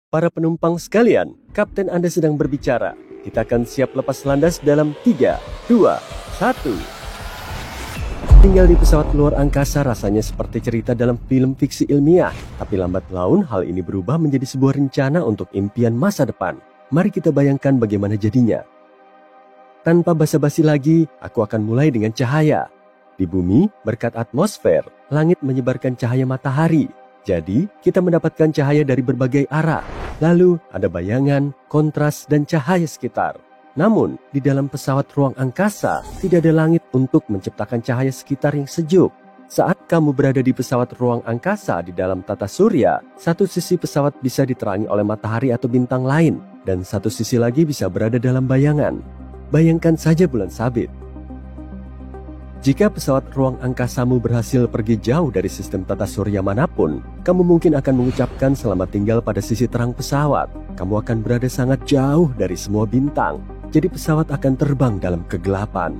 Para penumpang sekalian, Kapten Anda sedang berbicara. Kita akan siap lepas landas dalam 3, 2, 1. Tinggal di pesawat luar angkasa rasanya seperti cerita dalam film fiksi ilmiah. Tapi lambat laun hal ini berubah menjadi sebuah rencana untuk impian masa depan. Mari kita bayangkan bagaimana jadinya. Tanpa basa-basi lagi, aku akan mulai dengan cahaya. Di bumi, berkat atmosfer, langit menyebarkan cahaya matahari. Jadi, kita mendapatkan cahaya dari berbagai arah. Lalu, ada bayangan, kontras, dan cahaya sekitar. Namun, di dalam pesawat ruang angkasa, tidak ada langit untuk menciptakan cahaya sekitar yang sejuk. Saat kamu berada di pesawat ruang angkasa di dalam tata surya, satu sisi pesawat bisa diterangi oleh matahari atau bintang lain, dan satu sisi lagi bisa berada dalam bayangan. Bayangkan saja bulan sabit. Jika pesawat ruang angkasamu berhasil pergi jauh dari sistem tata surya manapun, kamu mungkin akan mengucapkan selamat tinggal pada sisi terang pesawat. Kamu akan berada sangat jauh dari semua bintang, jadi pesawat akan terbang dalam kegelapan.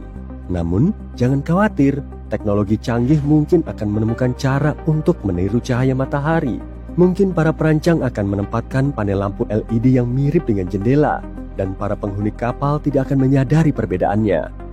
Namun, jangan khawatir, teknologi canggih mungkin akan menemukan cara untuk meniru cahaya matahari. Mungkin para perancang akan menempatkan panel lampu LED yang mirip dengan jendela, dan para penghuni kapal tidak akan menyadari perbedaannya.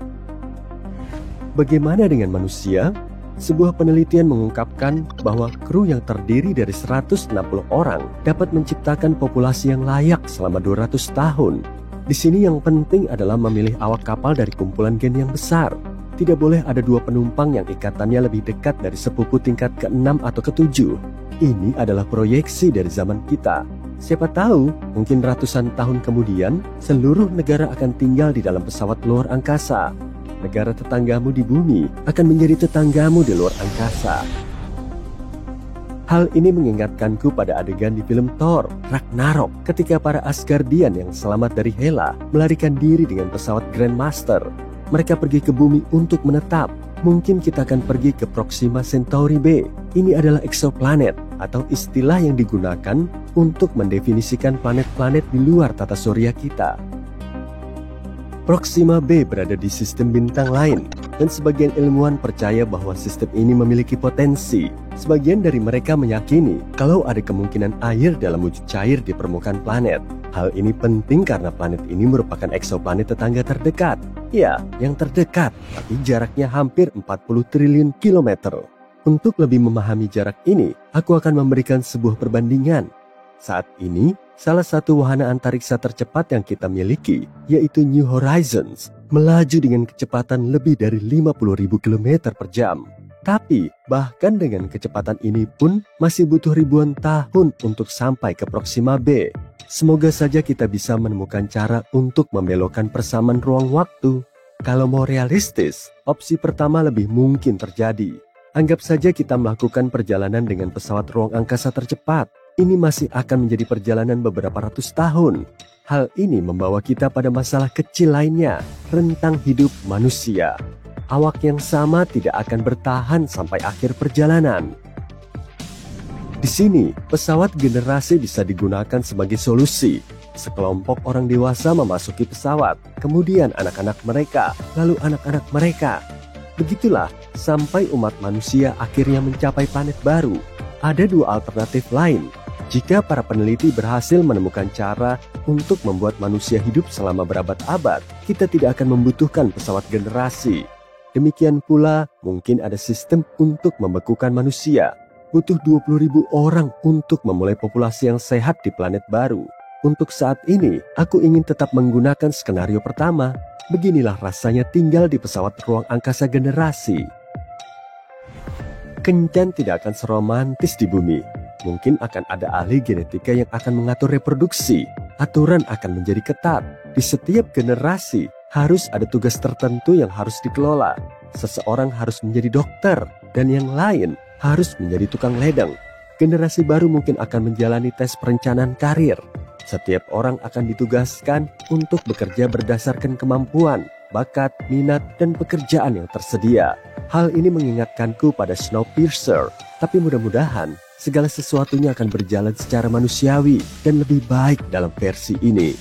Bagaimana dengan manusia? Sebuah penelitian mengungkapkan bahwa kru yang terdiri dari 160 orang dapat menciptakan populasi yang layak selama 200 tahun. Di sini yang penting adalah memilih awak kapal dari kumpulan gen yang besar. Tidak boleh ada dua penumpang yang ikatannya lebih dekat dari sepupu tingkat ke-6 atau ke-7. Ini adalah proyeksi dari zaman kita. Siapa tahu, mungkin ratusan tahun kemudian, seluruh negara akan tinggal di dalam pesawat luar angkasa. Negara tetanggamu di bumi akan menjadi tetanggamu di luar angkasa. Hal ini mengingatkanku pada adegan di film Thor, Ragnarok, ketika para Asgardian yang selamat dari Hela melarikan diri dengan pesawat Grandmaster. Mereka pergi ke bumi untuk menetap. Mungkin kita akan pergi ke Proxima Centauri b. Ini adalah exoplanet atau istilah yang digunakan untuk mendefinisikan planet-planet di luar tata surya kita. Proxima b berada di sistem bintang lain, dan sebagian ilmuwan percaya bahwa sistem ini memiliki potensi. Sebagian dari mereka meyakini kalau ada kemungkinan air dalam wujud cair di permukaan planet. Hal ini penting karena planet ini merupakan eksoplanet tetangga terdekat. Ya, yang terdekat, tapi jaraknya hampir 40 triliun kilometer. Untuk lebih memahami jarak ini, aku akan memberikan sebuah perbandingan. Saat ini, salah satu wahana antariksa tercepat yang kita miliki, yaitu New Horizons, melaju dengan kecepatan lebih dari 50.000 km per jam. Tapi, bahkan dengan kecepatan ini pun masih butuh ribuan tahun untuk sampai ke Proxima B. Semoga saja kita bisa menemukan cara untuk membelokkan persamaan ruang waktu. Kalau mau realistis, opsi pertama lebih mungkin terjadi. Anggap saja kita melakukan perjalanan dengan pesawat ruang angkasa tercepat. Ini masih akan menjadi perjalanan beberapa ratus tahun. Hal ini membawa kita pada masalah kecil lainnya, rentang hidup manusia. Awak yang sama tidak akan bertahan sampai akhir perjalanan. Di sini, pesawat generasi bisa digunakan sebagai solusi. Sekelompok orang dewasa memasuki pesawat, kemudian anak-anak mereka, lalu anak-anak mereka. Begitulah sampai umat manusia akhirnya mencapai planet baru. Ada dua alternatif lain. Jika para peneliti berhasil menemukan cara untuk membuat manusia hidup selama berabad-abad, kita tidak akan membutuhkan pesawat generasi. Demikian pula, mungkin ada sistem untuk membekukan manusia. Butuh 20.000 orang untuk memulai populasi yang sehat di planet baru. Untuk saat ini, aku ingin tetap menggunakan skenario pertama. Beginilah rasanya tinggal di pesawat ruang angkasa generasi. Kencan tidak akan seromantis di bumi. Mungkin akan ada ahli genetika yang akan mengatur reproduksi. Aturan akan menjadi ketat. Di setiap generasi, harus ada tugas tertentu yang harus dikelola. Seseorang harus menjadi dokter, dan yang lain harus menjadi tukang ledeng. Generasi baru mungkin akan menjalani tes perencanaan karir. Setiap orang akan ditugaskan untuk bekerja berdasarkan kemampuan, bakat, minat, dan pekerjaan yang tersedia. Hal ini mengingatkanku pada Snowpiercer, tapi mudah-mudahan segala sesuatunya akan berjalan secara manusiawi dan lebih baik dalam versi ini.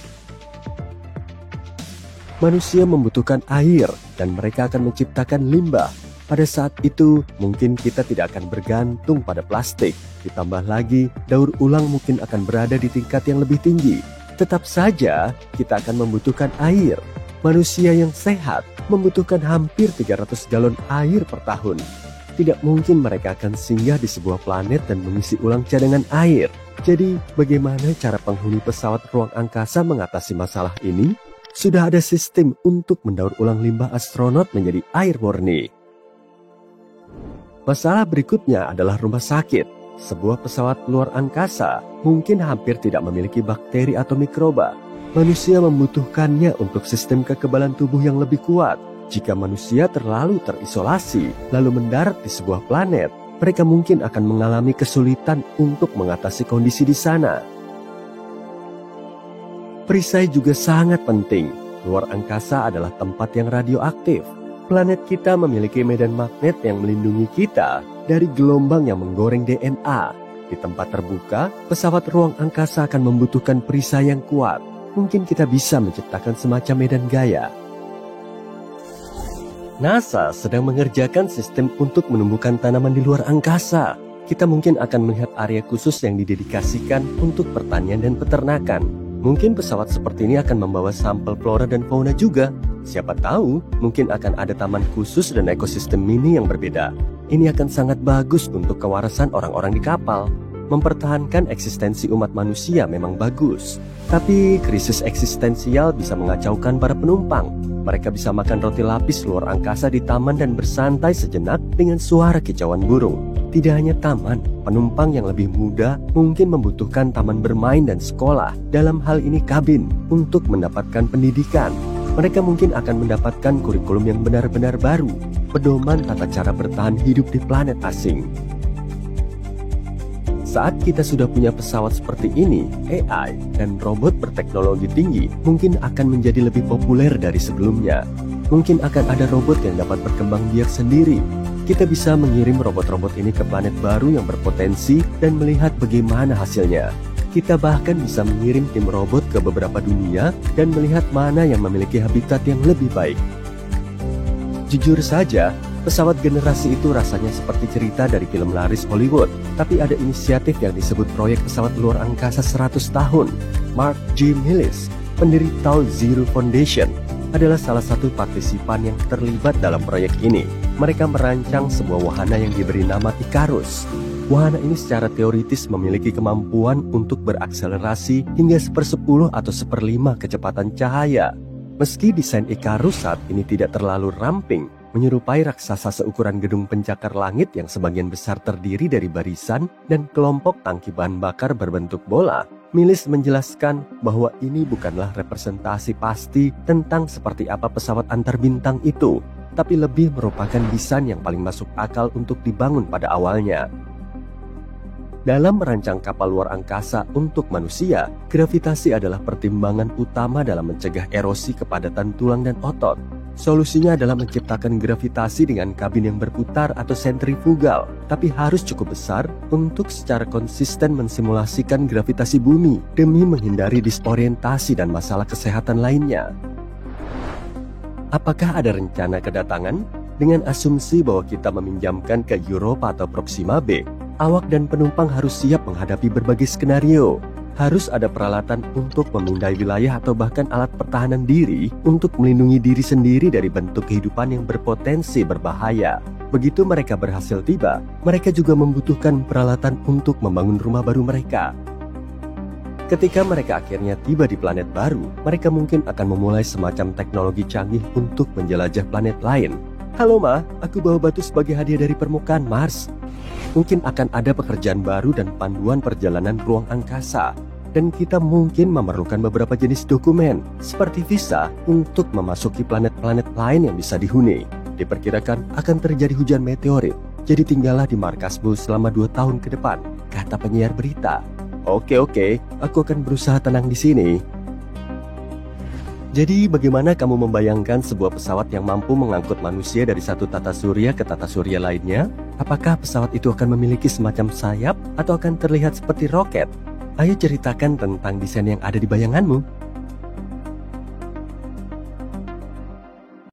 Manusia membutuhkan air dan mereka akan menciptakan limbah. Pada saat itu, mungkin kita tidak akan bergantung pada plastik. Ditambah lagi, daur ulang mungkin akan berada di tingkat yang lebih tinggi. Tetap saja, kita akan membutuhkan air. Manusia yang sehat membutuhkan hampir 300 galon air per tahun. Tidak mungkin mereka akan singgah di sebuah planet dan mengisi ulang cadangan air. Jadi, bagaimana cara penghuni pesawat ruang angkasa mengatasi masalah ini? Sudah ada sistem untuk mendaur ulang limbah astronot menjadi air murni. Masalah berikutnya adalah rumah sakit. Sebuah pesawat luar angkasa mungkin hampir tidak memiliki bakteri atau mikroba. Manusia membutuhkannya untuk sistem kekebalan tubuh yang lebih kuat. Jika manusia terlalu terisolasi lalu mendarat di sebuah planet, mereka mungkin akan mengalami kesulitan untuk mengatasi kondisi di sana. Perisai juga sangat penting. Luar angkasa adalah tempat yang radioaktif. Planet kita memiliki medan magnet yang melindungi kita dari gelombang yang menggoreng DNA. Di tempat terbuka, pesawat ruang angkasa akan membutuhkan perisai yang kuat. Mungkin kita bisa menciptakan semacam medan gaya. NASA sedang mengerjakan sistem untuk menumbuhkan tanaman di luar angkasa. Kita mungkin akan melihat area khusus yang didedikasikan untuk pertanian dan peternakan. Mungkin pesawat seperti ini akan membawa sampel flora dan fauna juga. Siapa tahu, mungkin akan ada taman khusus dan ekosistem mini yang berbeda. Ini akan sangat bagus untuk kewarasan orang-orang di kapal. Mempertahankan eksistensi umat manusia memang bagus. Tapi krisis eksistensial bisa mengacaukan para penumpang. Mereka bisa makan roti lapis luar angkasa di taman dan bersantai sejenak dengan suara kicauan burung. Tidak hanya taman, penumpang yang lebih muda mungkin membutuhkan taman bermain dan sekolah. Dalam hal ini kabin untuk mendapatkan pendidikan. Mereka mungkin akan mendapatkan kurikulum yang benar-benar baru, pedoman tata cara bertahan hidup di planet asing. Saat kita sudah punya pesawat seperti ini, AI dan robot berteknologi tinggi mungkin akan menjadi lebih populer dari sebelumnya. Mungkin akan ada robot yang dapat berkembang biak sendiri. Kita bisa mengirim robot-robot ini ke planet baru yang berpotensi dan melihat bagaimana hasilnya. Kita bahkan bisa mengirim tim robot ke beberapa dunia dan melihat mana yang memiliki habitat yang lebih baik. Jujur saja, pesawat generasi itu rasanya seperti cerita dari film laris Hollywood. Tapi ada inisiatif yang disebut proyek pesawat luar angkasa 100 tahun. Mark J. Millis, pendiri Tau Zero Foundation, adalah salah satu partisipan yang terlibat dalam proyek ini. mereka merancang sebuah wahana yang diberi nama Icarus. Wahana ini secara teoritis memiliki kemampuan untuk berakselerasi hingga 1/10 atau 1/5 kecepatan cahaya. Meski desain Icarus saat ini tidak terlalu ramping, menyerupai raksasa seukuran gedung pencakar langit yang sebagian besar terdiri dari barisan dan kelompok tangki bahan bakar berbentuk bola, Miles menjelaskan bahwa ini bukanlah representasi pasti tentang seperti apa pesawat antar bintang itu, tapi lebih merupakan desain yang paling masuk akal untuk dibangun pada awalnya. Dalam merancang kapal luar angkasa untuk manusia, gravitasi adalah pertimbangan utama dalam mencegah erosi kepadatan tulang dan otot. Solusinya adalah menciptakan gravitasi dengan kabin yang berputar atau sentrifugal, tapi harus cukup besar untuk secara konsisten mensimulasikan gravitasi bumi demi menghindari disorientasi dan masalah kesehatan lainnya. Apakah ada rencana kedatangan? Dengan asumsi bahwa kita meminjamkan ke Europa atau Proxima B, awak dan penumpang harus siap menghadapi berbagai skenario. Harus ada peralatan untuk memindai wilayah atau bahkan alat pertahanan diri untuk melindungi diri sendiri dari bentuk kehidupan yang berpotensi berbahaya. Begitu mereka berhasil tiba, mereka juga membutuhkan peralatan untuk membangun rumah baru mereka. Ketika mereka akhirnya tiba di planet baru, mereka mungkin akan memulai semacam teknologi canggih untuk menjelajah planet lain. Halo Ma, aku bawa batu sebagai hadiah dari permukaan Mars. Mungkin akan ada pekerjaan baru dan panduan perjalanan ruang angkasa. Dan kita mungkin memerlukan beberapa jenis dokumen, seperti visa, untuk memasuki planet-planet lain yang bisa dihuni. Diperkirakan akan terjadi hujan meteorit, jadi tinggallah di markasmu selama 2 tahun ke depan, kata penyiar berita. Oke, aku akan berusaha tenang di sini. Jadi bagaimana kamu membayangkan sebuah pesawat yang mampu mengangkut manusia dari satu tata surya ke tata surya lainnya? Apakah pesawat itu akan memiliki semacam sayap atau akan terlihat seperti roket? Ayo ceritakan tentang desain yang ada di bayanganmu.